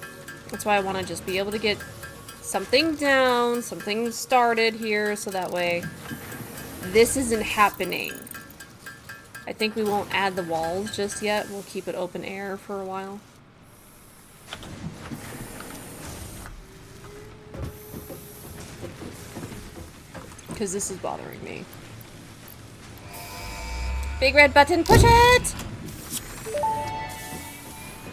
That's why I want to just be able to get something down, something started here, so that way this isn't happening. I think we won't add the walls just yet. We'll keep it open air for a while. Because this is bothering me. Big red button, push it!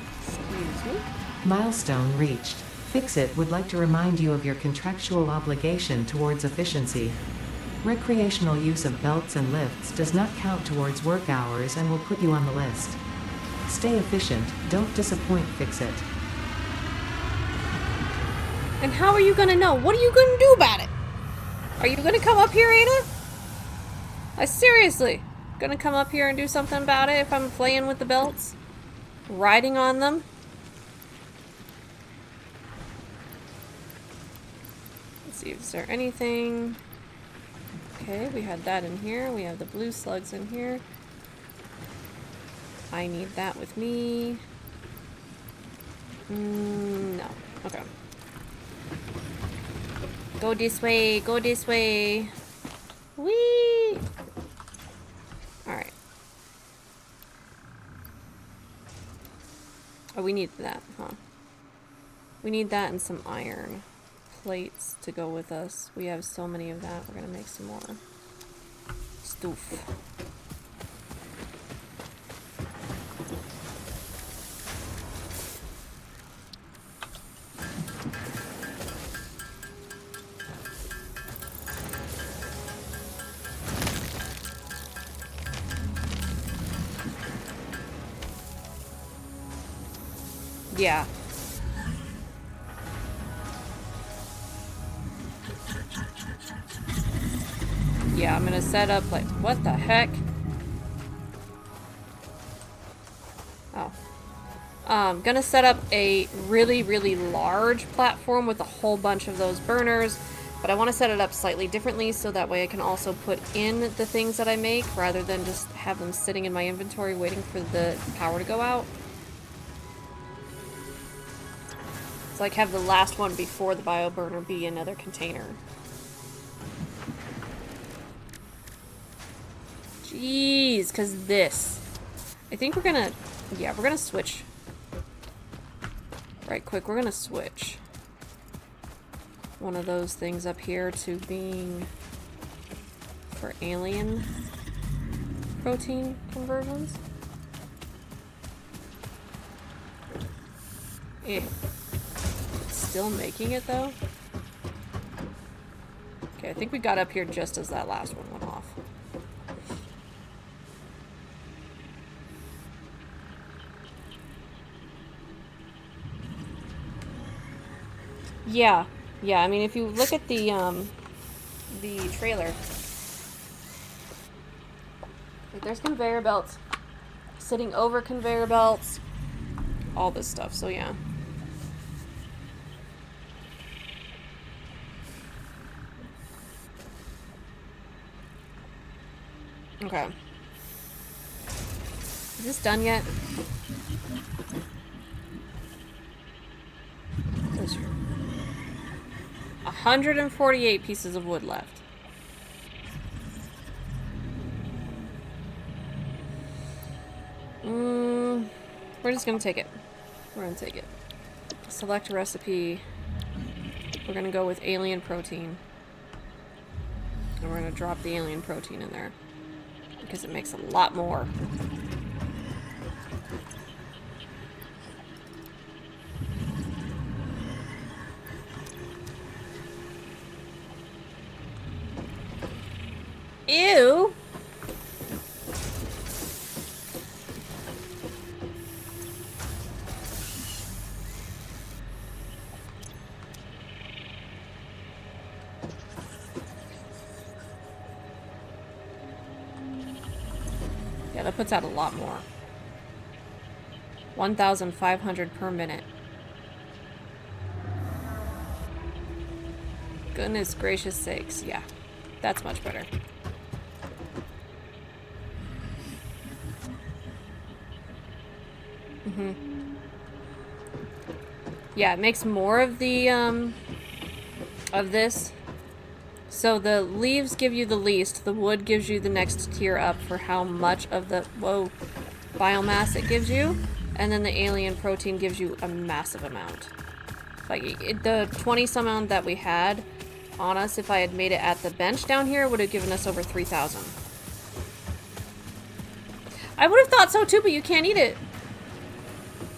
Excuse me? Milestone reached. Fix-It would like to remind you of your contractual obligation towards efficiency. Recreational use of belts and lifts does not count towards work hours and will put you on the list. Stay efficient, don't disappoint Fix-It. And how are you gonna know? What are you gonna do about it? Are you gonna come up here, Ada? I seriously gonna come up here and do something about it if I'm playing with the belts? Riding on them? Let's see, is there anything? Okay, we had that in here. We have the blue slugs in here. I need that with me. No. Okay. Go this way, go this way. Whee! Alright. Oh, we need that, huh? We need that and some iron plates to go with us. We have so many of that. We're gonna make some more stuff. Yeah. Yeah, I'm gonna set up like, what the heck? Oh. Gonna set up a really, really large platform with a whole bunch of those burners, but I want to set it up slightly differently so that way I can also put in the things that I make rather than just have them sitting in my inventory waiting for the power to go out. So like have the last one before the bio burner be another container. Jeez, because this. I think we're gonna, yeah, we're gonna switch. Right quick, we're gonna switch one of those things up here to being for alien protein conversions. Eh. Still making it though? Okay, I think we got up here just as that last one went off. Yeah, I mean if you look at the trailer, like there's conveyor belts sitting over conveyor belts, all this stuff, so yeah. Okay. Is this done yet? That's true. 148 pieces of wood left. We're just gonna take it. We're gonna take it. Select a recipe. We're gonna go with alien protein. And we're gonna drop the alien protein in there. Because it makes a lot more. Ew! Yeah, that puts out a lot more. 1,500 per minute. Goodness gracious sakes, yeah. That's much better. Yeah, it makes more of the, of this. So the leaves give you the least, the wood gives you the next tier up for how much of the, whoa, biomass it gives you, and then the alien protein gives you a massive amount. Like, the 20 some amount that we had on us if I had made it at the bench down here. It would have given us over 3,000. I would have thought so too, but you can't eat it.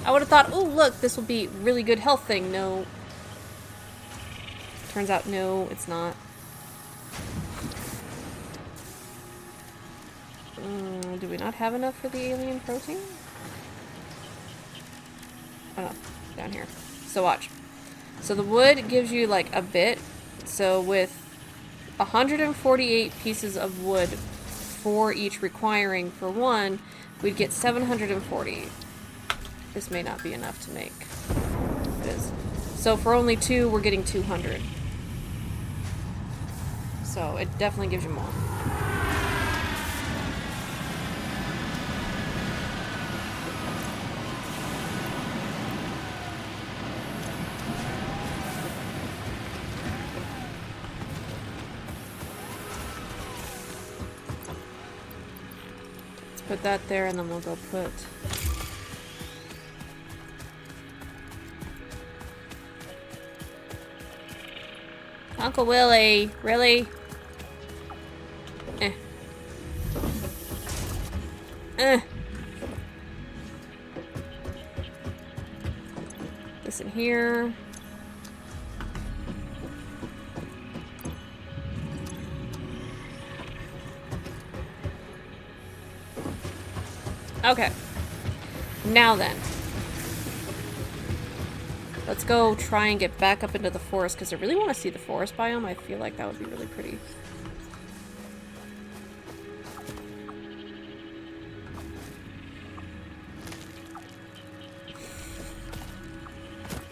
I would have thought, oh look, this will be really good health thing. No. Turns out, no, it's not. Do we not have enough for the alien protein? Oh no, down here. So watch. So the wood gives you like a bit. So with 148 pieces of wood for each requiring for one, we'd get 740. This may not be enough to make. It is. So for only 2, we're getting 200. So it definitely gives you more. Put that there, and then we'll go put... Uncle Willie, really? Eh. This in here. Okay. Now then. Let's go try and get back up into the forest, because I really want to see the forest biome. I feel like that would be really pretty.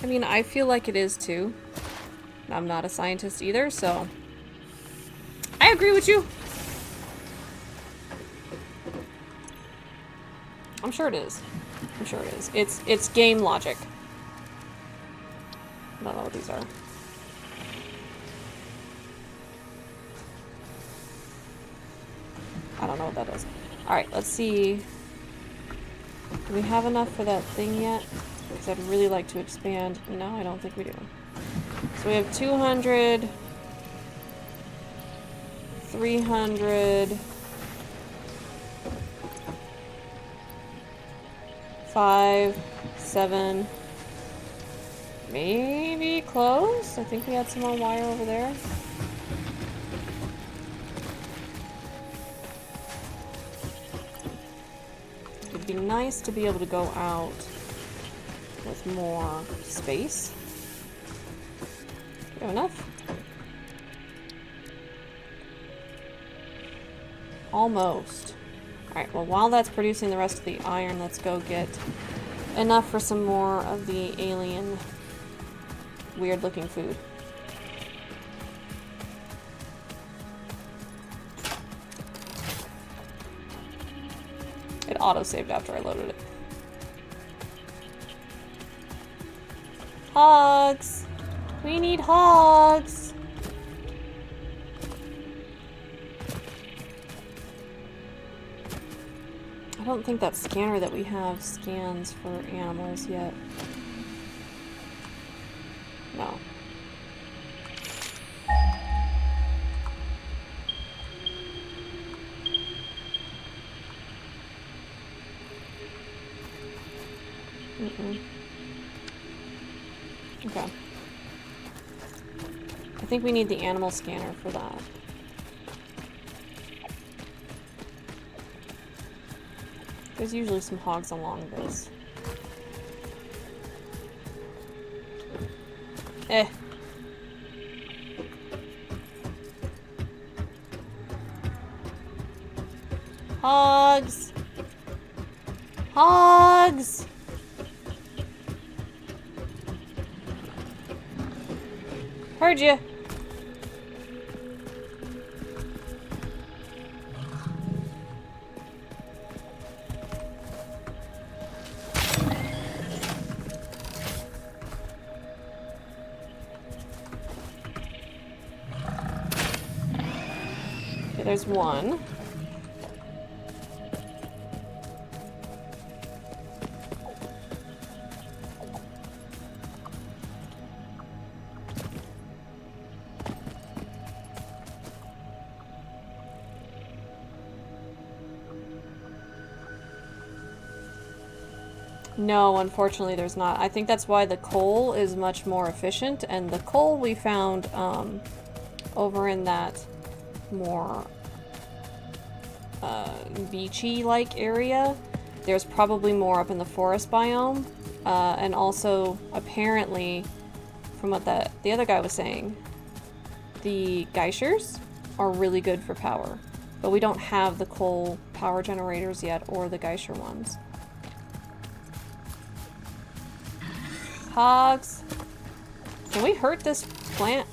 I mean, I feel like it is too. I'm not a scientist either, so... I agree with you! I'm sure it is. I'm sure it is. It's game logic. I don't know what these are. I don't know what that is. Alright, let's see. Do we have enough for that thing yet? Because I'd really like to expand. No, I don't think we do. So we have 200... 300... 5, 7, maybe close? I think we had some more wire over there. It'd be nice to be able to go out with more space. Do we have enough? Almost. Alright, well while that's producing the rest of the iron, let's go get enough for some more of the alien weird looking food. It auto-saved after I loaded it. Hogs! We need hogs! I don't think that scanner that we have scans for animals yet. No. Okay. I think we need the animal scanner for that. There's usually some hogs along this. Hogs! Hogs! Heard you. Okay, there's one. No, unfortunately there's not. I think that's why the coal is much more efficient, and the coal we found over in that more beachy-like area. There's probably more up in the forest biome, and also apparently, from what the other guy was saying, the geishers are really good for power, but we don't have the coal power generators yet, or the geisher ones. Hogs, can we hurt this plant?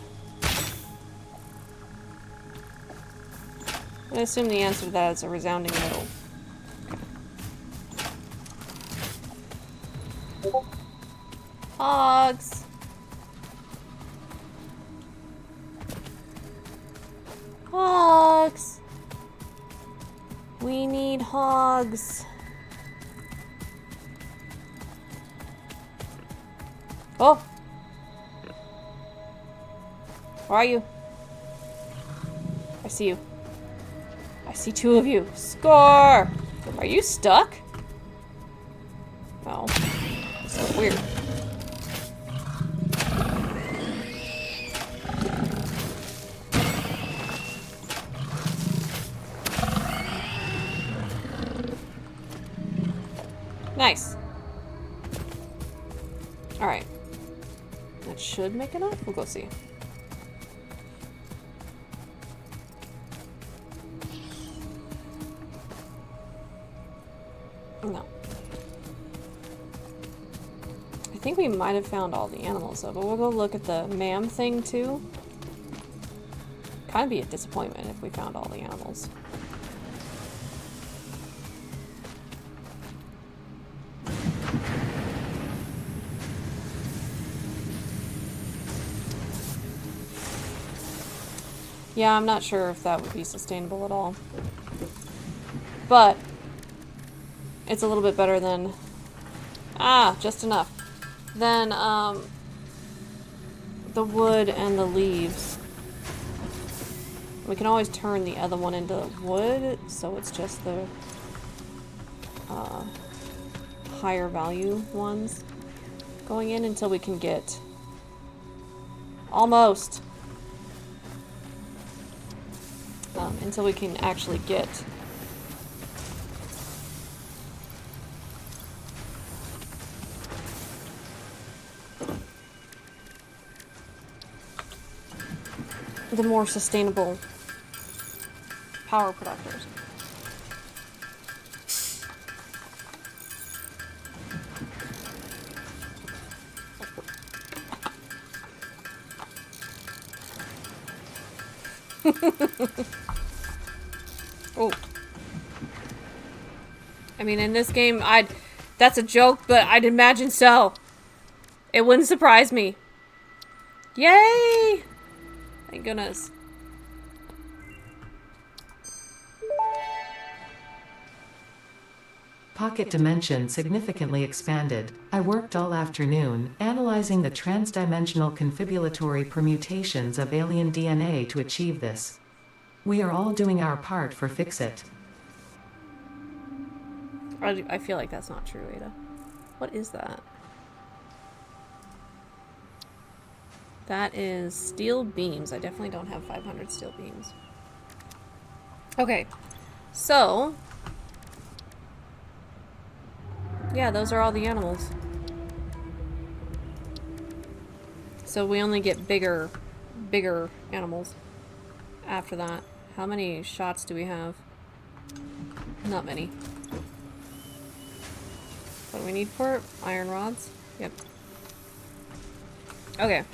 I assume the answer to that is a resounding no. Hogs! Hogs! We need hogs. Oh! Where are you? I see you. I see two of you. Score! Are you stuck? Oh. So weird. Nice. Alright. That should make enough. We'll go see. No. I think we might have found all the animals though, but we'll go look at the ma'am thing too. Kind of be a disappointment if we found all the animals. Yeah, I'm not sure if that would be sustainable at all. But it's a little bit better than... just enough. Than, the wood and the leaves. We can always turn the other one into wood, so it's just the higher value ones going in until we can get... Almost! Until we can actually get the more sustainable power producers. Oh. I mean, in this game, that's a joke, but I'd imagine so. It wouldn't surprise me. Yay! Thank goodness. Pocket dimension significantly expanded. I worked all afternoon, analyzing the transdimensional confibulatory permutations of alien DNA to achieve this. We are all doing our part for Fix-It. I feel like that's not true, Ada. What is that? That is steel beams. I definitely don't have 500 steel beams. Okay, so... yeah, those are all the animals. So we only get bigger animals after that. How many shots do we have? Not many. What do we need for it? Iron rods? Yep. Okay.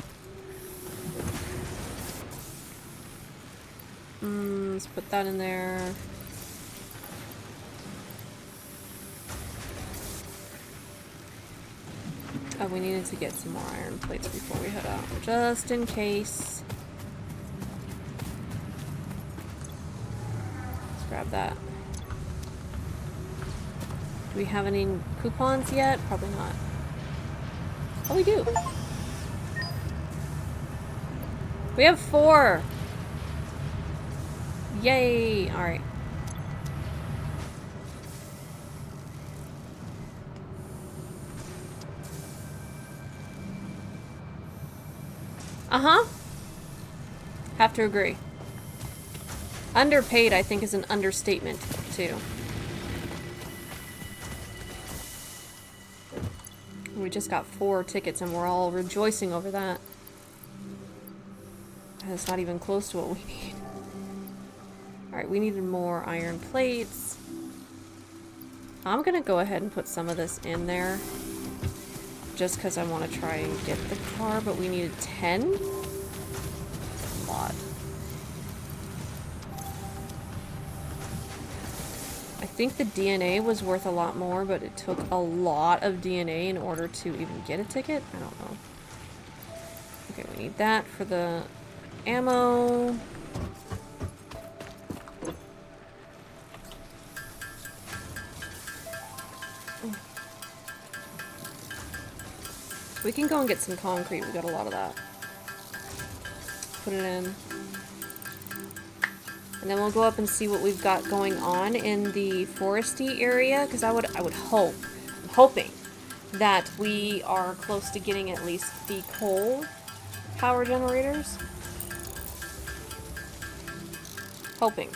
Let's put that in there. Oh, we needed to get some more iron plates before we head out, just in case. Let's grab that. Do we have any coupons yet? Probably not. Oh, we do. We have 4. Yay! Alright. Uh-huh. Have to agree. Underpaid, I think, is an understatement, too. We just got 4 tickets and we're all rejoicing over that. And it's not even close to what we need. Alright, we needed more iron plates. I'm gonna go ahead and put some of this in there. Just because I want to try and get the car, but we needed 10? That's a lot. I think the DNA was worth a lot more, but it took a lot of DNA in order to even get a ticket? I don't know. Okay, we need that for the ammo. We can go and get some concrete. We got a lot of that. Put it in. And then we'll go up and see what we've got going on in the foresty area, because I would hope, I'm hoping that we are close to getting at least the coal power generators. Hoping.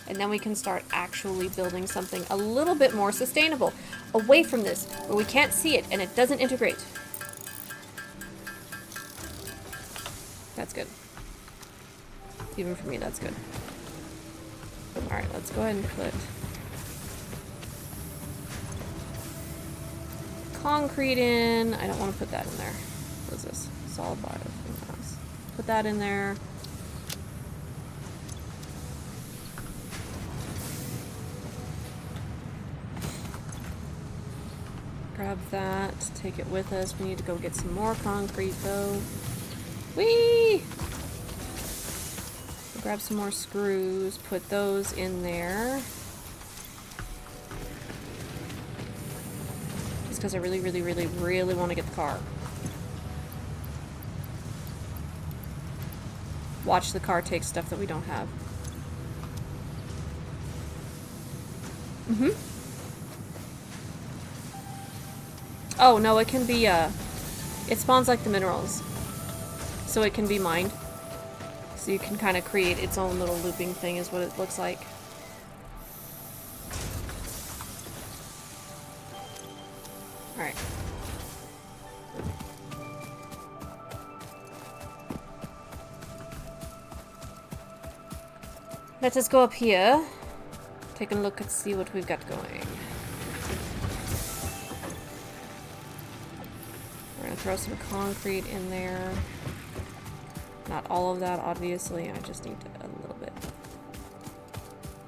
And then we can start actually building something a little bit more sustainable, away from this, where we can't see it and it doesn't integrate. That's good. Even for me, that's good. Alright, let's go ahead and put concrete in. I don't want to put that in there. What is this? Solid bottom. Put that in there. Grab that. Take it with us. We need to go get some more concrete, though. Whee! Grab some more screws, put those in there. Just because I really, really, really, really want to get the car. Watch the car take stuff that we don't have. Mm-hmm. Oh, no, it can be, it spawns like the minerals. So it can be mined. So you can kind of create its own little looping thing is what it looks like. Alright. Let us go up here. Take a look and see what we've got going. We're gonna throw some concrete in there. Not all of that, obviously. I just need a little bit.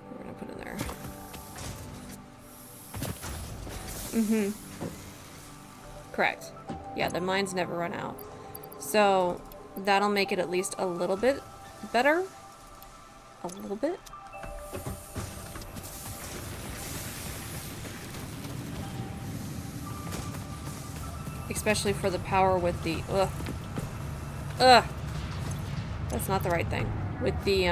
We're gonna put in there. Mm-hmm. Correct. Yeah, the mines never run out. So, that'll make it at least a little bit better. A little bit. Especially for the power with the... Ugh. Ugh! That's not the right thing. With the,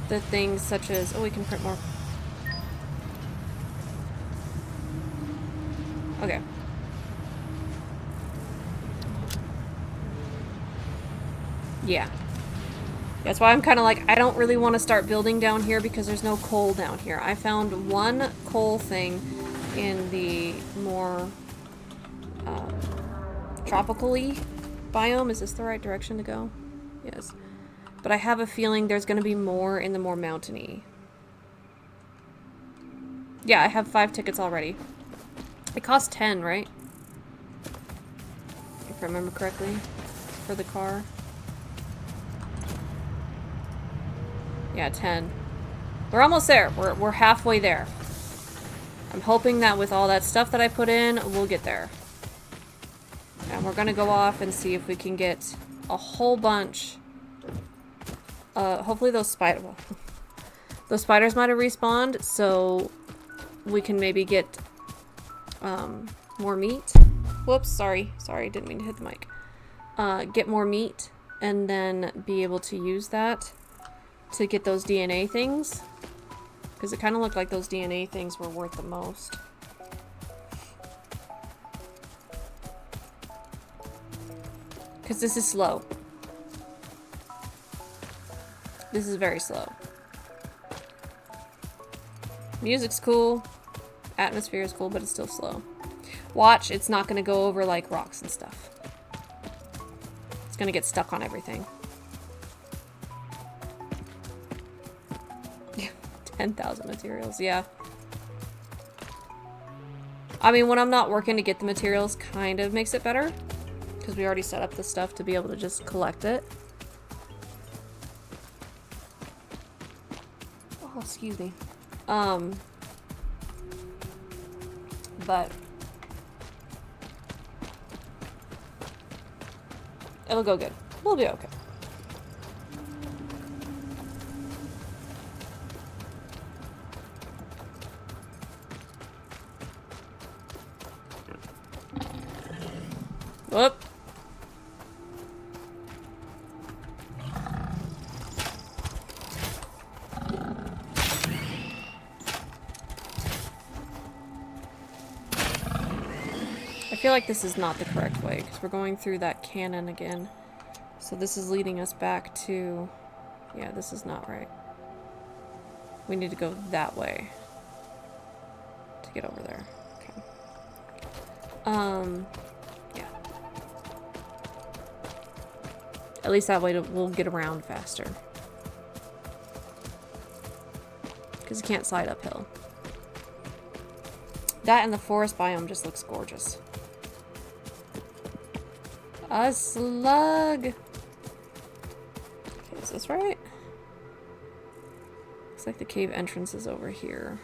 the things such as... Oh, we can print more. Okay. Yeah. That's why I'm kind of like, I don't really want to start building down here because there's no coal down here. I found one coal thing in the more... tropical-y biome. Is this the right direction to go? Yes. But I have a feeling there's going to be more in the more mountainy. Yeah, I have 5 tickets already. It costs 10, right? If I remember correctly. For the car. Yeah, 10. We're almost there. We're halfway there. I'm hoping that with all that stuff that I put in, we'll get there. And we're gonna go off and see if we can get a whole bunch. Hopefully those those spiders might have respawned, so we can maybe get more meat. Whoops, sorry, didn't mean to hit the mic. Get more meat and then be able to use that to get those DNA things. Because it kind of looked like those DNA things were worth the most. Because this is slow. This is very slow. Music's cool. Atmosphere is cool, but it's still slow. Watch, it's not going to go over like rocks and stuff. It's going to get stuck on everything. 10,000 materials, yeah. I mean, when I'm not working to get the materials, kind of makes it better. Because we already set up the stuff to be able to just collect it. Oh, excuse me. But it'll go good. We'll be okay. Whoop. I feel like this is not the correct way, because we're going through that cannon again. So this is leading us back to... Yeah, this is not right. We need to go that way to get over there. Okay. Yeah. At least that way we'll get around faster. Because you can't slide uphill. That and the forest biome just looks gorgeous. A slug! Okay, is this right? Looks like the cave entrance is over here.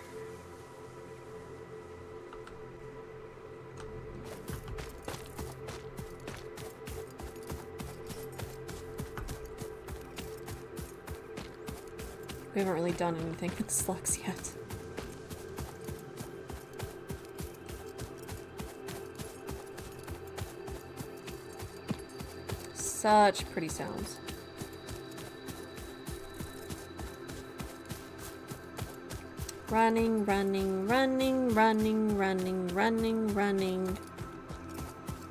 We haven't really done anything with slugs yet. Such pretty sounds. Running, running, running, running, running, running, running,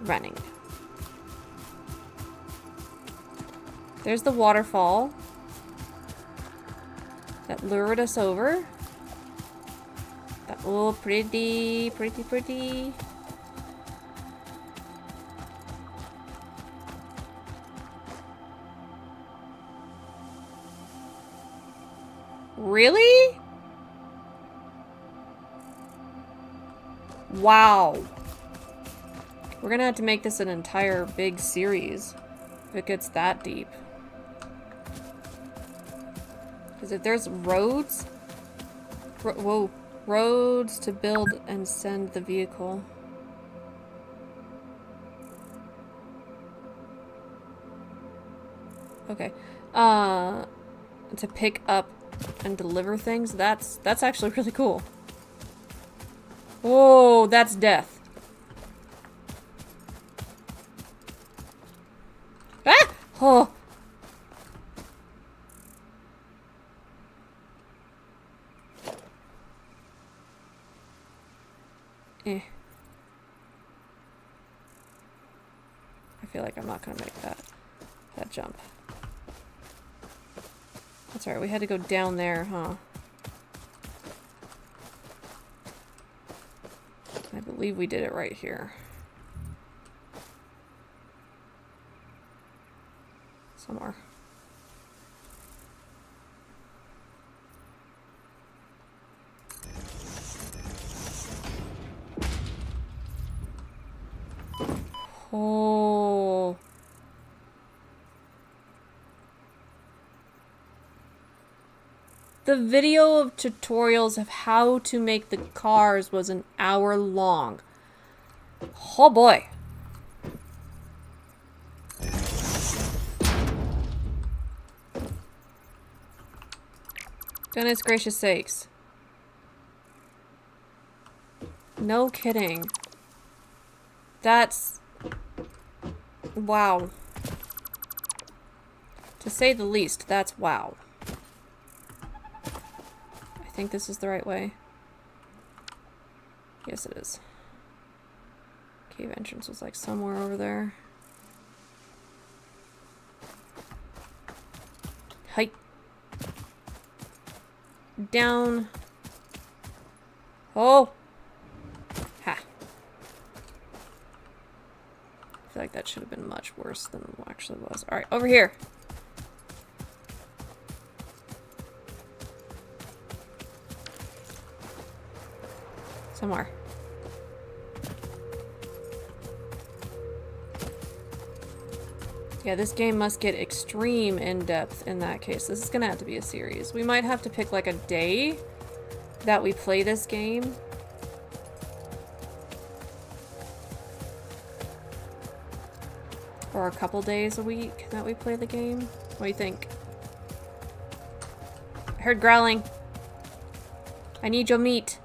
running. There's the waterfall that lured us over. That, oh, pretty, pretty, pretty. Really? Wow. We're gonna have to make this an entire big series if it gets that deep. Because if there's roads... whoa. Roads to build and send the vehicle. Okay. To pick up and deliver things, that's actually really cool. Whoa, that's death. Ah! Oh. Eh. I feel like I'm not gonna make that jump. That's right, we had to go down there, huh? I believe we did it right here. Somewhere. Oh. The video of tutorials of how to make the cars was an hour long. Oh boy. Goodness gracious sakes. No kidding. That's... wow. To say the least, that's wow. I think this is the right way. Yes, it is. Cave entrance was like somewhere over there. Height. Down. Oh! Ha. I feel like that should have been much worse than it actually was. Alright, over here. Somewhere. Yeah, this game must get extreme in-depth in that case. This is gonna have to be a series. We might have to pick like a day that we play this game. Or a couple days a week that we play the game. What do you think? I heard growling. I need your meat.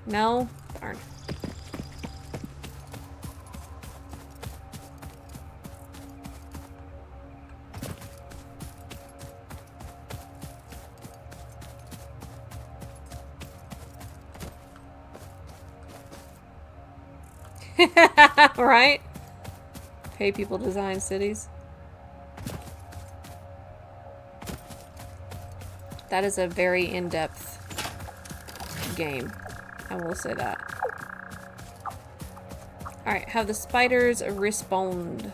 No? Darn. Right? Pay people to design cities. That is a very in-depth game. I will say that. Alright, have the spiders respond.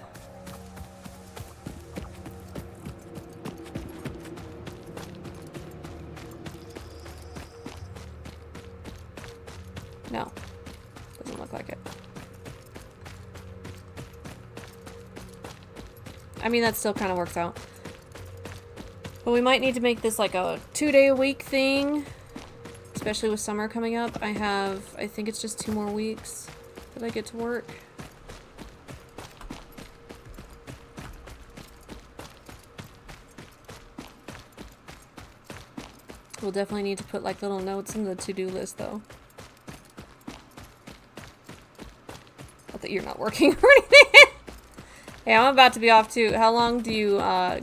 No. Doesn't look like it. I mean, that still kind of works out. But we might need to make this like a 2-day-a-week thing. Especially with summer coming up. I think it's just 2 more weeks that I get to work. We'll definitely need to put like little notes in the to-do list though. Not that you're not working or anything. Hey, I'm about to be off too. How long do you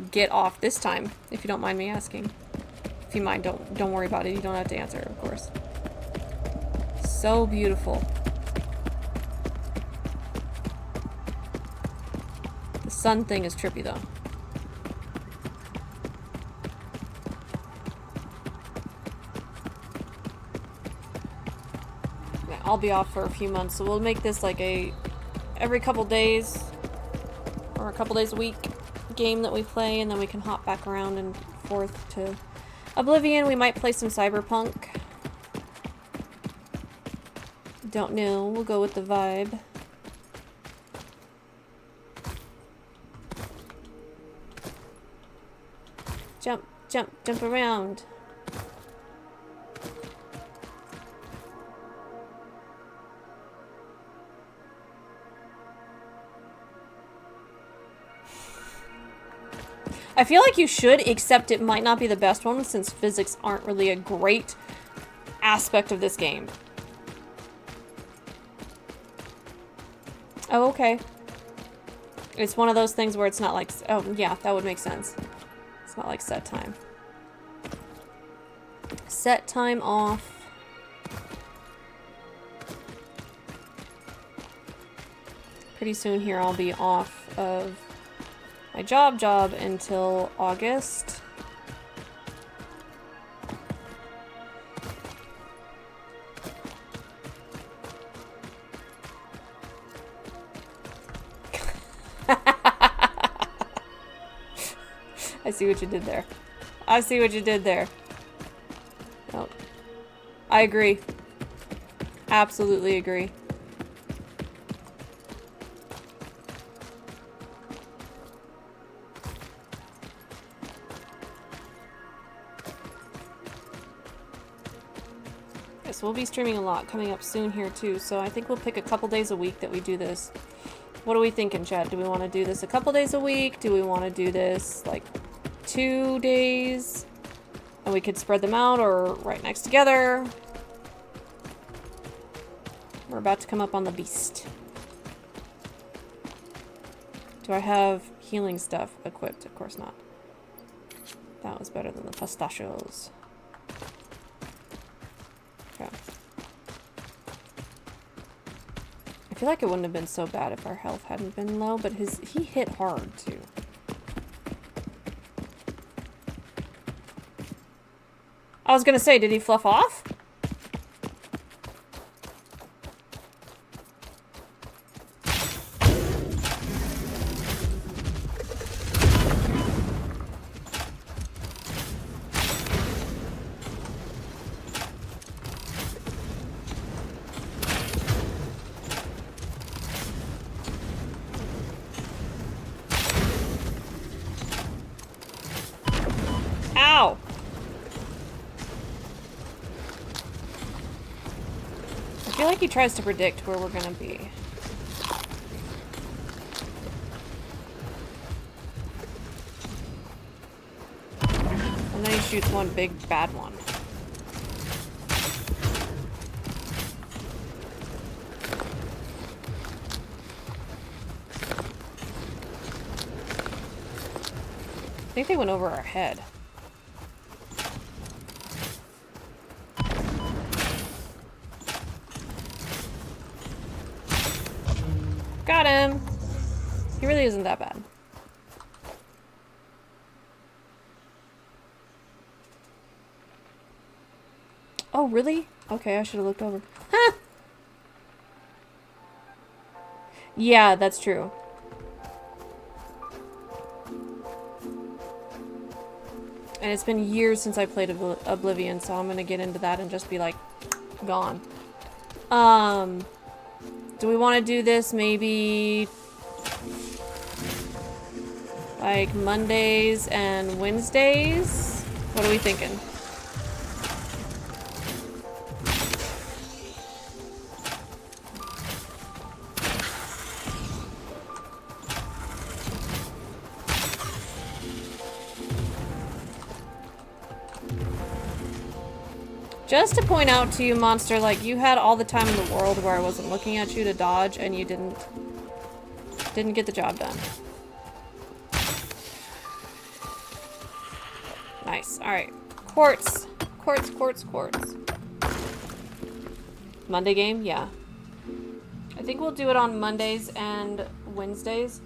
get off this time, if you don't mind me asking? If you mind, don't worry about it. You don't have to answer, of course. So beautiful. The sun thing is trippy, though. Yeah, I'll be off for a few months, so we'll make this like a every couple days or a couple days a week game that we play, and then we can hop back around and forth to Oblivion. We might play some Cyberpunk. Don't know. We'll go with the vibe. Jump, jump, jump around. I feel like you should, except it might not be the best one since physics aren't really a great aspect of this game. Oh, okay. It's one of those things where it's not like... Oh, yeah, that would make sense. It's not like set time. Set time off. Pretty soon here I'll be off of my job until August. I see what you did there. I see what you did there. Oh, I agree. Absolutely agree. Yes, we'll be streaming a lot coming up soon here too, so I think we'll pick a couple days a week that we do this. What are we thinking, Chad? Do we want to do this a couple days a week? Do we want to do this like 2 days? And we could spread them out or right next together. We're about to come up on the beast. Do I have healing stuff equipped? Of course not. That was better than the pistachios. Okay. I feel like it wouldn't have been so bad if our health hadn't been low, but he hit hard too. I was gonna say, did he fluff off? Ow! I feel like he tries to predict where we're gonna be. And then he shoots one big bad one. I think they went over our head. Got him! He really isn't that bad. Oh, really? Okay, I should have looked over. Huh! Yeah, that's true. And it's been years since I played Oblivion, so I'm gonna get into that and just be like, gone. Do we want to do this maybe like Mondays and Wednesdays? What are we thinking? Just to point out to you, Monster, like, you had all the time in the world where I wasn't looking at you to dodge, and you didn't get the job done. Nice. Alright. Quartz. Quartz, quartz, quartz. Monday game? Yeah. I think we'll do it on Mondays and Wednesdays.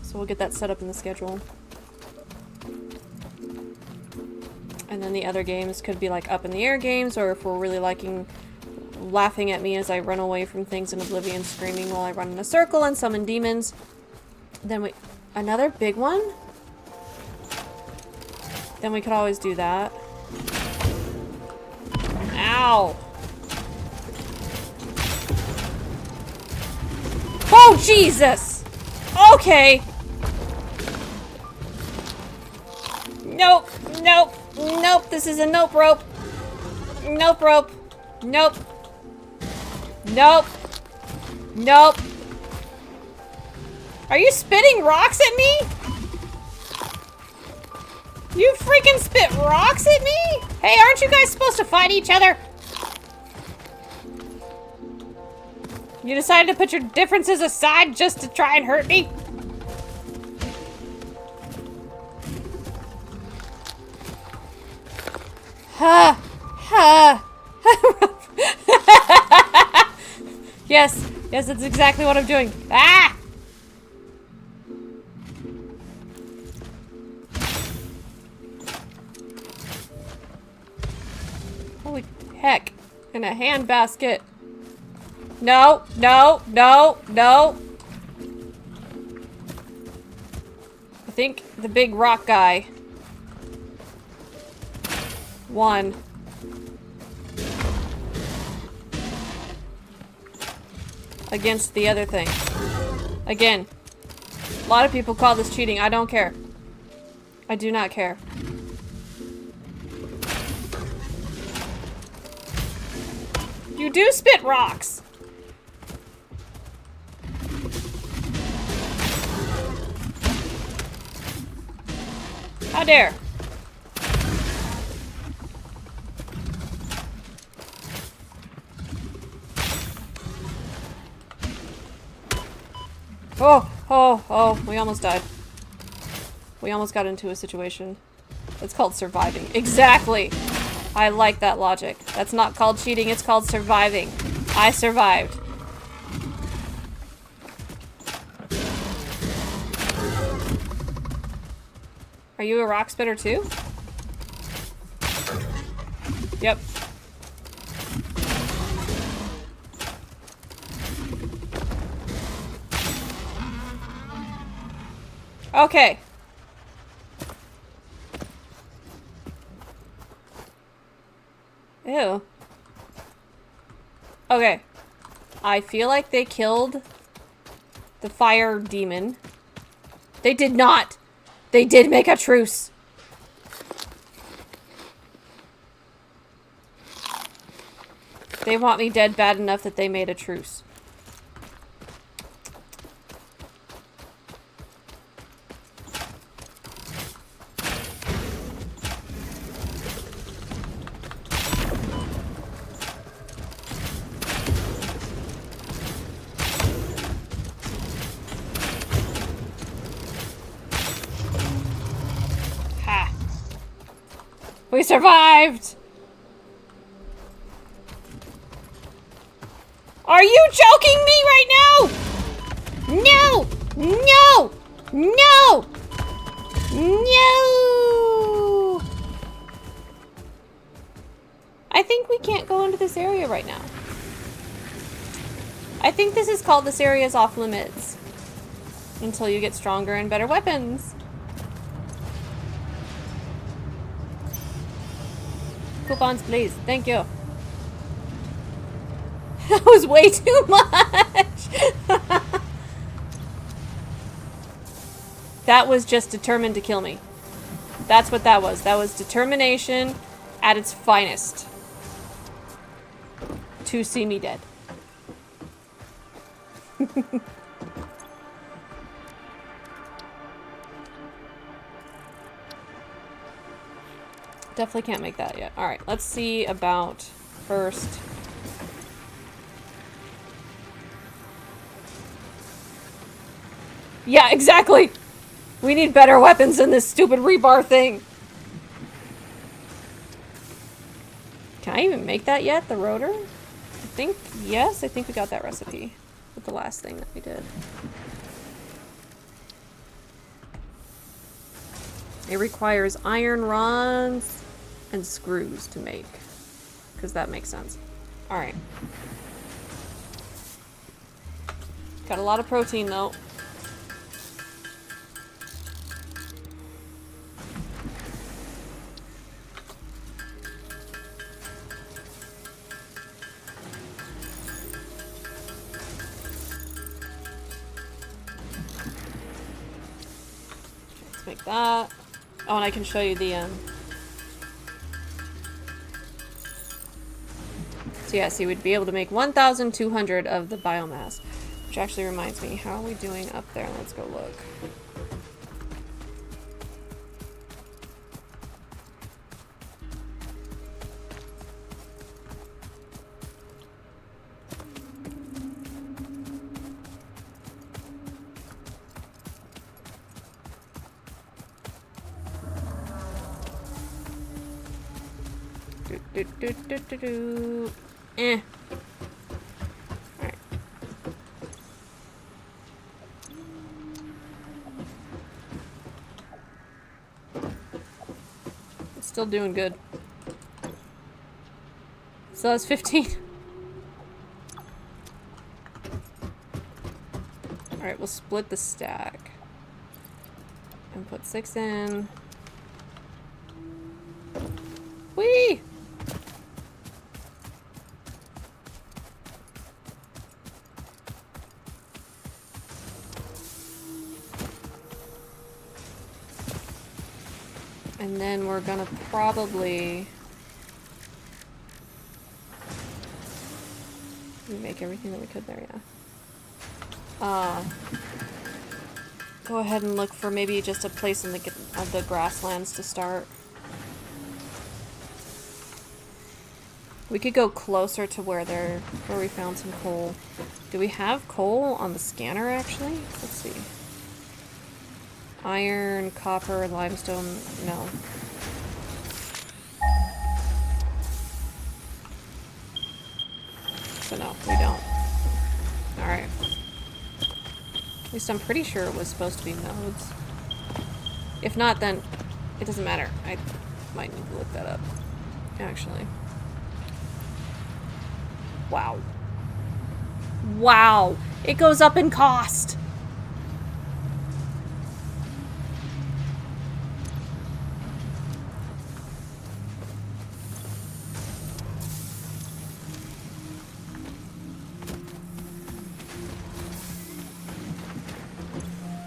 So we'll get that set up in the schedule. And then the other games could be like up in the air games, or if we're really liking laughing at me as I run away from things in Oblivion, screaming while I run in a circle and summon demons. Then we... Another big one? Then we could always do that. Ow! Oh, Jesus! Okay! Nope, nope, nope, this is a nope rope. Nope rope. Nope. Nope. Nope. Are you spitting rocks at me? You freaking spit rocks at me? Hey, aren't you guys supposed to fight each other? You decided to put your differences aside just to try and hurt me? Ha! Ha! Yes, yes, that's exactly what I'm doing. Ah! Holy heck. In a handbasket. No, no, no, no. I think the big rock guy won. Against the other thing. Again, a lot of people call this cheating. I don't care. I do not care. You do spit rocks! How dare! Oh, we almost died. We almost got into a situation. It's called surviving. Exactly! I like that logic. That's not called cheating, it's called surviving. I survived. Are you a rock spitter too? Yep. Okay. Ew. Okay. I feel like they killed the fire demon. They did not. They did make a truce. They want me dead bad enough that they made a truce. Ha! We survived! Are you joking me right now? No! No! No! No! I think we can't go into this area right now. I think this is called this area is off limits. Until you get stronger and better weapons. Coupons, please. Thank you. That was way too much! That was just determined to kill me. That's what that was. That was determination at its finest. To see me dead. Definitely can't make that yet. Alright, let's see about first. Yeah, exactly! We need better weapons than this stupid rebar thing! Can I even make that yet, the rotor? I think, yes, I think we got that recipe with the last thing that we did. It requires iron rods and screws to make, because that makes sense. Alright. Got a lot of protein though. Let's make that. Oh, and I can show you the, So yeah, so you would be able to make 1,200 of the biomass. Which actually reminds me, how are we doing up there? Let's go look. Eh. Alright. It's still doing good. So that's 15. Alright, we'll split the stack. And put 6 in. Whee! And then we're gonna probably make everything that we could there, yeah. Go ahead and look for maybe just a place in the grasslands to start. We could go closer to where we found some coal. Do we have coal on the scanner, actually? Let's see. Iron, copper, limestone, no. So no, we don't. Alright. At least I'm pretty sure it was supposed to be nodes. If not, then it doesn't matter. I might need to look that up, actually. Wow. Wow! It goes up in cost!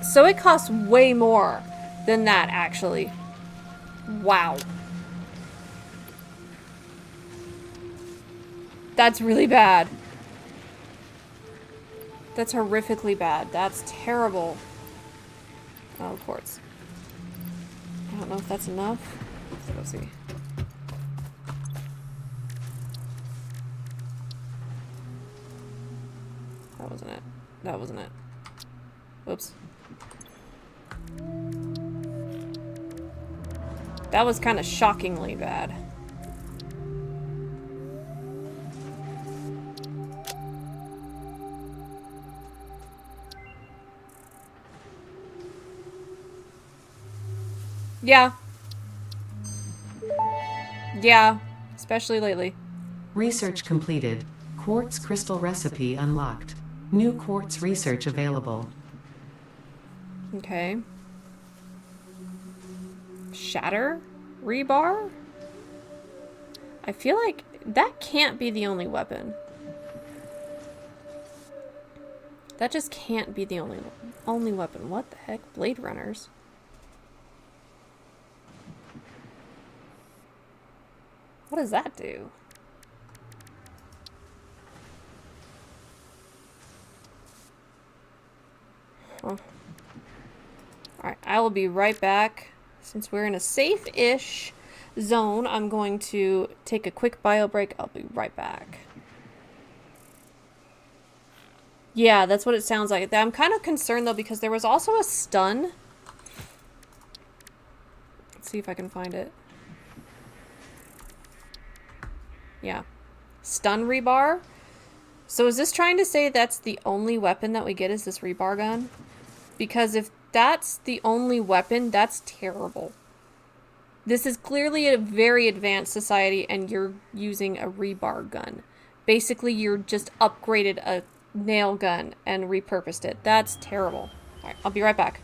So it costs way more than that, actually. Wow. That's really bad. That's horrifically bad. That's terrible. Oh, quartz. I don't know if that's enough. Let's go see. That wasn't it. That wasn't it. Whoops. That was kind of shockingly bad. Yeah. Yeah. Especially lately. Research completed. Quartz crystal recipe unlocked. New quartz research available. Okay. Shatter? Rebar? I feel like that can't be the only weapon. That just can't be the only weapon. What the heck? Blade runners? What does that do? Huh. Alright, I will be right back. Since we're in a safe-ish zone, I'm going to take a quick bio break. I'll be right back. Yeah, that's what it sounds like. I'm kind of concerned, though, because there was also a stun. Let's see if I can find it. Yeah. Stun rebar. So is this trying to say that's the only weapon that we get is this rebar gun? Because if that's the only weapon, that's terrible. This is clearly a very advanced society and you're using a rebar gun. Basically, you're just upgraded a nail gun and repurposed it. That's terrible. Alright, I'll be right back.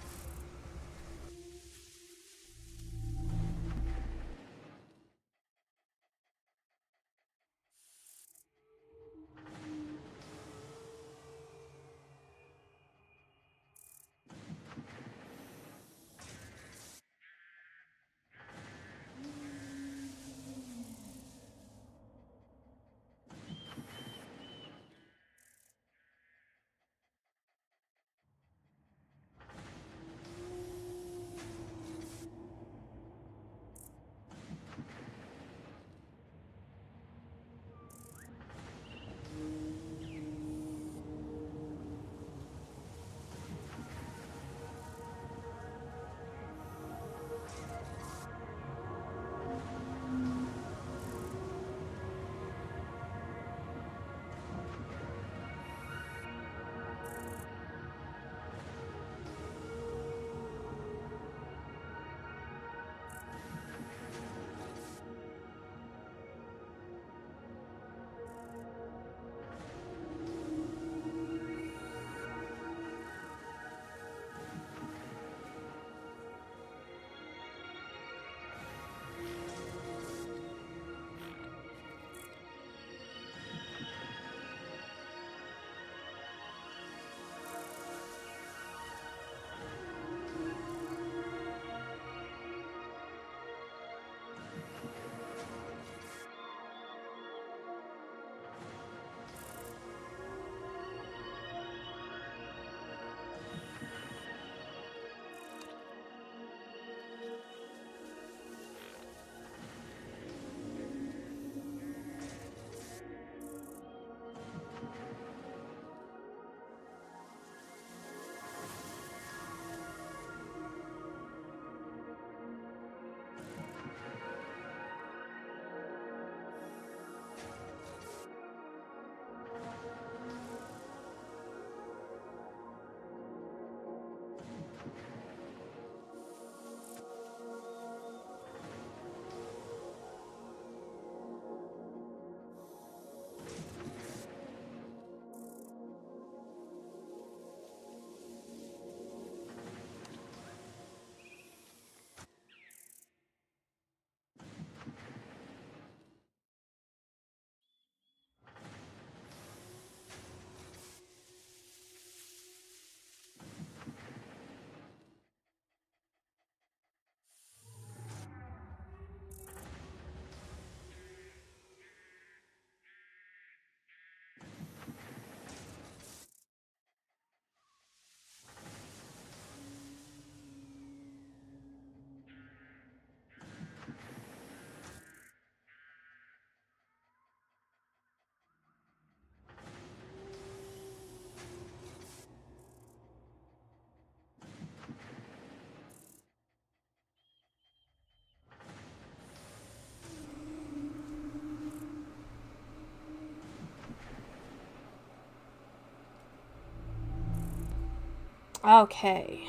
Okay.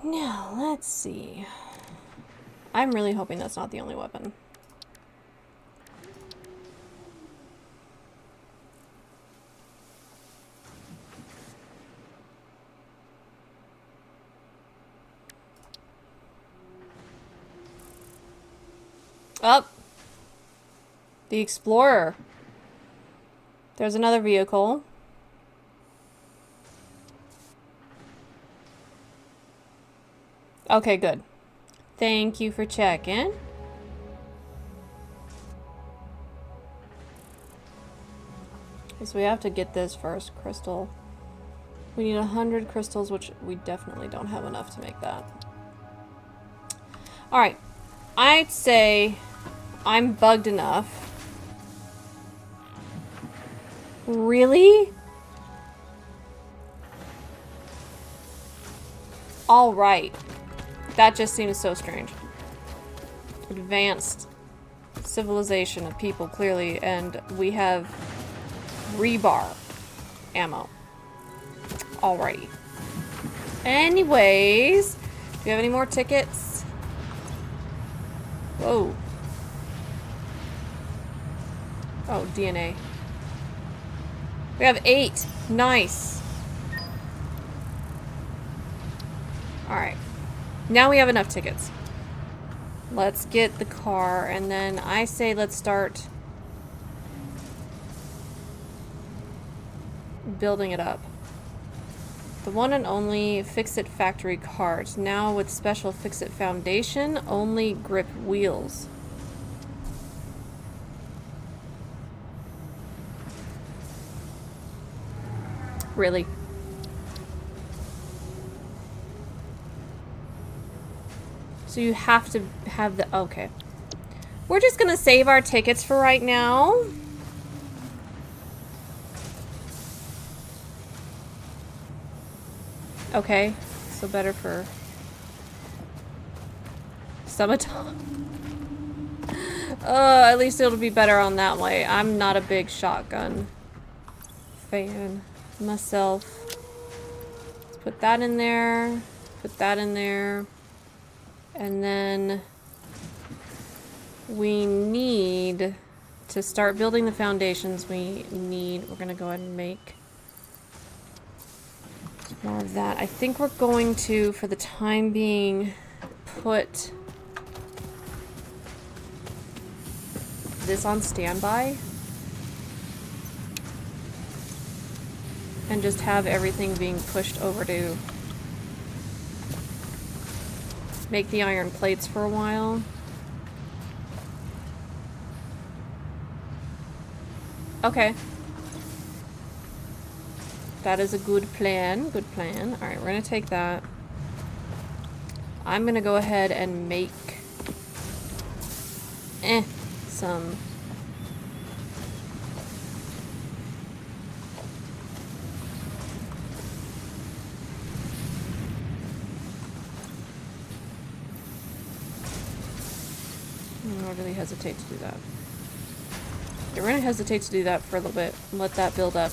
Now, let's see. I'm really hoping that's not the only weapon. Oh! The Explorer. There's another vehicle. Okay, good. Thank you for checking. So we have to get this first crystal. We need 100 crystals, which we definitely don't have enough to make that. Alright. I'd say I'm bugged enough. Really? Alright. That just seems so strange. Advanced civilization of people, clearly, and we have rebar ammo. Alrighty. Anyways, do you have any more tickets? Whoa. Oh, DNA. We have 8. Nice. Alright. Now we have enough tickets. Let's get the car, and then I say let's start building it up. The one and only Fix-It Factory cart, now with special Fix-It foundation, only grip wheels. Really? So you have to have the... Okay. We're just gonna save our tickets for right now. Okay. So better for... Summertime. At least it'll be better on that way. I'm not a big shotgun fan myself. Let's put that in there. Put that in there. And then we need to start building the foundations. We're gonna go ahead and make more of that. I think we're going to, for the time being, put this on standby and just have everything being pushed over to make the iron plates for a while. Okay. That is a good plan. Good plan. Alright, we're gonna take that. I'm gonna go ahead and make some I really hesitate to do that. Okay, we're gonna hesitate to do that for a little bit and let that build up.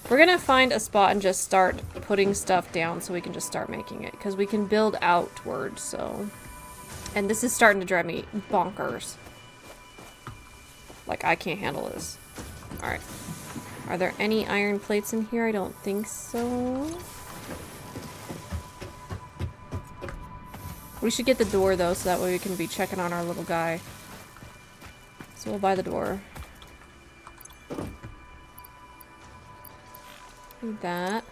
We're gonna find a spot and just start putting stuff down so we can just start making it. Because we can build outward, so... And this is starting to drive me bonkers. Like, I can't handle this. Alright. Are there any iron plates in here? I don't think so. We should get the door, though, so that way we can be checking on our little guy. So we'll buy the door. Need that.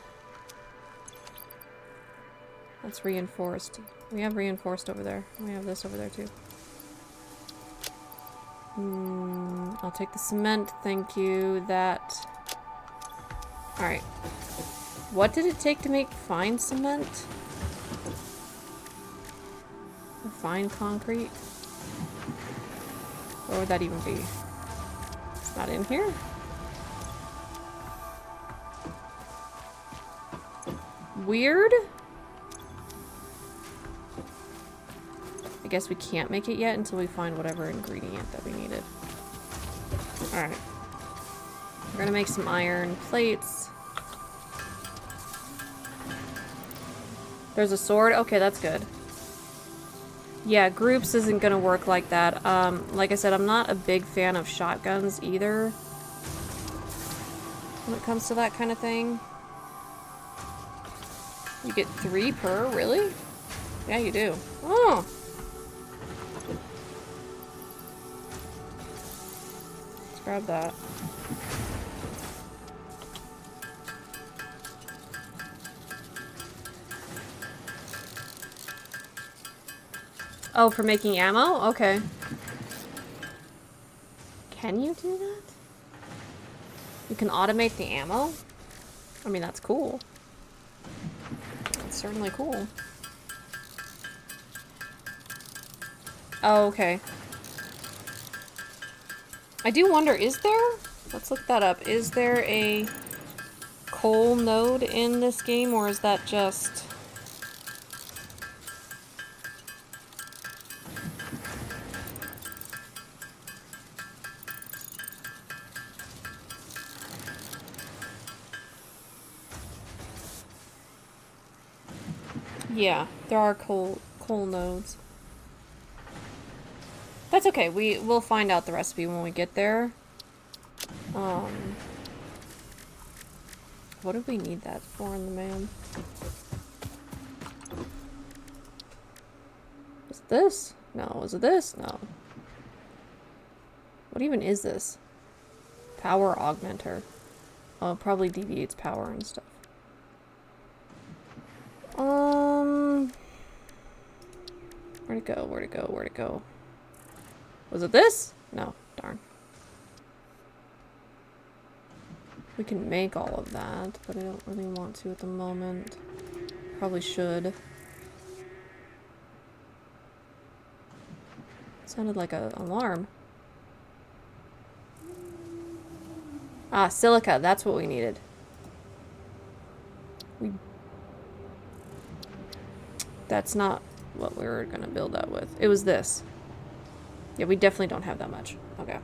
That's reinforced. We have reinforced over there. We have this over there, too. I'll take the cement, thank you. That... Alright. What did it take to make fine cement? Fine concrete? What would that even be? It's not in here? Weird? I guess we can't make it yet until we find whatever ingredient that we needed. Alright. We're gonna make some iron plates. There's a sword? Okay, that's good. Yeah, groups isn't gonna work like that. Like I said, I'm not a big fan of shotguns either. When it comes to that kind of thing. You get 3 per, really? Yeah, you do. Oh! Let's grab that. Oh, for making ammo? Okay. Can you do that? You can automate the ammo? I mean, that's cool. That's certainly cool. Oh, okay. I do wonder, is there? Let's look that up. Is there a coal node in this game, or is that just... Yeah, there are coal nodes. That's okay. We'll find out the recipe when we get there. What do we need that for in the mail? Is it this? No. Is it this? No. What even is this? Power augmenter. Oh, it probably deviates power and stuff. Where'd it go? Where'd it go? Where'd it go? Was it this? No. Darn. We can make all of that, but I don't really want to at the moment. Probably should. Sounded like an alarm. Ah, silica. That's what we needed. That's not what we were gonna build that with. It was this. Yeah, we definitely don't have that much. Okay.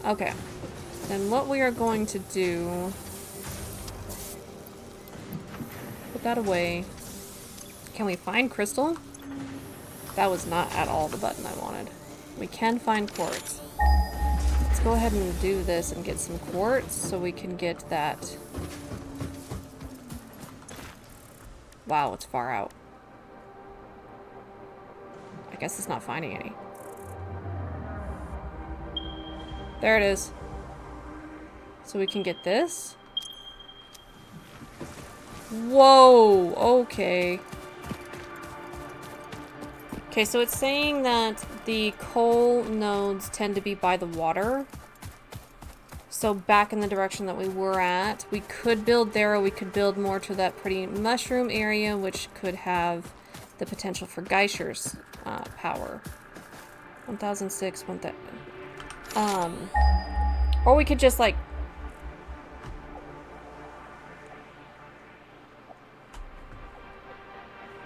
Okay. Then what we are going to do... Put that away. Can we find crystal? That was not at all the button I wanted. We can find quartz. Let's go ahead and do this and get some quartz so we can get that. Wow, it's far out. I guess it's not finding any. There it is. So we can get this. Whoa, okay. Okay, so it's saying that the coal nodes tend to be by the water. So back in the direction that we were at, we could build there, or we could build more to that pretty mushroom area, which could have the potential for Geyscher's power. 1006, 1000. Or we could just like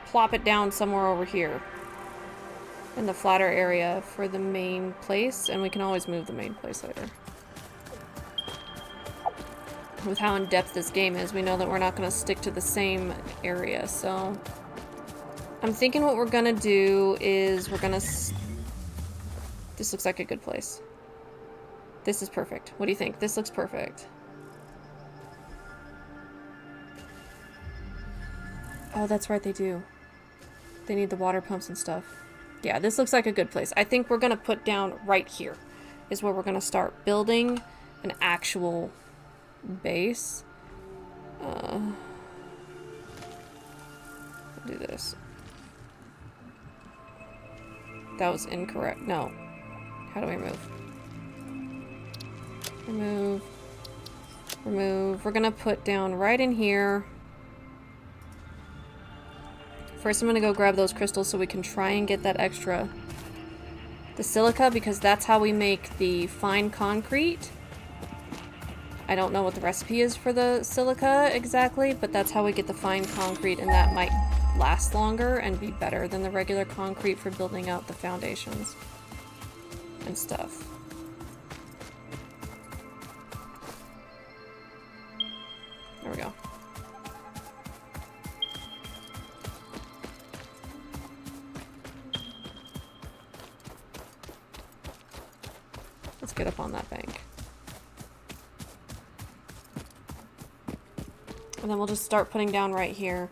plop it down somewhere over here. in the flatter area for the main place, and we can always move the main place later. With how in-depth this game is, we know that we're not going to stick to the same area, so... I'm thinking what we're going to do is we're going to... This looks like a good place. This is perfect. What do you think? This looks perfect. Oh, that's right, they do. They need the water pumps and stuff. Yeah, this looks like a good place. I think we're going to put down right here is where we're going to start building an actual base. Do this. That was incorrect. No. How do we remove? Remove. Remove. We're going to put down right in here. First, I'm going to go grab those crystals so we can try and get that extra. The silica, because that's how we make the fine concrete. I don't know what the recipe is for the silica exactly, but that's how we get the fine concrete, and that might last longer and be better than the regular concrete for building out the foundations and stuff. There we go. Let's get up on that bank. And then we'll just start putting down right here.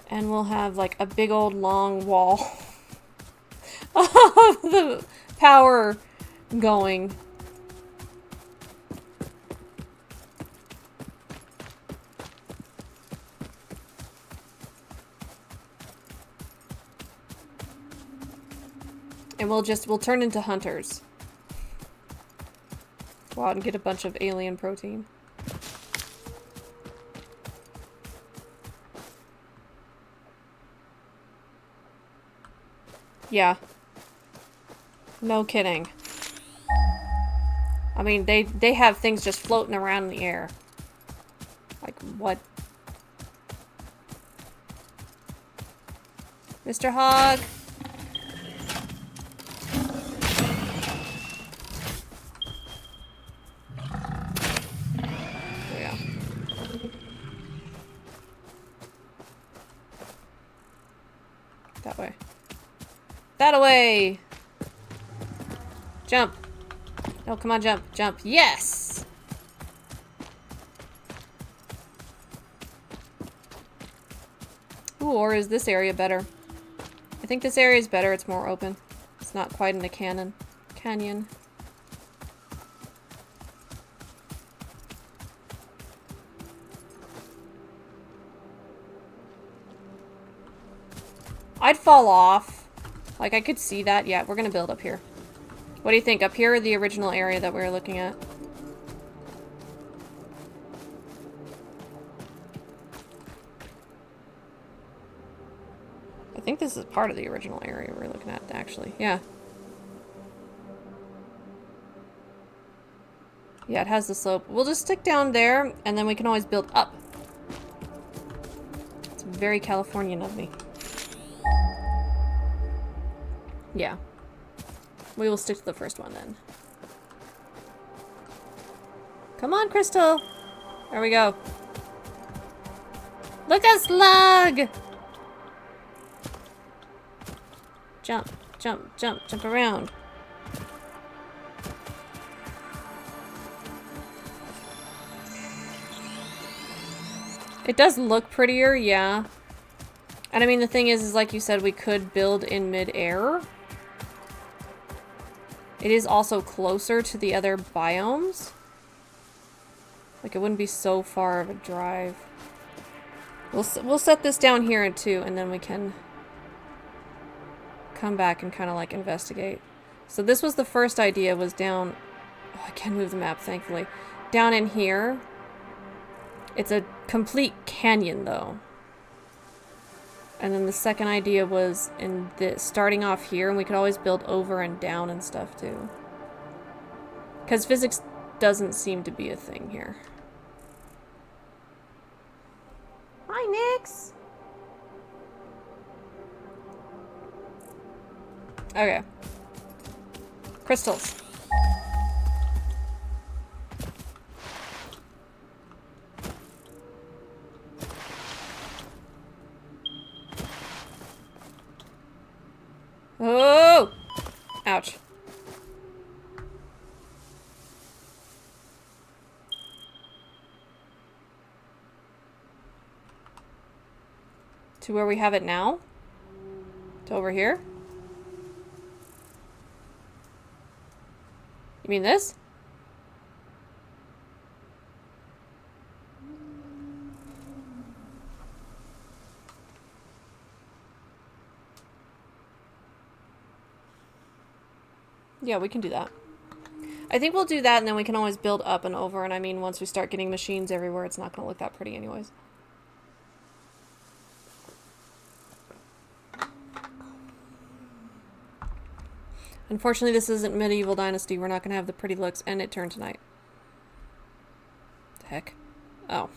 And we'll have like a big old long wall of the power going. And we'll turn into hunters. Go out and get a bunch of alien protein. Yeah. No kidding. I mean, they have things just floating around in the air. Like, what? Mr. Hog! There we go. That way. That away! Jump! No, come on, jump, jump. Yes! Ooh, or is this area better? I think this area is better. It's more open. It's not quite in a canyon. I'd fall off. Like, I could see that. Yeah, we're gonna build up here. What do you think? Up here or the original area that we were looking at? I think this is part of the original area we're looking at, actually. Yeah. Yeah, it has the slope. We'll just stick down there, and then we can always build up. It's very Californian of me. Yeah. We will stick to the first one, then. Come on, Crystal! There we go. Look, a slug! Jump, jump, jump, jump around. It does look prettier, yeah. And I mean, the thing is like you said, we could build in mid-air. It is also closer to the other biomes. Like, it wouldn't be so far of a drive. We'll set this down here too, and then we can come back and kind of like investigate. So this was the first idea, was down... Oh, I can't move the map, thankfully. Down in here. It's a complete canyon, though. And then the second idea was in this, starting off here, and we could always build over and down and stuff, too. Because physics doesn't seem to be a thing here. Hi, Nix! Okay. Crystals. Oh! Ouch. To where we have it now? To over here? You mean this? Yeah, we can do that. I think we'll do that, and then we can always build up and over, and I mean, once we start getting machines everywhere, it's not going to look that pretty anyways. Unfortunately, this isn't Medieval Dynasty. We're not going to have the pretty looks, and it turned to night. The heck? Oh.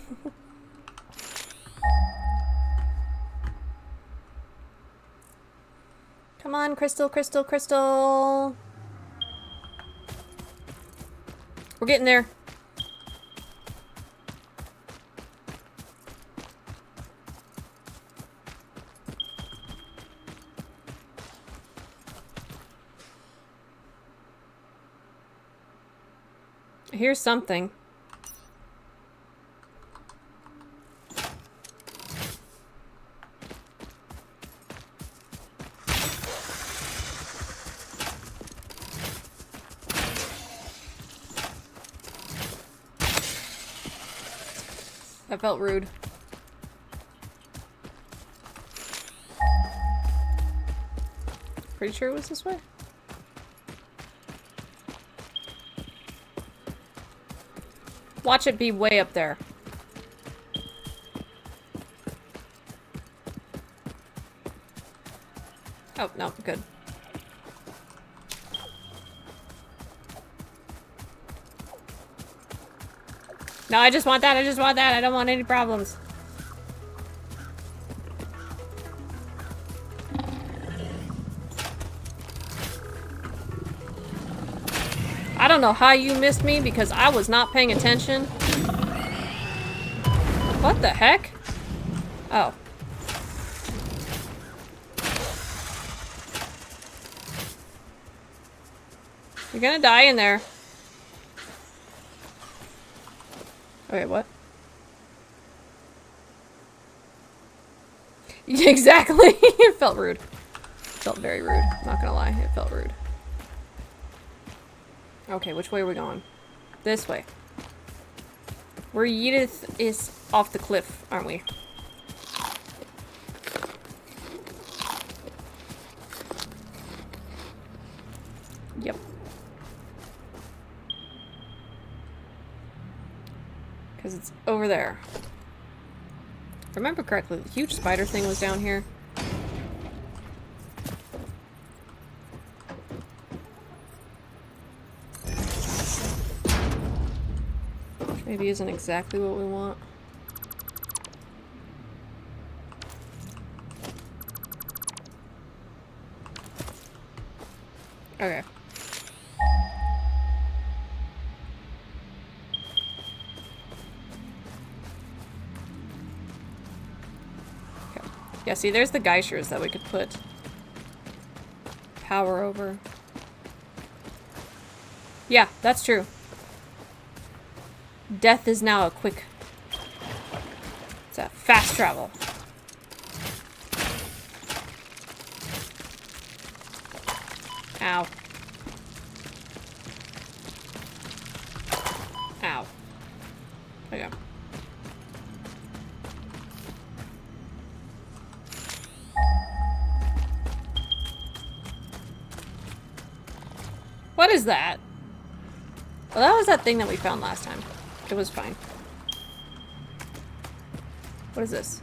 Come on, crystal, crystal, crystal! We're getting there. Here's something. That felt rude. Pretty sure it was this way? Watch it be way up there. Oh, no, good. No, I just want that, I just want that. I don't want any problems. I don't know how you missed me because I was not paying attention. What the heck? Oh. You're gonna die in there. Okay, what? Exactly. It felt rude. It felt very rude. Not gonna lie, it felt rude. Okay, which way are we going? This way. Where Edith is off the cliff, aren't we? Yep. Because it's over there. If I remember correctly, the huge spider thing was down here. Which maybe isn't exactly what we want. Okay. Yeah, see, there's the geishers that we could put power over. Yeah, that's true. Death is now a quick... It's a fast travel. Ow. Ow. There you go. What is that? Well, that was that thing that we found last time. It was fine. What is this?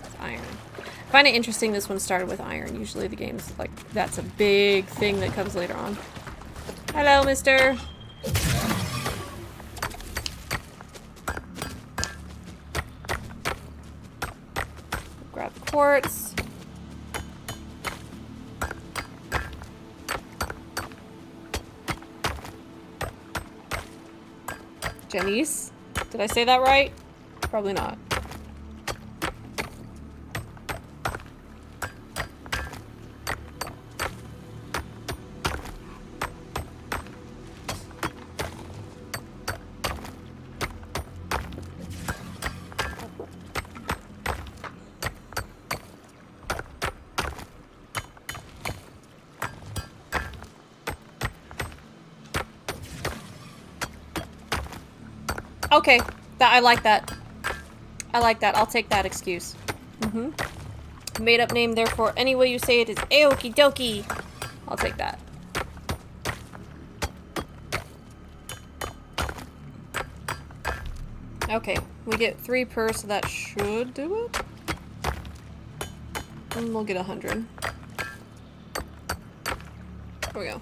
It's iron. I find it interesting this one started with iron. Usually the game's like, that's a big thing that comes later on. Hello, mister. Grab the quartz. Janice? Did I say that right? Probably not. Okay, I like that. I like that. I'll take that excuse. Made up name, therefore, any way you say it is aoki dokie. I'll take that. Okay, we get 3 per, so that should do it. And we'll get 100. There we go.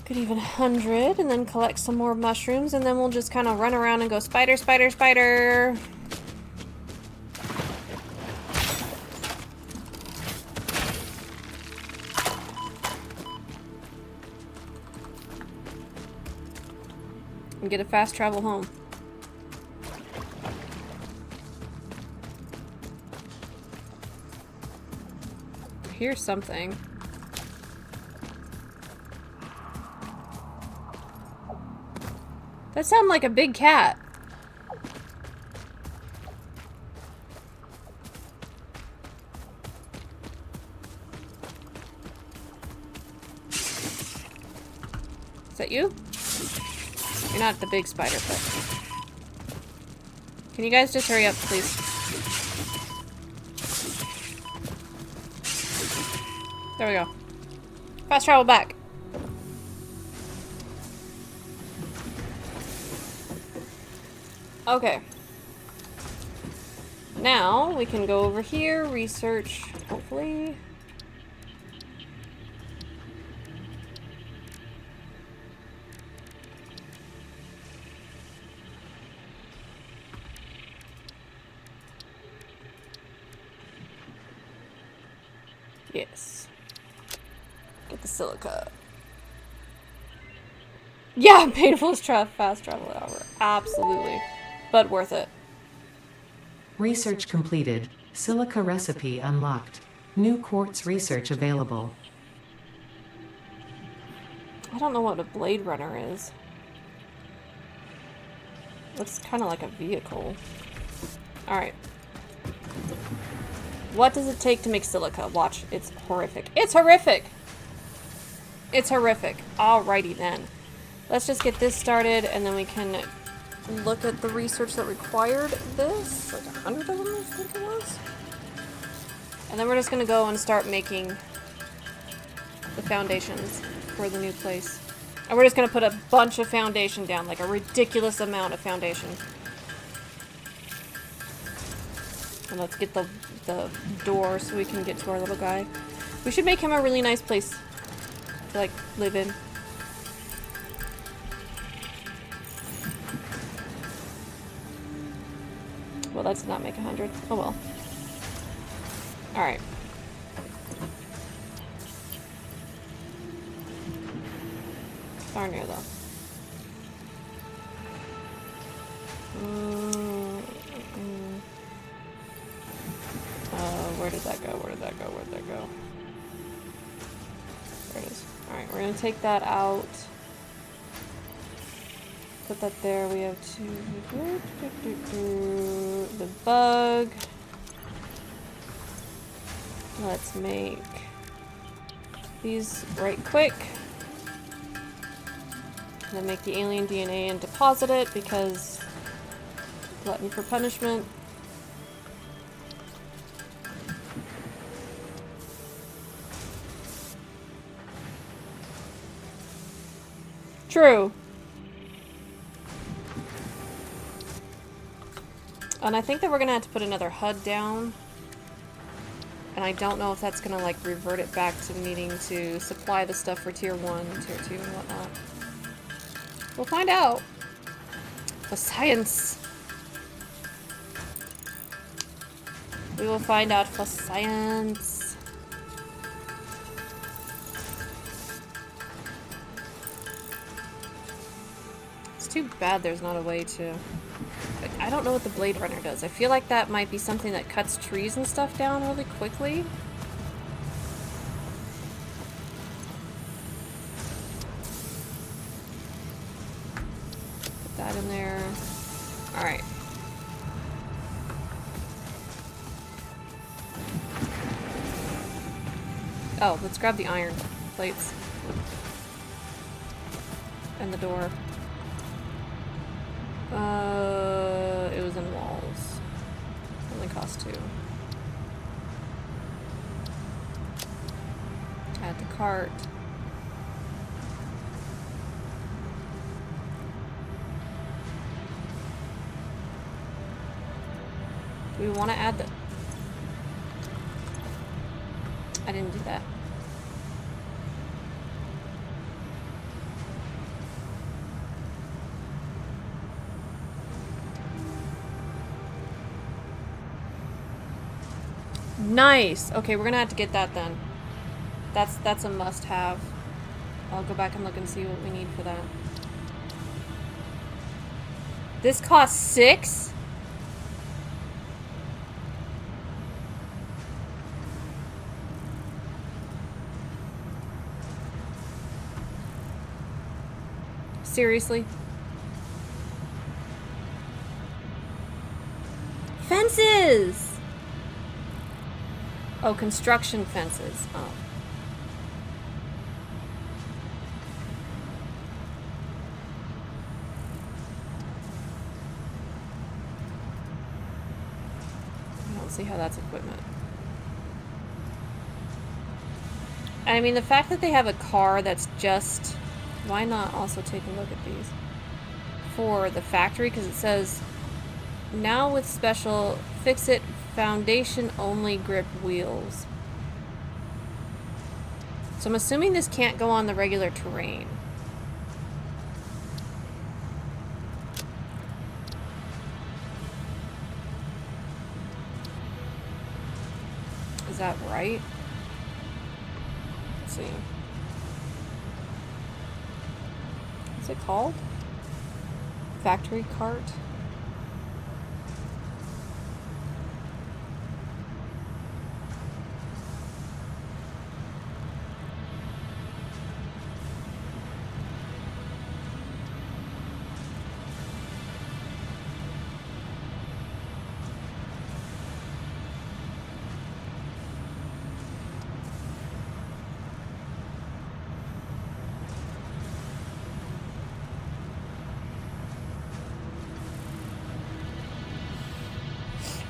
Could even 100, and then collect some more mushrooms, and then we'll just kind of run around and go spider, spider, spider. And get a fast travel home. Here's something. That sounded like a big cat. Is that you? You're not the big spider, but... Can you guys just hurry up, please? There we go. Fast travel back. Okay. Now we can go over here, research, hopefully. Yes. Get the silica. Yeah, painful as fast travel hour. Absolutely. But worth it. Research completed. Silica recipe unlocked. New quartz research available. I don't know what a Blade Runner is. Looks kind of like a vehicle. Alright. What does it take to make silica? Watch. It's horrific. It's horrific! It's horrific. Alrighty then. Let's just get this started, and then we can look at the research that required this. Like 100 of them, I think it was. And then we're just gonna go and start making the foundations for the new place. And we're just gonna put a bunch of foundation down, like a ridiculous amount of foundation. And let's get the door so we can get to our little guy. We should make him a really nice place to, like, live in. Well, that did not make 100. Oh well. Alright. Darn near, though. Where did that go? Where did that go? Where did that go? There it is. Alright, we're gonna take that out. Put that there. We have to... The bug. Let's make these right quick. And then make the alien DNA and deposit it because glutton for punishment. True. And I think that we're gonna have to put another HUD down. And I don't know if that's gonna, like, revert it back to needing to supply the stuff for tier 1, tier 2, and whatnot. We'll find out. For science. We will find out for science. It's too bad there's not a way to... Like, I don't know what the Blade Runner does. I feel like that might be something that cuts trees and stuff down really quickly. Put that in there. Alright. Oh, let's grab the iron plates. And the door. It was in walls. Only cost 2. Add the cart. Do we want to add the... I didn't do that. Nice! Okay, we're gonna have to get that then. That's a must-have. I'll go back and look and see what we need for that. This costs 6? Seriously? Fences! Oh, construction fences. Oh. I don't see how that's equipment. I mean, the fact that they have a car that's just... Why not also take a look at these? For the factory, because it says, now with special fix-it foundation only grip wheels. So I'm assuming this can't go on the regular terrain. Is that right? Let's see. What's it called? Factory cart?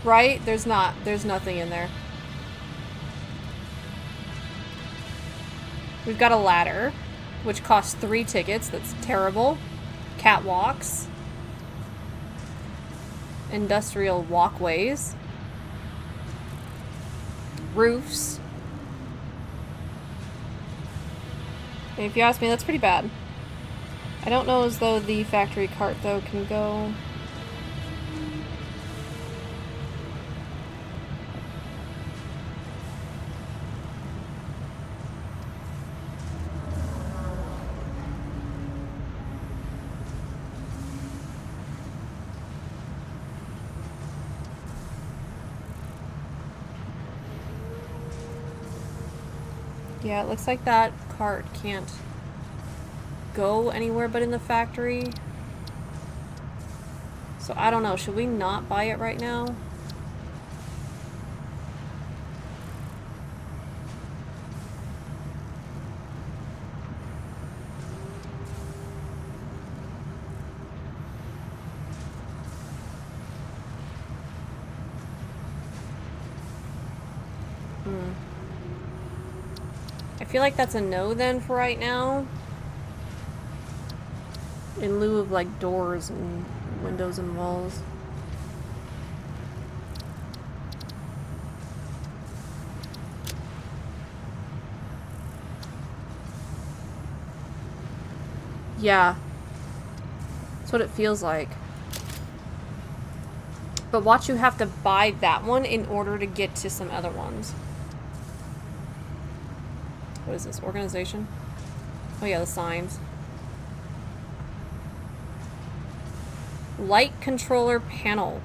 Right? There's nothing in there. We've got a ladder, which costs 3 tickets. That's terrible. Catwalks. Industrial walkways. Roofs. And if you ask me, that's pretty bad. I don't know as though the factory cart, though, can go... Yeah, it looks like that cart can't go anywhere but in the factory. So I don't know, should we not buy it right now? I feel like that's a no then for right now. In lieu of like doors and windows and walls. Yeah. That's what it feels like. But watch, you have to buy that one in order to get to some other ones. What is this? Organization? Oh yeah, the signs. Light controller panel.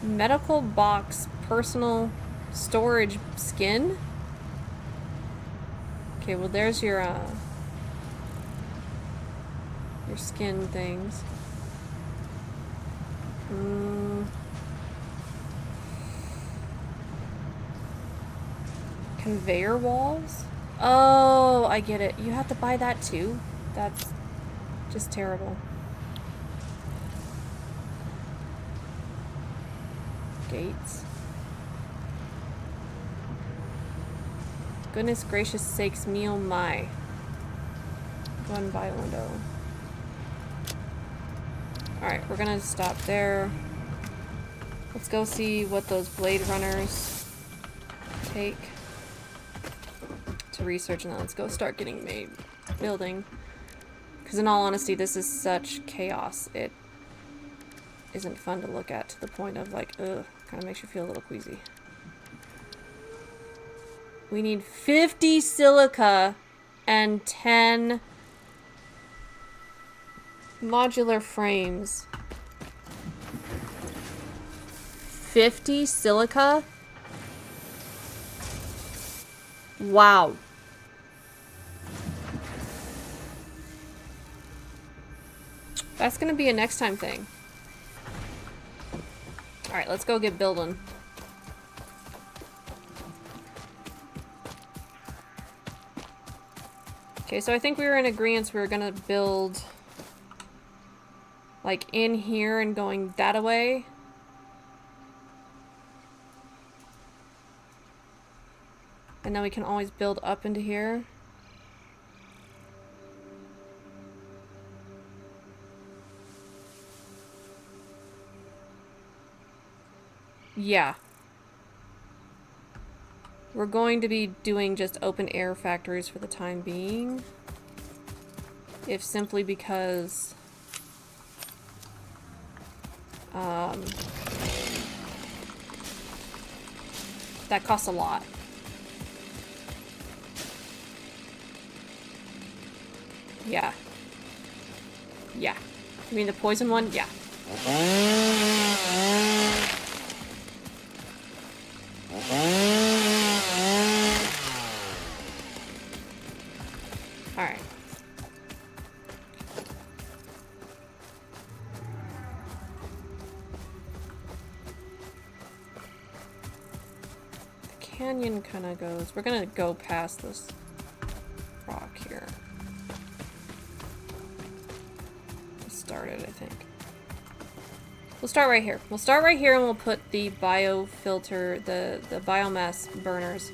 Medical box personal storage skin. Okay, well there's your skin things. Conveyor walls? Oh, I get it. You have to buy that too? That's just terrible. Gates. Goodness gracious sakes, me oh my. Go ahead and buy a window. Alright, we're gonna stop there. Let's go see what those Blade Runners take to research, and then let's go start getting made building. Because in all honesty, this is such chaos. It isn't fun to look at, to the point of like, ugh, kind of makes you feel a little queasy. We need 50 silica and 10 modular frames. 50 silica? Wow. That's gonna be a next time thing. Alright, let's go get building. Okay, so I think we were in agreement we were gonna build like in here and going that away. And then we can always build up into here. Yeah. We're going to be doing just open air factories for the time being. If simply because that costs a lot. Yeah. Yeah. You mean the poison one? Yeah. Alright. The canyon kind of goes... We're gonna go past this rock here. Started, I think. We'll start right here. We'll start right here and we'll put the biofilter, the biomass burners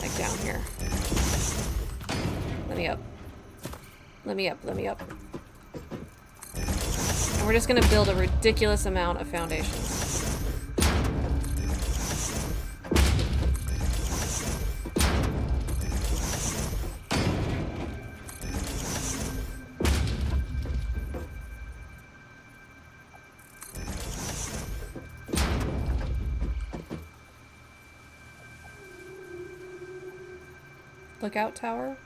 like down here. Let me up. Let me up, let me up. And we're just gonna build a ridiculous amount of foundations. Lookout tower?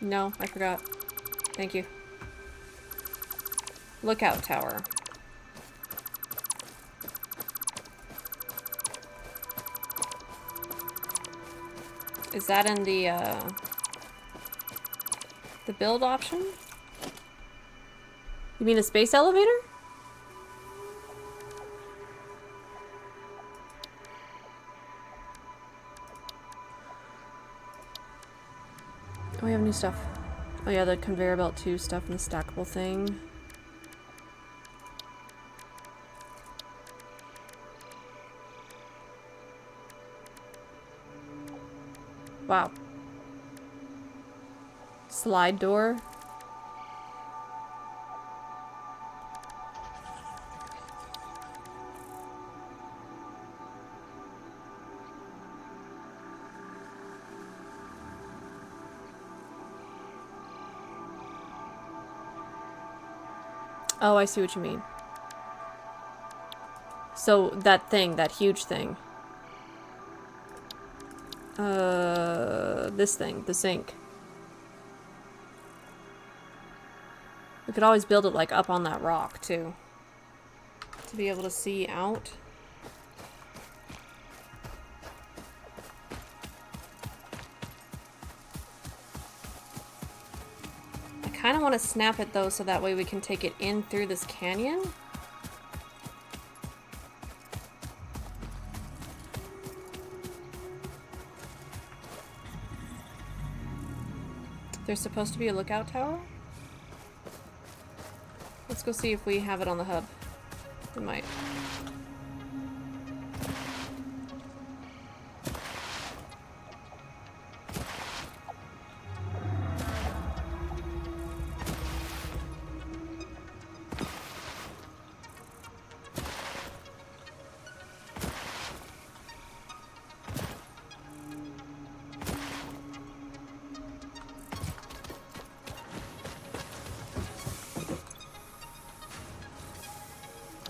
No, I forgot. Thank you. Lookout tower. Is that in the build option? You mean the space elevator? Oh, we have new stuff. Oh yeah, the conveyor belt 2 stuff and the stackable thing. Wow. Slide door. Oh, I see what you mean. So, that thing, that huge thing. This thing, the sink. We could always build it, like, up on that rock, too. To be able to see out. I kind of want to snap it, though, so that way we can take it in through this canyon. There's supposed to be a lookout tower? Let's go see if we have it on the hub. We might.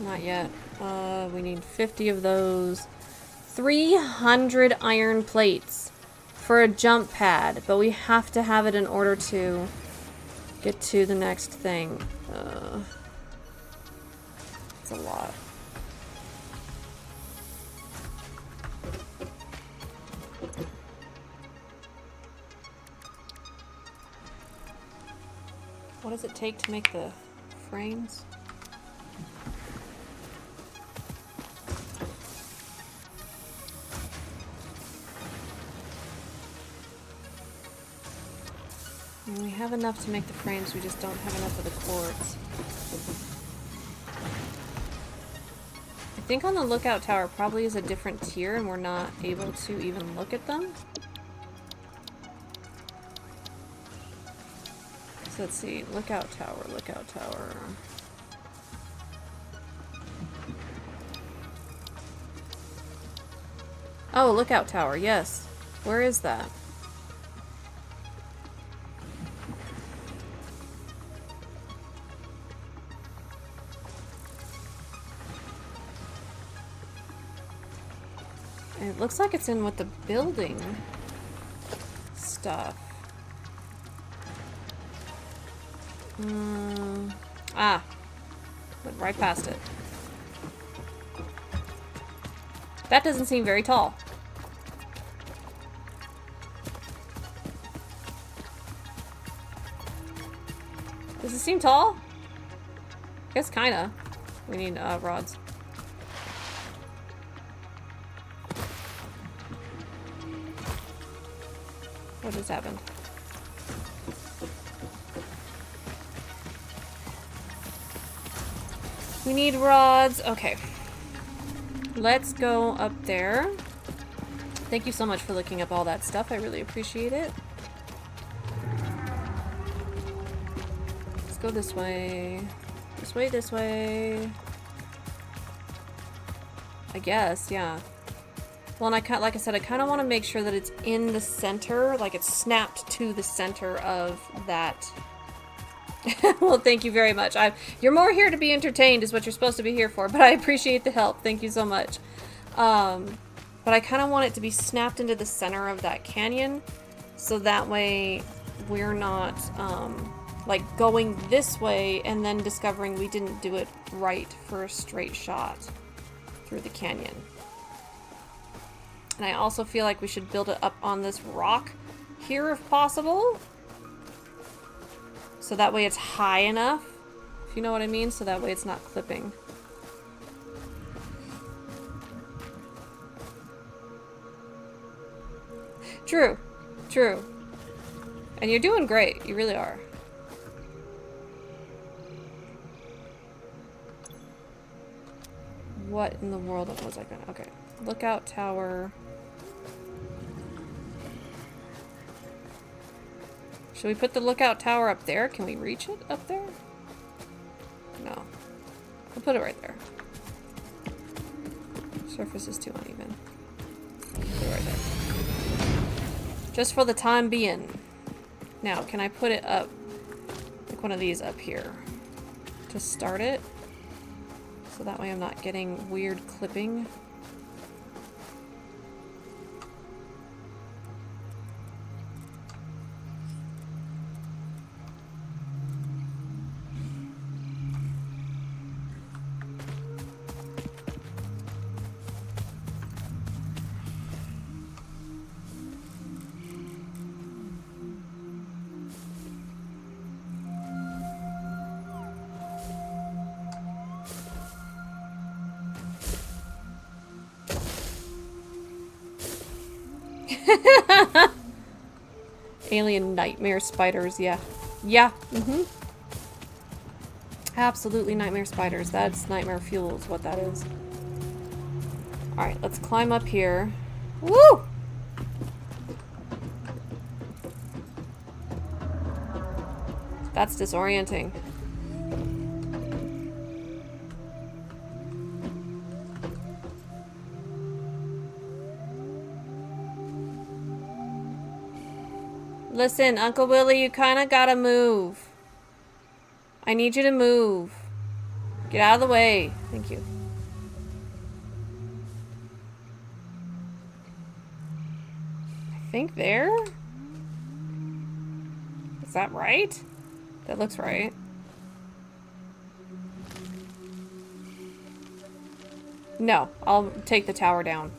Not yet. We need 50 of those. 300 iron plates for a jump pad, but we have to have it in order to get to the next thing. It's a lot. What does it take to make the frames? We have enough to make the frames, we just don't have enough of the quartz. I think on the lookout tower probably is a different tier and we're not able to even look at them. So let's see, lookout tower, lookout tower. Oh, lookout tower, yes. Where is that? It looks like it's in with the building stuff. Ah. Went right past it. That doesn't seem very tall. Does it seem tall? I guess kinda. We need rods. What just happened? We need rods. Okay. Let's go up there. Thank you so much for looking up all that stuff. I really appreciate it. Let's go this way. This way, this way. I guess, yeah. Well, and like I said, I kind of want to make sure that it's in the center, like it's snapped to the center of that. Well, thank you very much. You're more here to be entertained is what you're supposed to be here for, but I appreciate the help. Thank you so much. But I kind of want it to be snapped into the center of that canyon, so that way we're not, like, going this way and then discovering we didn't do it right for a straight shot through the canyon. And I also feel like we should build it up on this rock here if possible. So that way it's high enough, if you know what I mean, so that way it's not clipping. True, true. And you're doing great, you really are. What in the world was I gonna... Okay, lookout tower. Should we put the lookout tower up there? Can we reach it up there? No. We'll put it right there. Surface is too uneven. Put it right there. Just for the time being. Now, can I put it up, like one of these up here? to start it. So that way I'm not getting weird clipping. Alien nightmare spiders, yeah. Yeah, Absolutely nightmare spiders. That's nightmare fuel is what that is. Alright, let's climb up here. Woo! That's disorienting. Listen, Uncle Willie, you kind of gotta move. I need you to move. Get out of the way. Thank you. I think there? Is that right? That looks right. No, I'll take the tower down.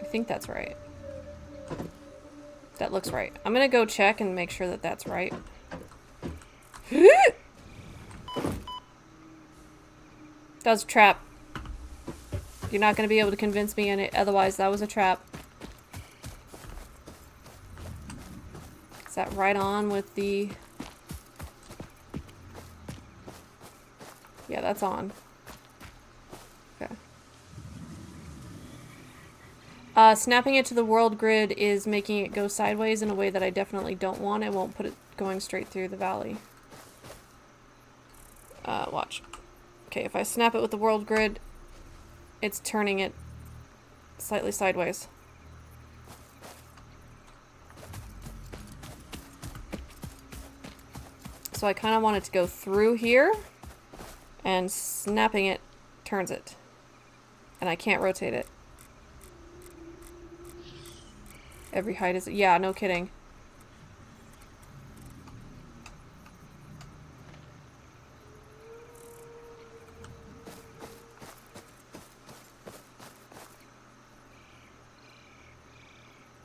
I think that's right. That looks right. I'm gonna go check and make sure that that's right. That was a trap. You're not gonna be able to convince me in it, otherwise that was a trap. Is that right on with the... Yeah, that's on. Okay. Snapping it to the world grid is making it go sideways in a way that I definitely don't want. It won't put it going straight through the valley. Watch. Okay, if I snap it with the world grid, it's turning it slightly sideways. So I kind of want it to go through here, and snapping it turns it. And I can't rotate it. Every height is... Yeah, no kidding.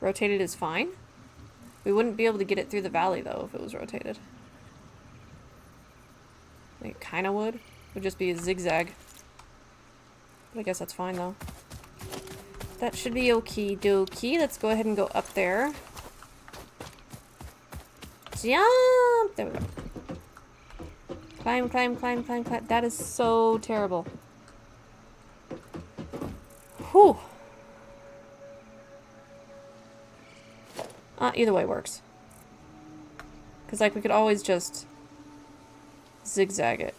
Rotated is fine. We wouldn't be able to get it through the valley, though, if it was rotated. It kind of would. It would just be a zigzag. But I guess that's fine, though. That should be okie dokie. Let's go ahead and go up there. Jump! There we go. Climb, climb, climb, climb, climb. That is so terrible. Whew. Either way works. Because, like, we could always just zigzag it.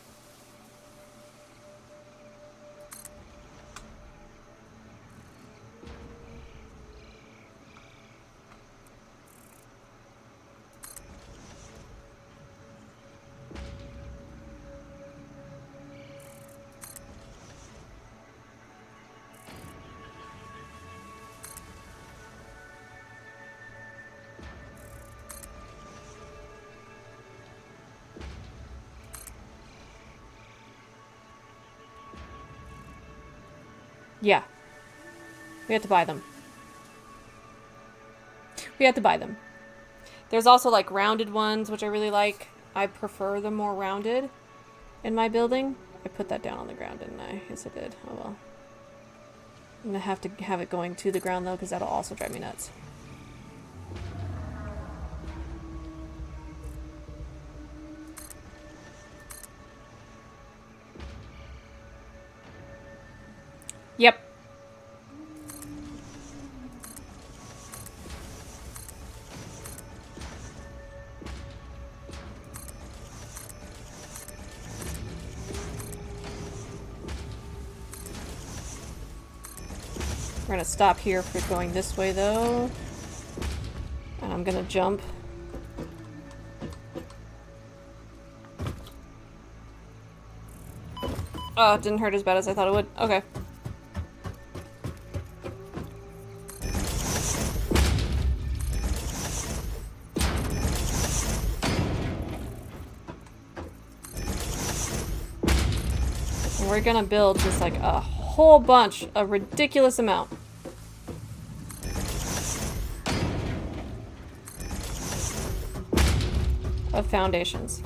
Yeah. We have to buy them. We have to buy them. There's also like rounded ones, which I really like. I prefer them more rounded in my building. I put that down on the ground, didn't I? Yes, I did. Oh well. I'm gonna have to have it going to the ground though, because that'll also drive me nuts. Yep. We're gonna stop here for going this way though. And I'm gonna jump. Oh, it didn't hurt as bad as I thought it would. Okay. We're gonna build just like a whole bunch, a ridiculous amount. Of foundations.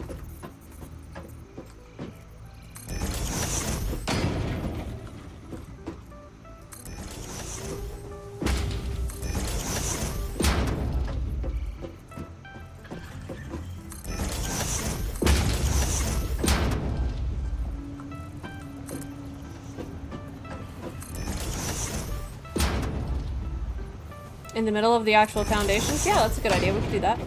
In the middle of the actual foundations? Yeah, that's a good idea. We could do that.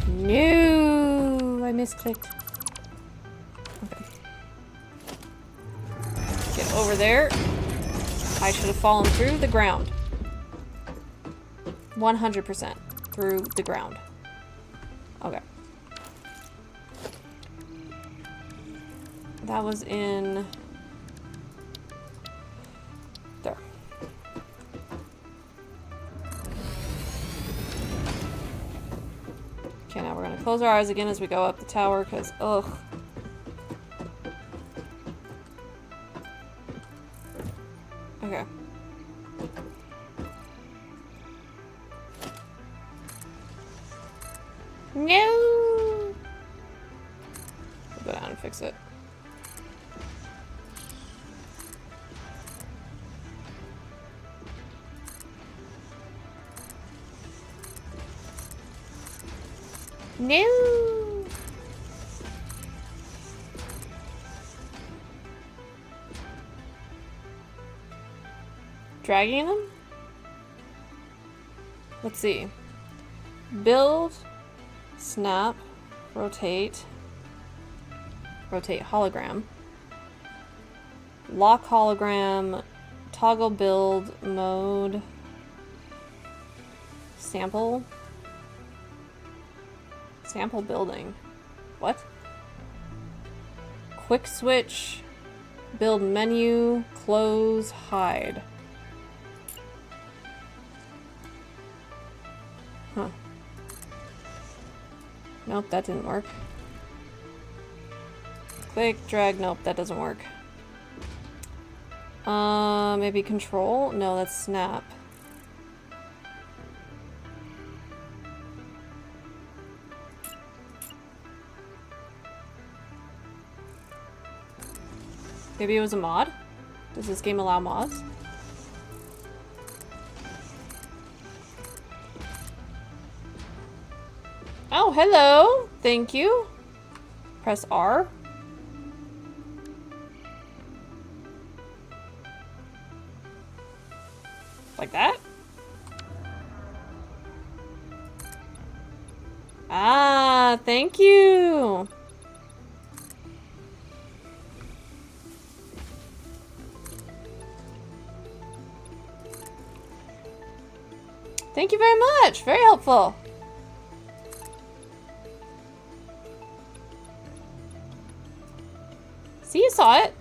No, I misclicked. Okay. Get over there. I should have fallen through the ground. 100% through the ground. Okay. That was in... there. Okay, now we're gonna close our eyes again as we go up the tower, because, ugh. Okay. No! Go down and fix it. No! Dragging them? Let's see. Build, snap, rotate, rotate hologram, lock hologram, toggle build mode, sample. Sample building. What? Quick switch. Build menu. Close. Hide. Huh. Nope, that didn't work. Click, drag. Nope, that doesn't work. Maybe control? No, that's snap. Maybe it was a mod? Does this game allow mods? Oh, hello! Thank you. Press R. Like that? Ah, thank you! Thank you very much. Very helpful. See, you saw it.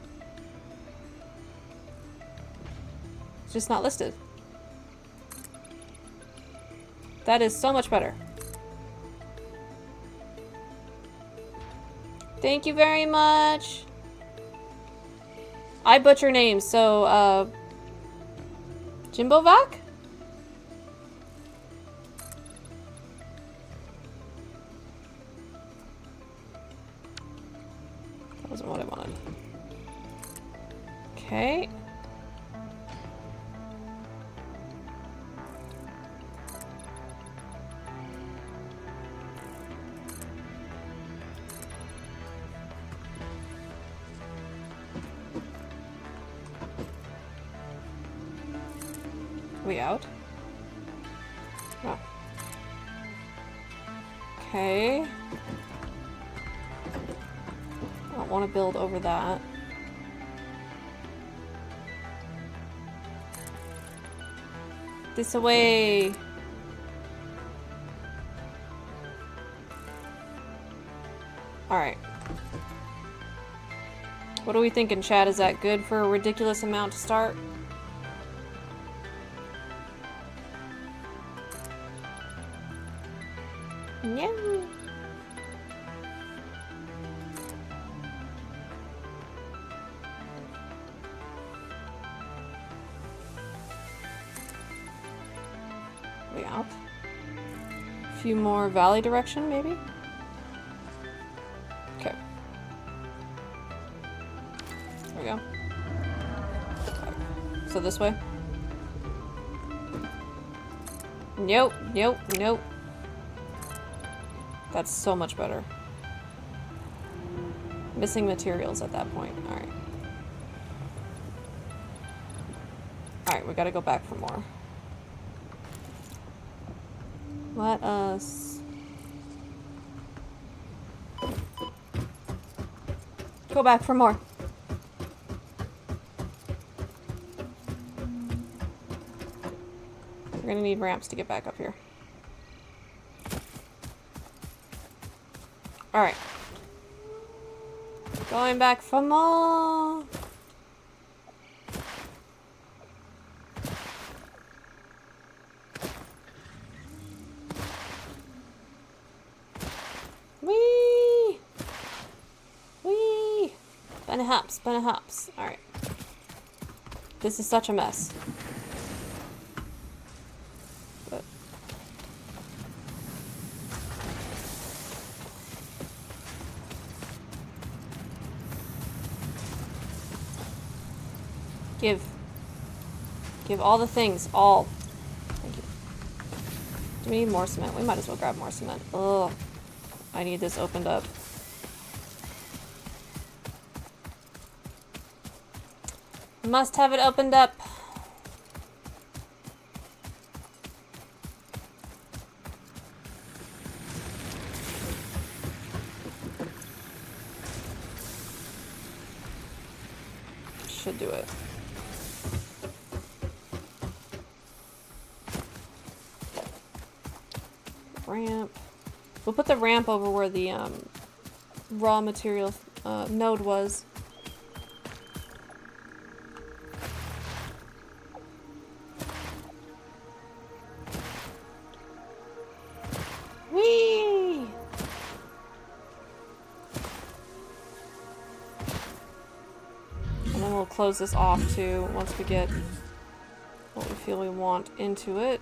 It's just not listed. That is so much better. Thank you very much. I butcher names, so, Jimbovac? That wasn't what I wanted. Okay. We out? Oh. Okay. I don't want to build over that. This away. Alright. What are we thinking, Chad? Is that good for a ridiculous amount to start? Yeah. Way out. A few more valley direction, maybe? Okay. There we go. Okay. So this way? Nope, nope, nope. That's so much better. Missing materials at that point. Alright. Alright, we gotta go back for more. Let us go back for more. We're gonna need ramps to get back up here. Alright. Going back for more. Whee! Whee! Bunny hops, bunny hops. Alright. This is such a mess. But Give all the things. All. Thank you. Do we need more cement? We might as well grab more cement. Ugh. I need this opened up. Must have it opened up. Should do it. Ramp. We'll put the ramp over where the raw material node was. Whee! And then we'll close this off too once we get what we feel we want into it.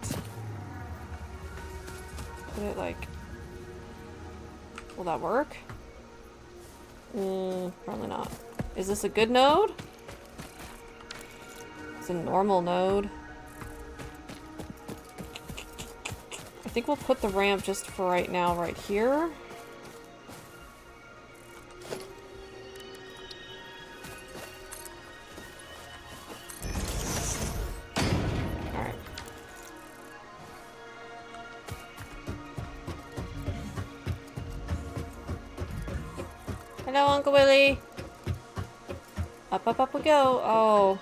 Put it like... Will that work? Probably not. Is this a good node? It's a normal node. I think we'll put the ramp just for right now right here. Alright. Hello, Uncle Willie. Up, up, up we go. Oh.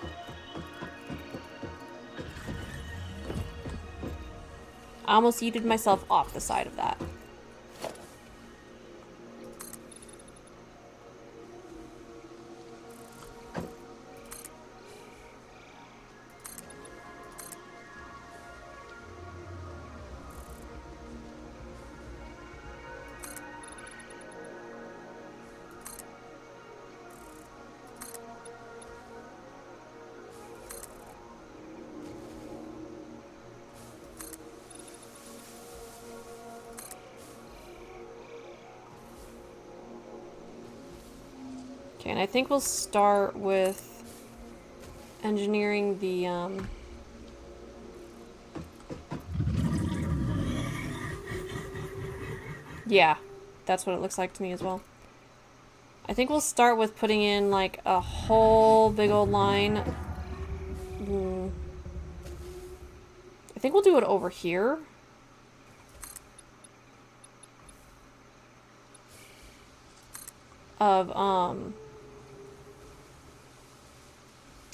I almost yeeted myself off the side of that. Okay, and I think we'll start with engineering the, yeah, that's what it looks like to me as well. I think we'll start with putting in, like, a whole big old line. I think we'll do it over here. Of,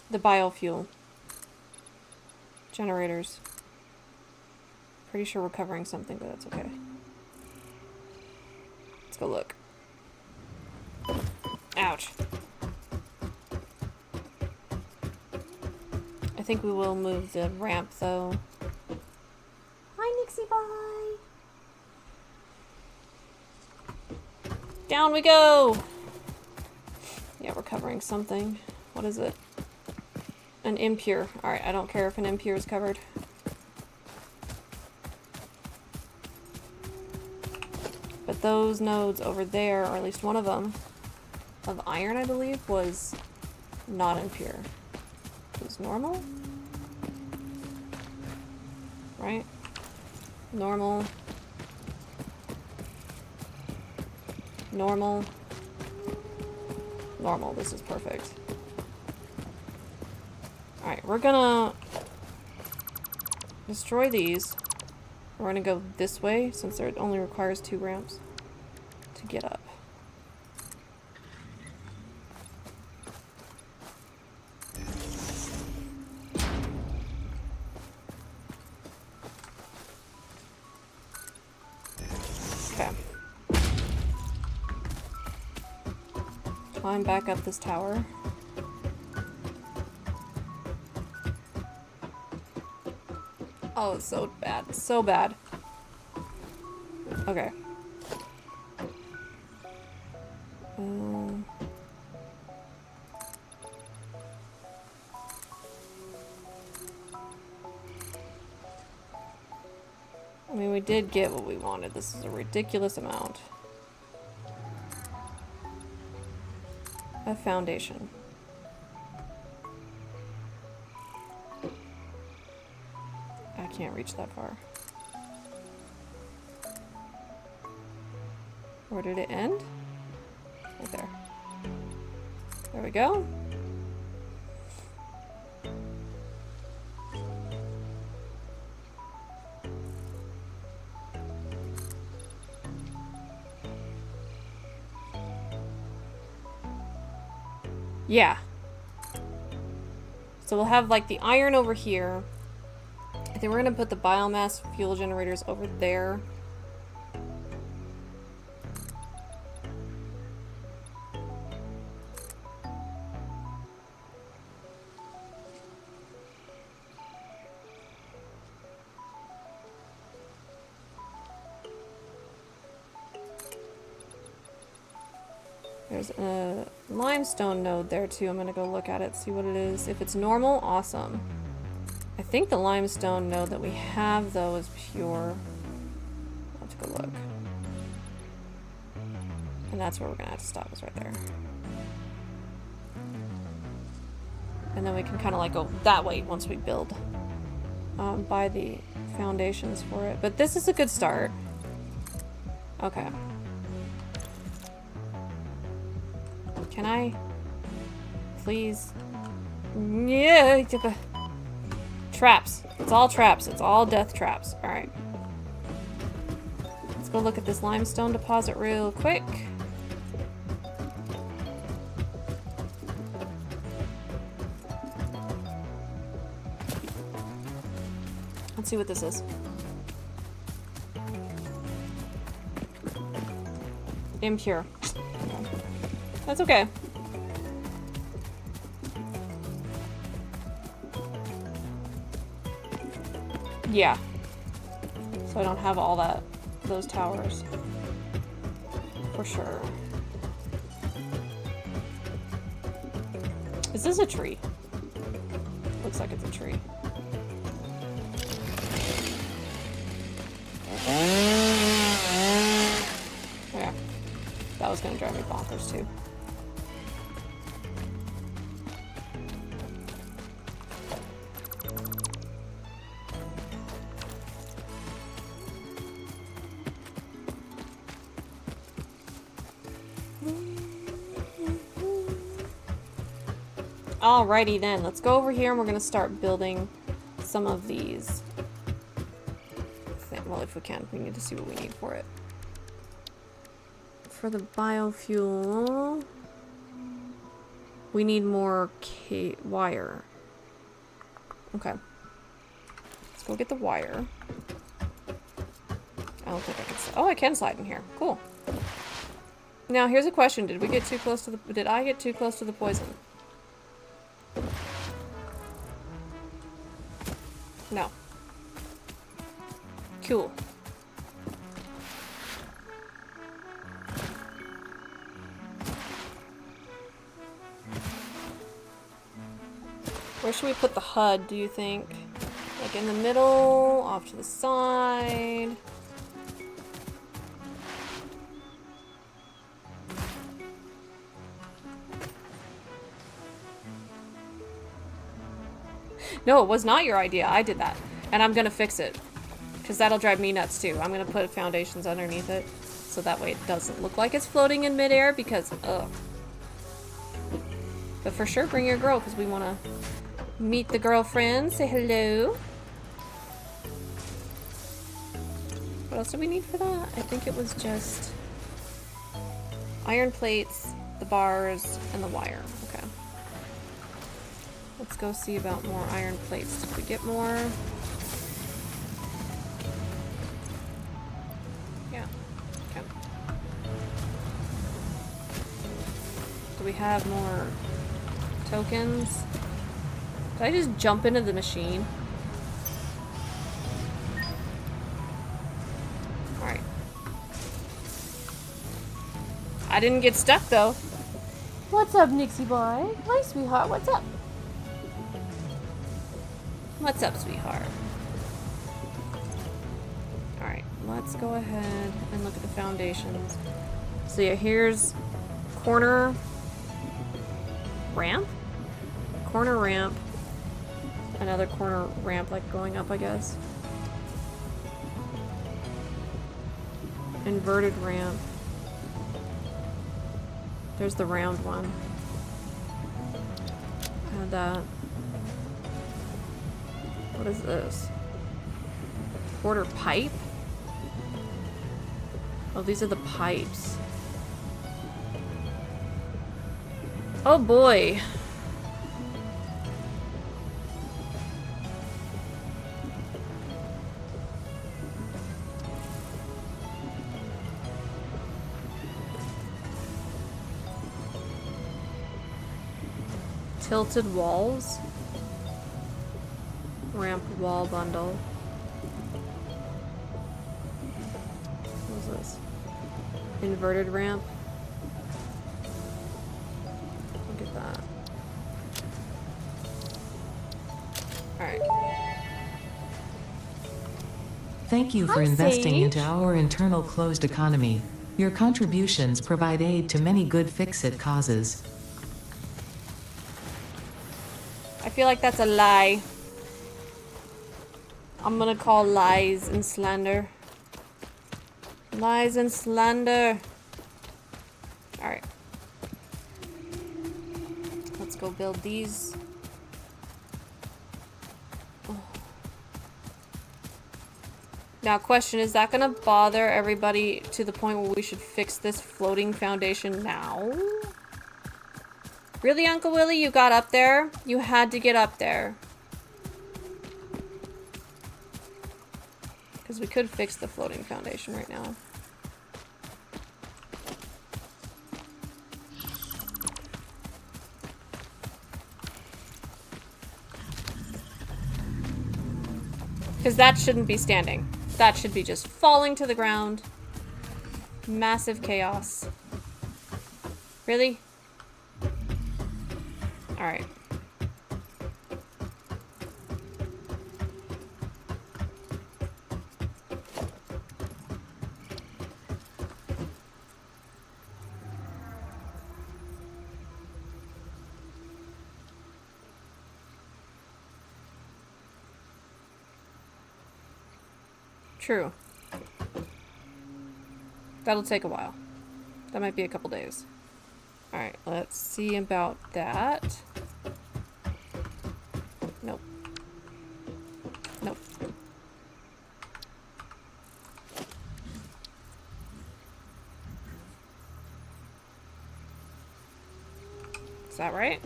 the biofuel generators. Pretty sure we're covering something, but that's okay. Let's go look. Ouch. think we will move the ramp though. Hi, Nixie Bye! Down we go! Yeah, we're covering something. What is it? An impure. Alright, I don't care if an impure is covered. But those nodes over there, or at least one of them, of iron, I believe, was not impure. It was normal? Right? Normal. Normal. Normal. This is perfect. Alright, we're gonna destroy these. We're gonna go this way, since it only requires 2 ramps to get up. Okay. Climb back up this tower. Oh, it's so bad. So bad. Okay. I mean, we did get what we wanted. This is a ridiculous amount. A foundation. I can't reach that far. Where did it end? Right there. There we go. Yeah. So we'll have like the iron over here. I think we're gonna put the biomass fuel generators over there. There's a limestone node there too. I'm gonna go look at it, see what it is. If it's normal, awesome. I think the limestone node that we have though is pure. Let's go look. And that's where we're gonna have to stop, is right there. And then we can kind of like go that way once we build. Buy the foundations for it. But this is a good start. Okay. Can I? Please? Yeah. Traps. It's all traps. It's all death traps. Alright. Let's go look at this limestone deposit real quick. Let's see what this is. Impure. That's okay. Yeah. So I don't have all those towers. For sure. Is this a tree? Looks like it's a tree. Yeah. That was gonna drive me bonkers too. Alrighty then, let's go over here and we're gonna start building some of these. Well, if we can, we need to see what we need for it. For the biofuel, we need more wire. Okay. Let's go get the wire. I don't think I can. Oh, I can slide in here. Cool. Now, here's a question. Did we get too close to the... Did I get too close to the poison? No. Cool. Where should we put the HUD, do you think? Like in the middle, off to the side. No, it was not your idea. I did that. And I'm gonna fix it. Because that'll drive me nuts too. I'm gonna put foundations underneath it. So that way it doesn't look like it's floating in midair because, ugh. But for sure, bring your girl because we want to meet the girlfriend. Say hello. What else do we need for that? I think it was just iron plates, the bars, and the wire. Okay. Let's go see about more iron plates. Did we get more? Yeah. Okay. Do we have more tokens? Did I just jump into the machine? Alright. I didn't get stuck though. What's up, Nixie boy? Hi, sweetheart. What's up? What's up, sweetheart? Alright, let's go ahead and look at the foundations. So yeah, here's corner ramp? Corner ramp. Another corner ramp, like going up, I guess. Inverted ramp. There's the round one. Add that. What is this? Quarter pipe? Oh, these are the pipes. Oh boy. Tilted walls. Ramp wall bundle. What is this? Inverted ramp. Look at that. Alright. Thank you for Hi, investing Sage. into our internal closed economy. Your contributions provide aid to many good fix-it causes. I feel like that's a lie. I'm gonna call lies and slander. Lies and slander. Alright. Let's go build these. Oh. Now, question, is that gonna bother everybody to the point where we should fix this floating foundation now? Really, Uncle Willie? You got up there? You had to get up there. Because we could fix the floating foundation right now. Because that shouldn't be standing. That should be just falling to the ground. Massive chaos. Really? Alright. True. That'll take a while. That might be a couple days. Alright, let's see about that. Nope. Nope. Is that right?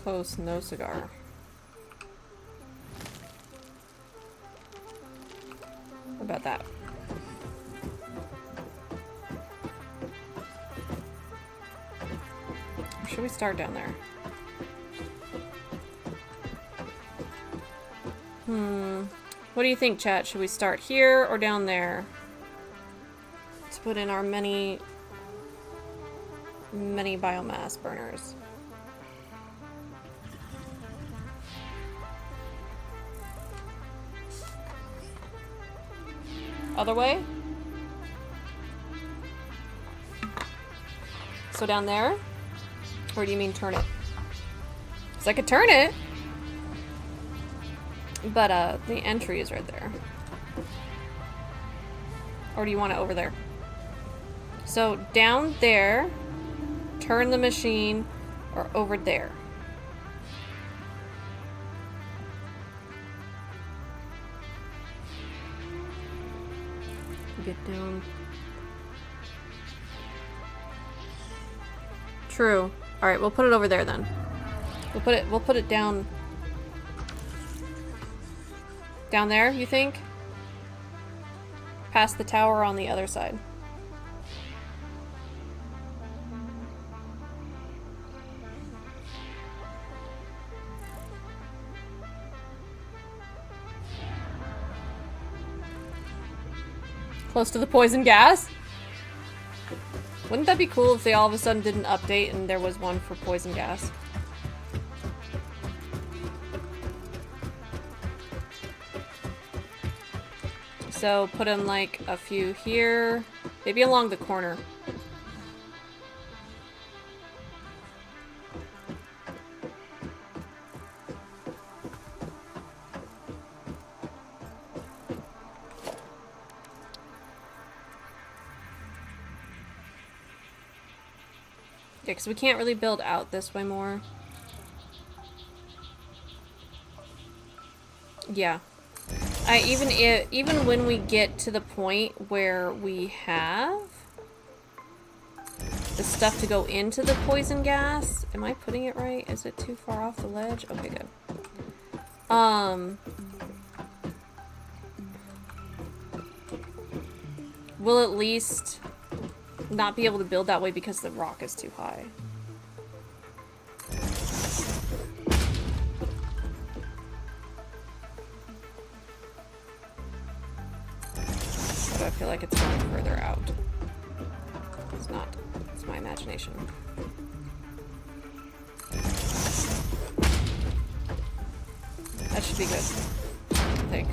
Close, no cigar. What about that? Or should we start down there? What do you think, chat? Should we start here or down there? To put in our many biomass burners. Other way? So down there? Or do you mean turn it? Because I could turn it. But the entry is right there. Or do you want it over there? So down there, turn the machine, or over there. Get down. True. All right, we'll put it over there then. We'll put it down. Down there, you think? Past the tower on the other side. Close to the poison gas? Wouldn't that be cool if they all of a sudden did an update and there was one for poison gas? So put in like a few here, maybe along the corner. Yeah, because we can't really build out this way more. Yeah. Even when we get to the point where we have the stuff to go into the poison gas, am I putting it right? Is it too far off the ledge? Okay, good. We'll at least not be able to build that way because the rock is too high. But I feel like it's going further out. It's not. It's my imagination. That should be good, I think.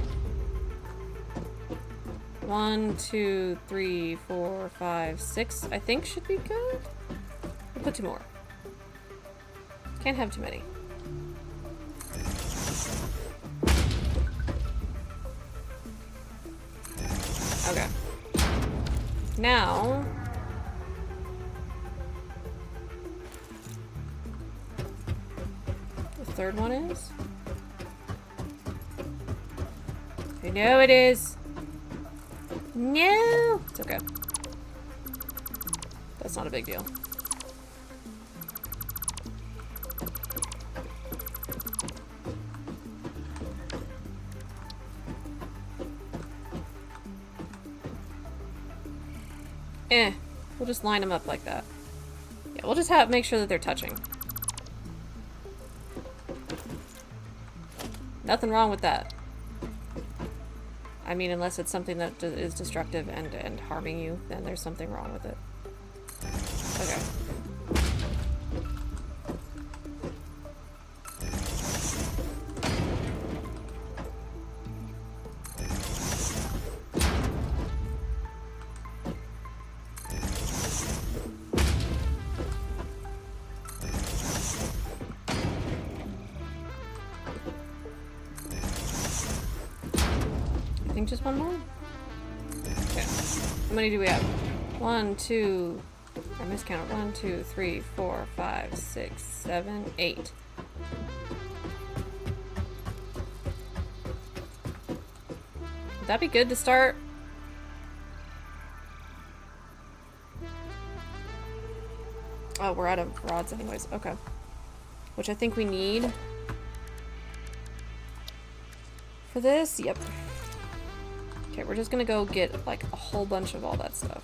1, 2, 3, 4, 5, 6, I think should be good. We'll put 2 more. Can't have too many. Okay. Now... the third one is? I know it is! No! It's okay. That's not a big deal. We'll just line them up like that. Yeah, we'll just make sure that they're touching. Nothing wrong with that. I mean, unless it's something that is destructive and harming you, then there's something wrong with it. Okay. I think just one more? Okay. How many do we have? 1, 2... I miscounted. 1, 2, 3, 4, 5, 6, 7, 8. Would that be good to start? Oh, we're out of rods anyways. Okay. Which I think we need. For this? Yep. Okay, we're just gonna go get, like, a whole bunch of all that stuff.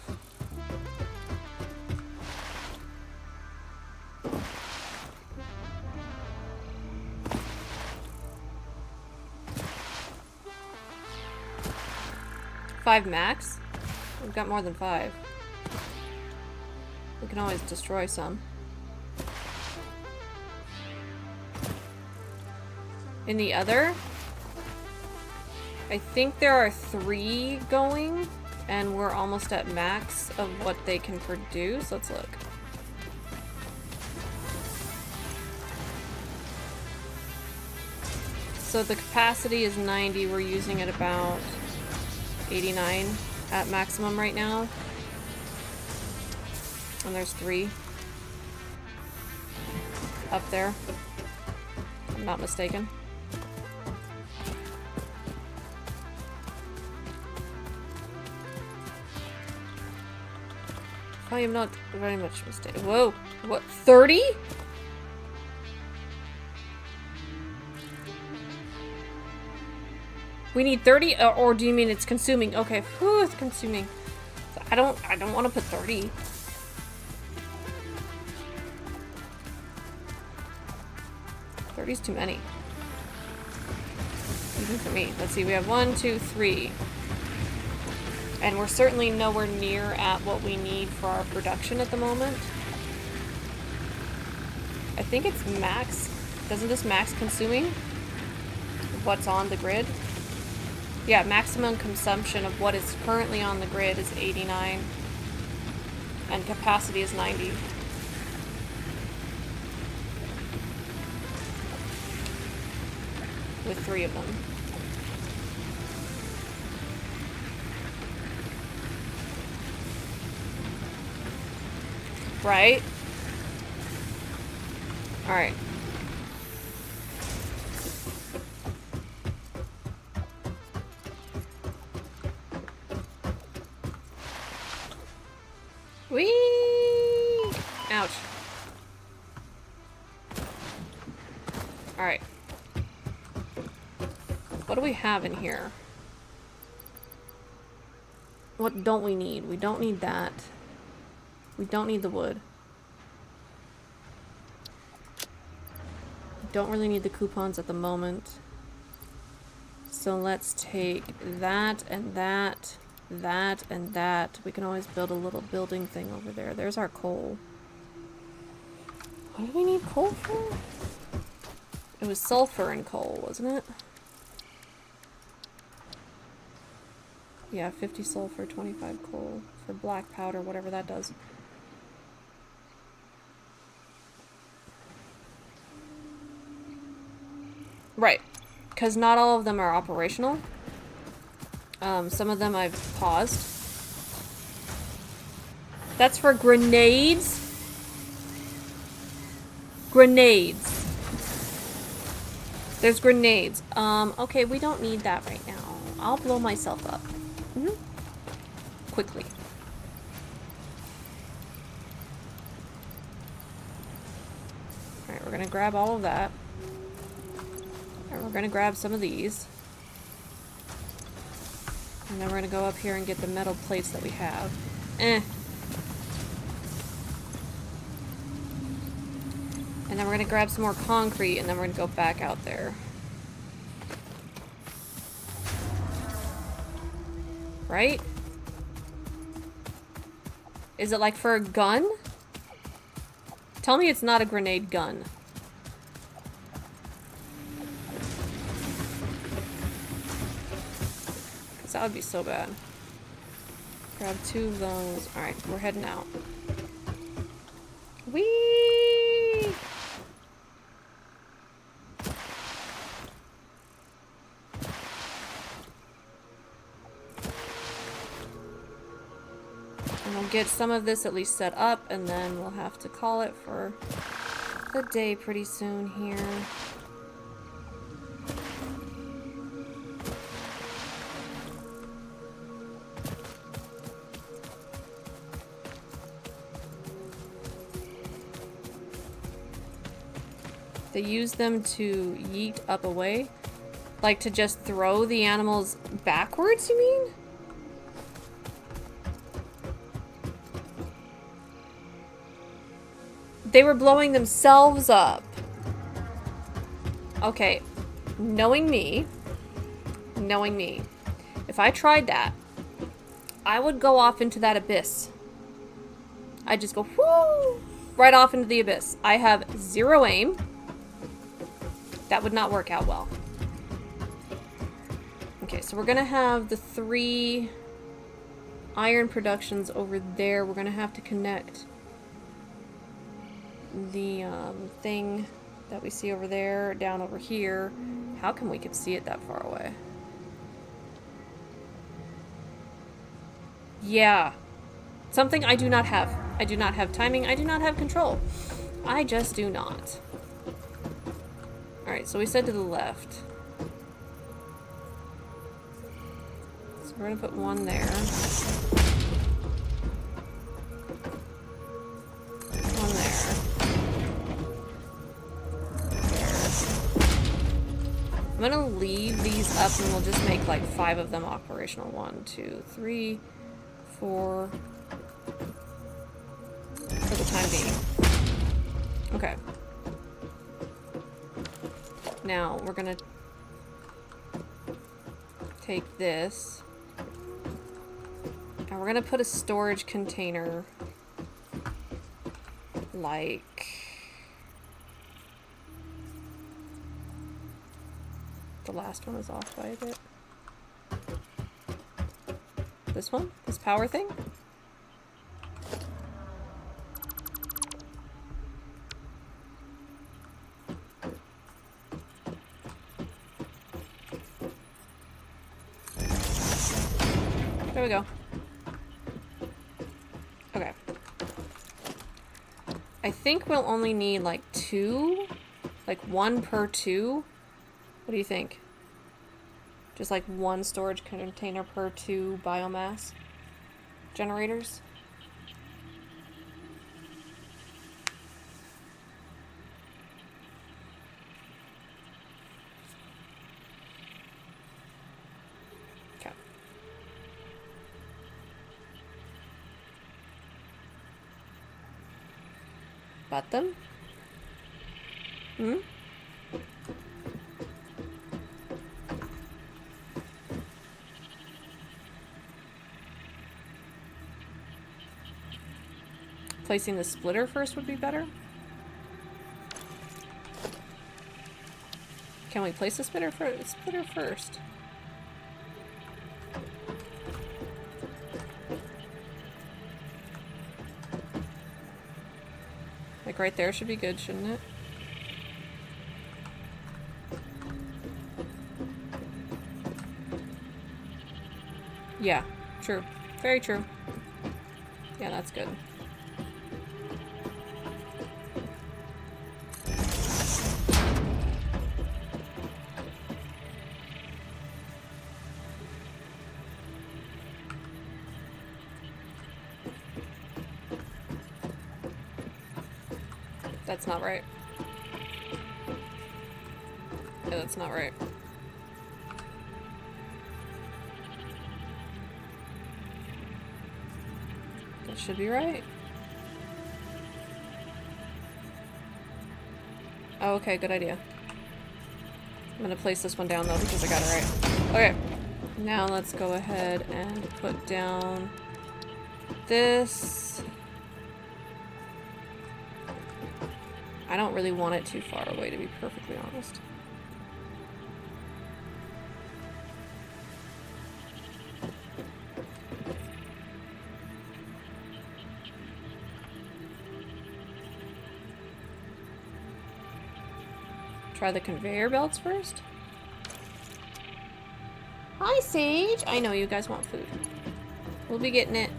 5 max? We've got more than 5. We can always destroy some. In the other, I think there are 3 going, and we're almost at max of what they can produce. Let's look. So the capacity is 90. We're using it about 89 at maximum right now. And there's 3 up there. If I'm not mistaken. I am not very much mistaken. Whoa! What? 30? We need 30, or do you mean it's consuming? Okay, whew, it's consuming. So I don't want to put 30. Is too many. Even for me. Let's see, we have 1, 2, 3. And we're certainly nowhere near at what we need for our production at the moment. I think it's max. Doesn't this max consuming what's on the grid? Yeah, maximum consumption of what is currently on the grid is 89. And capacity is 90. With 3 of them. Right? Alright. Whee! Ouch. Alright. What do we have in here? What don't we need? We don't need that. We don't need the wood. We don't really need the coupons at the moment. So let's take that and that, that and that. We can always build a little building thing over there. There's our coal. What do we need coal for? It was sulfur and coal, wasn't it? Yeah, 50 sulfur, 25 coal for black powder, whatever that does. Right, because not all of them are operational. Some of them I've paused. That's for grenades. Grenades. There's grenades. Okay, we don't need that right now. I'll blow myself up. Quickly. Alright, we're gonna grab all of that. And we're gonna grab some of these. And then we're gonna go up here and get the metal plates that we have. And then we're gonna grab some more concrete, and then we're gonna go back out there. Right? Is it like for a gun? Tell me it's not a grenade gun. Because that would be so bad. Grab 2 of those. Alright, we're heading out. Whee! And we'll get some of this at least set up, and then we'll have to call it for the day pretty soon here. They use them to yeet up away? Like to just throw the animals backwards, you mean? They were blowing themselves up. Okay, knowing me, if I tried that, I would go off into that abyss. I'd just go whoo, right off into the abyss. I have 0 aim. That would not work out well. Okay, so we're gonna have the 3 iron productions over there. We're gonna have to connect the thing that we see over there down over here. How come we could see it that far away? Yeah. Something I do not have. I do not have timing. I do not have control. I just do not. Alright, so we said to the left. So we're gonna put 1 there. 1 there. I'm gonna leave these up and we'll just make like 5 of them operational. 1, 2, 3, 4. For the time being. Okay. Now we're gonna take this and we're gonna put a storage container like the last one is off by a bit. This one? This power thing? There we go. Okay. I think we'll only need like 2. Like 1 per 2. What do you think? Just like 1 storage container per 2 biomass generators? Okay. Button? Hmm? Placing the splitter first would be better. Can we place the splitter first? Like right there should be good, shouldn't it? Yeah, true. Very true. Yeah, that's good. That's not right. Yeah, that's not right. That should be right. Oh, okay, good idea. I'm gonna place this one down though because I got it right. Okay, now let's go ahead and put down this. I don't really want it too far away, to be perfectly honest. Try the conveyor belts first. Hi, Sage. I know you guys want food. We'll be getting it.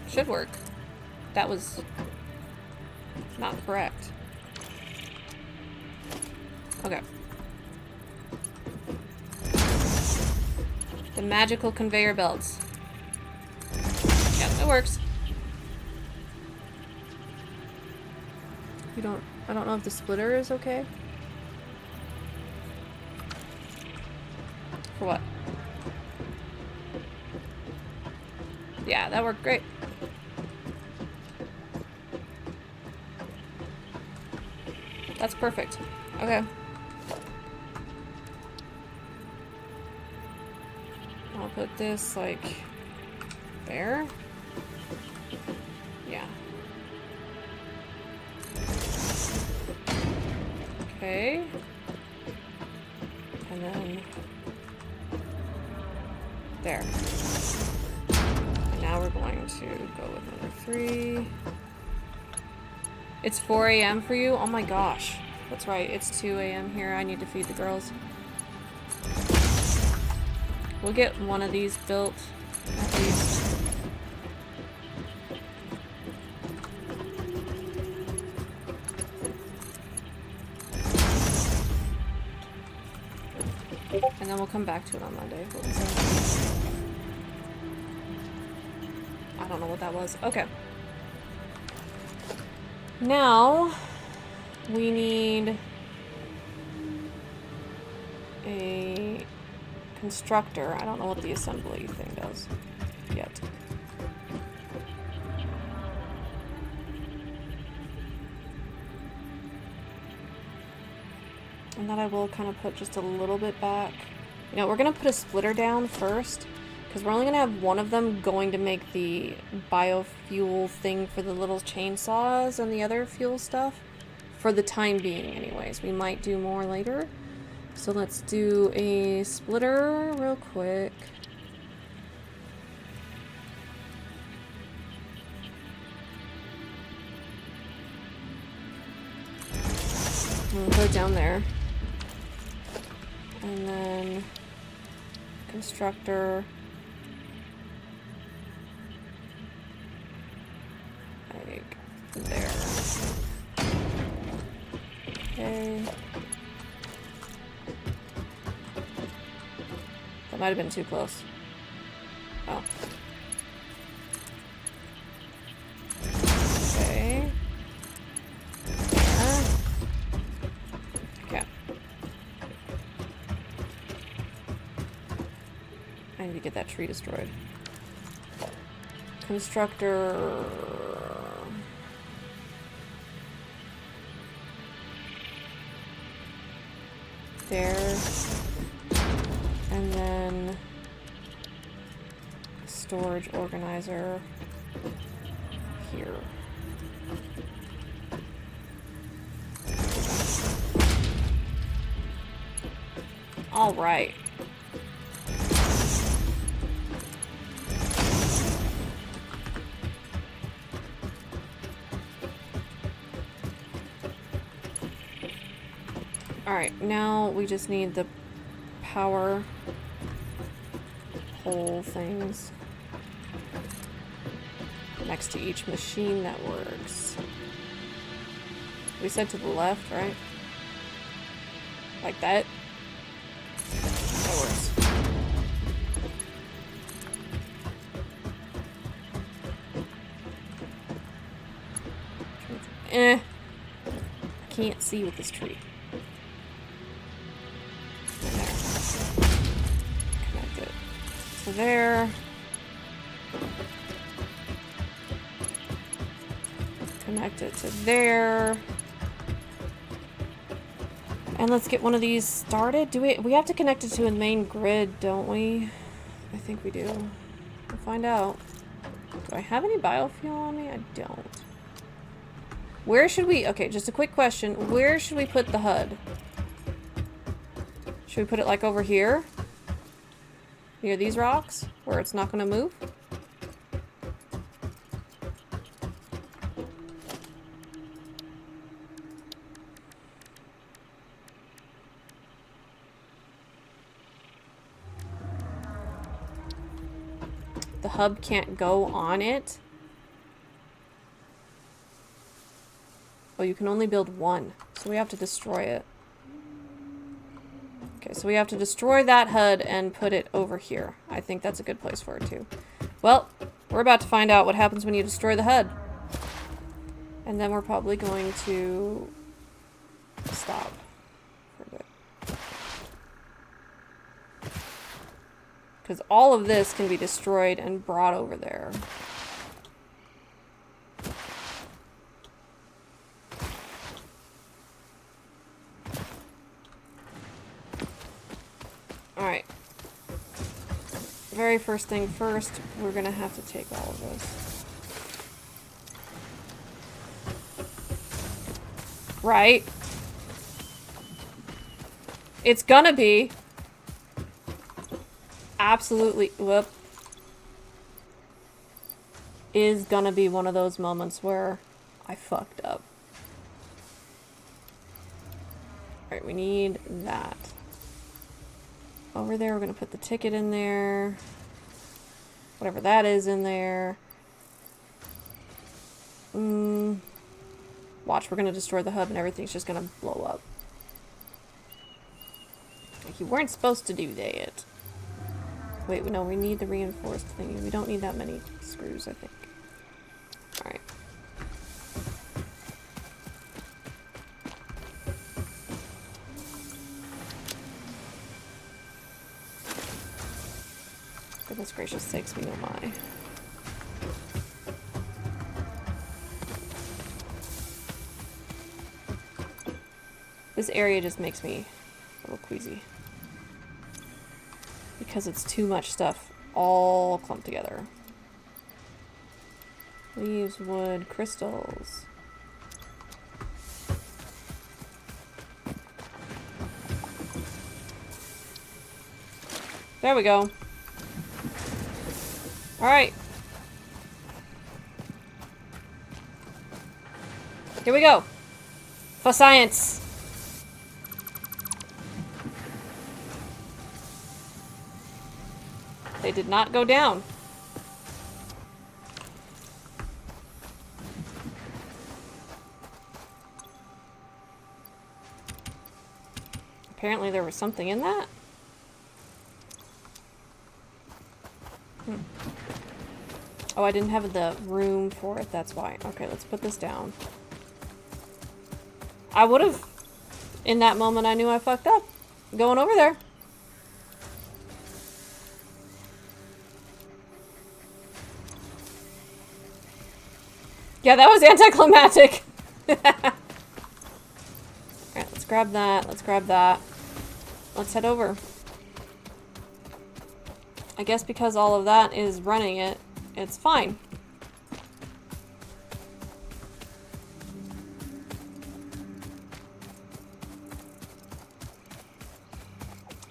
Should work. That was not correct. Okay. The magical conveyor belts. Yep, it works. I don't know if the splitter is okay. For what? Yeah, that worked great. That's perfect. Okay. I'll put this like There. Yeah. Okay. And then there. And now we're going to go with number 3. It's 4 a.m. for you? Oh my gosh. That's right, it's 2 a.m. here. I need to feed the girls. We'll get one of these built, at least. And then we'll come back to it on Monday. What was that? I don't know what that was. Okay. Now, we need a constructor. I don't know what the assembly thing does yet. And that I will kind of put just a little bit back. You know, we're going to put a splitter down first, because we're only going to have one of them going to make the biofuel thing for the little chainsaws and the other fuel stuff. For the time being, anyways. We might do more later. So let's do a splitter real quick. We'll put it down there. And then constructor. Like there. Okay. That might have been too close. Oh. Okay. There. Okay. I need to get that tree destroyed. Constructor. There. And then storage organizer here. All right. All right, now we just need the power pole things next to each machine that works. We said to the left, right? Like that? That works. I can't see with this tree. There. Connect it to there. And let's get one of these started. Do we have to connect it to a main grid, don't we? I think we do. We'll find out. Do I have any biofuel on me? I don't. Where should we... Okay, just a quick question. Where should we put the HUD? Should we put it like over here? Near these rocks, where it's not going to move. The hub can't go on it. Oh, you can only build one, so we have to destroy it. Okay, so we have to destroy that HUD and put it over here. I think that's a good place for it too. Well, we're about to find out what happens when you destroy the HUD. And then we're probably going to stop for a bit. Because all of this can be destroyed and brought over there. Alright. very first thing first, we're gonna have to take all of this. Right? It's gonna be. Absolutely. Whoop. Is gonna be one of those moments where I fucked up. Alright, we need that. Over there, we're gonna put the ticket in there. Whatever that is in there. Watch, we're gonna destroy the hub and everything's just gonna blow up. Like, you weren't supposed to do that. Wait, no, we need the reinforced thingy. We don't need that many screws, I think. Alright. Goodness gracious sakes, me oh my. This area just makes me a little queasy. Because it's too much stuff all clumped together. Leaves, wood, crystals. There we go. Alright. Here we go. For science. They did not go down. Apparently there was something in that. Oh, I didn't have the room for it, that's why. Okay, let's put this down. I would have, in that moment I knew I fucked up. Going over there. Yeah, that was anticlimactic. Alright, let's grab that. Let's grab that. Let's head over. I guess because all of that is running it, it's fine.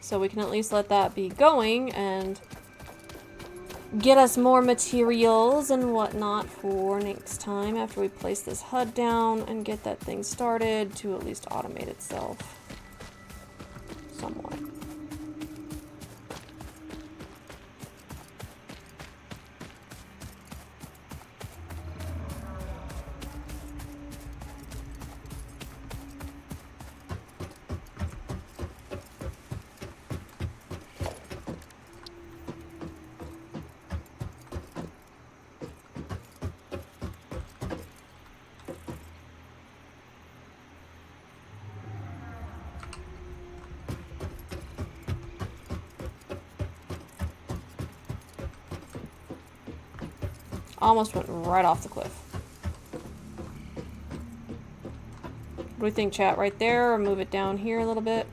So we can at least let that be going and get us more materials and whatnot for next time after we place this HUD down and get that thing started to at least automate itself somewhat. Almost went right off the cliff. What do we think, chat? Right there, or move it down here a little bit?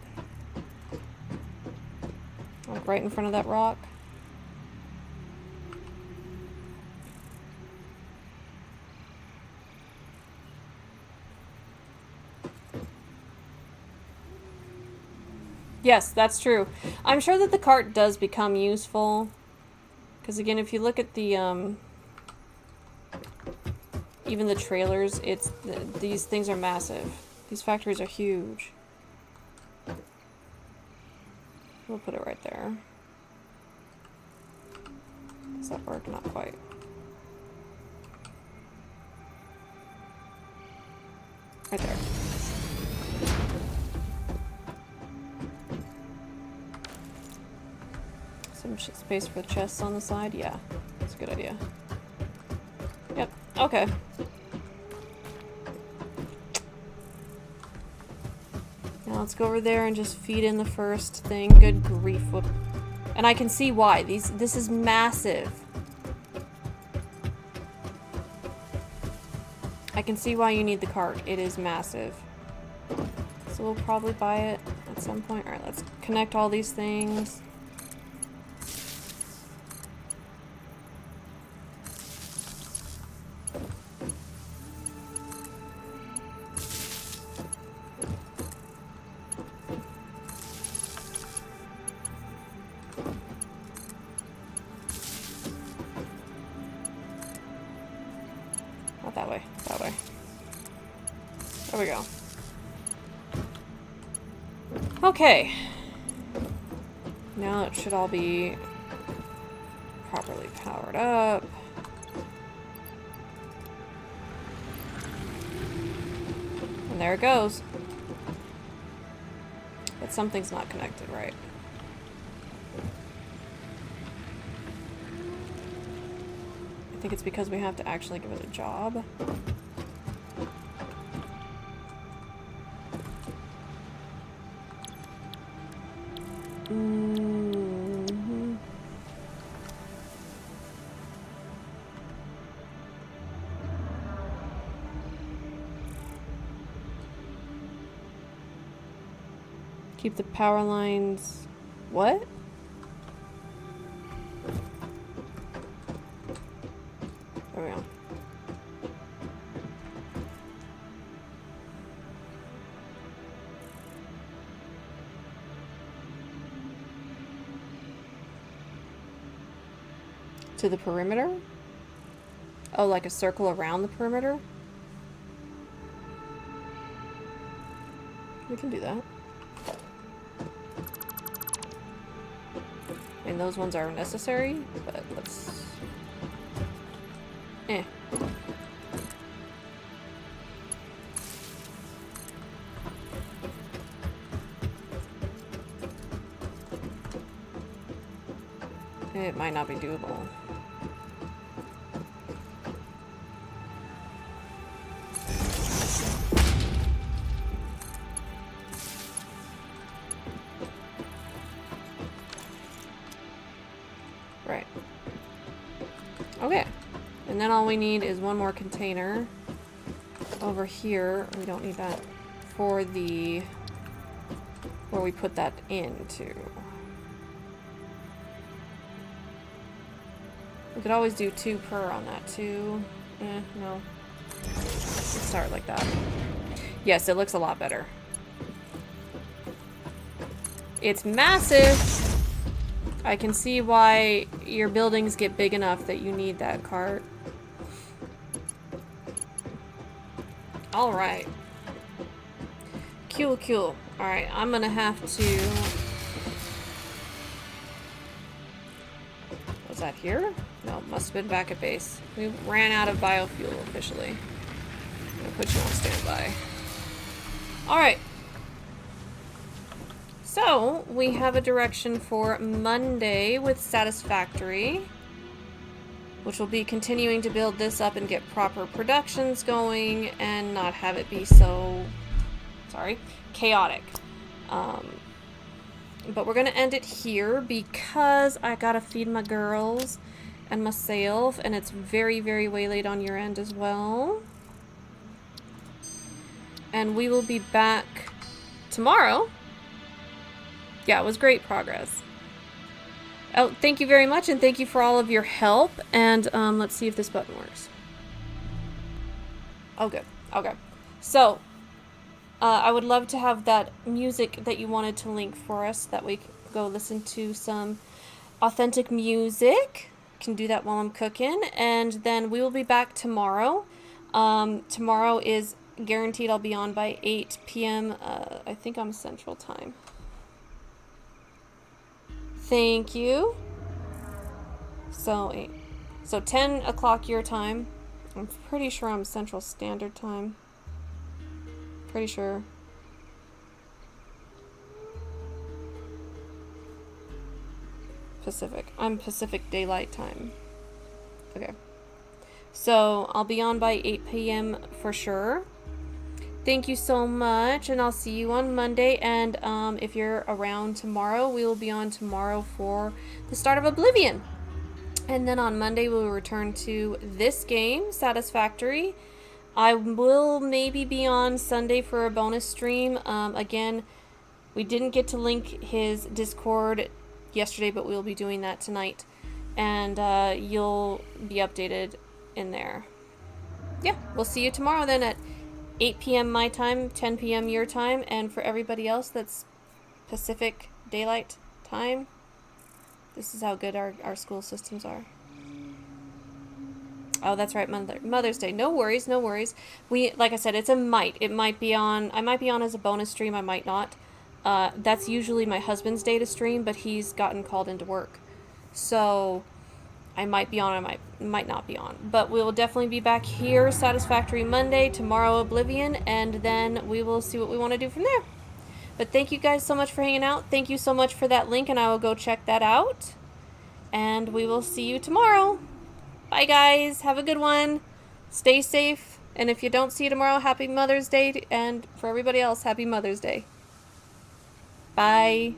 Like right in front of that rock. Yes, that's true. I'm sure that the cart does become useful. Because again, if you look at the, even the trailers, these things are massive. These factories are huge. We'll put it right there. Does that work? Not quite. Right there. Some space for chests on the side? Yeah, that's a good idea. Yep, okay. Now let's go over there and just feed in the first thing. Good grief. Whoop. And I can see why. This is massive. I can see why you need the cart. It is massive. So we'll probably buy it at some point. Alright, let's connect all these things. Okay. Now it should all be properly powered up. And there it goes. But something's not connected, right? I think it's because we have to actually give it a job. Mm-hmm. Keep the power lines... What? There we go. To the perimeter? Oh, like a circle around the perimeter? We can do that. I mean, those ones are necessary, but let's... Eh. It might not be doable. Right. Okay. And then all we need is one more container over here. We don't need that for the... where we put that into. We could always do 2 per on that too. No. Let's start like that. Yes, it looks a lot better. It's massive! I can see why your buildings get big enough that you need that cart. Alright. Cool. Alright, I'm gonna have to... Was that here? No, must have been back at base. We ran out of biofuel officially. I'm gonna put you on standby. Alright. So, we have a direction for Monday with Satisfactory, which will be continuing to build this up and get proper productions going and not have it be so, chaotic. But we're going to end it here because I gotta feed my girls and myself, and it's very, very way late on your end as well. And we will be back tomorrow. Yeah, it was great progress. Oh, thank you very much, and thank you for all of your help. And let's see if this button works. Oh, good. Okay. So, I would love to have that music that you wanted to link for us, that we can go listen to some authentic music. Can do that while I'm cooking, and then we will be back tomorrow. Tomorrow is guaranteed I'll be on by 8 p.m. I think I'm Central Time. Thank you. So 10 o'clock your time. I'm pretty sure I'm Central Standard Time. Pretty sure. Pacific. I'm Pacific Daylight Time. Okay. So I'll be on by 8 p.m. for sure. Thank you so much, and I'll see you on Monday. And if you're around tomorrow, we will be on tomorrow for the start of Oblivion. And then on Monday, we'll return to this game, Satisfactory. I will maybe be on Sunday for a bonus stream. Again, we didn't get to link his Discord yesterday, but we'll be doing that tonight. And you'll be updated in there. Yeah, we'll see you tomorrow then at 8 p.m. my time, 10 p.m. your time, and for everybody else that's Pacific Daylight Time. This is how good our school systems are. Oh, that's right, Mother's Day. No worries, no worries. Like I said, it's a might. It might be on, I might be on as a bonus stream, I might not. That's usually my husband's day to stream, but he's gotten called into work. So I might be on, I might not be on. But we will definitely be back here Satisfactory Monday, tomorrow Oblivion, and then we will see what we want to do from there. But thank you guys so much for hanging out. Thank you so much for that link, and I will go check that out. And we will see you tomorrow. Bye, guys. Have a good one. Stay safe. And if you don't see you tomorrow, happy Mother's Day. And for everybody else, happy Mother's Day. Bye.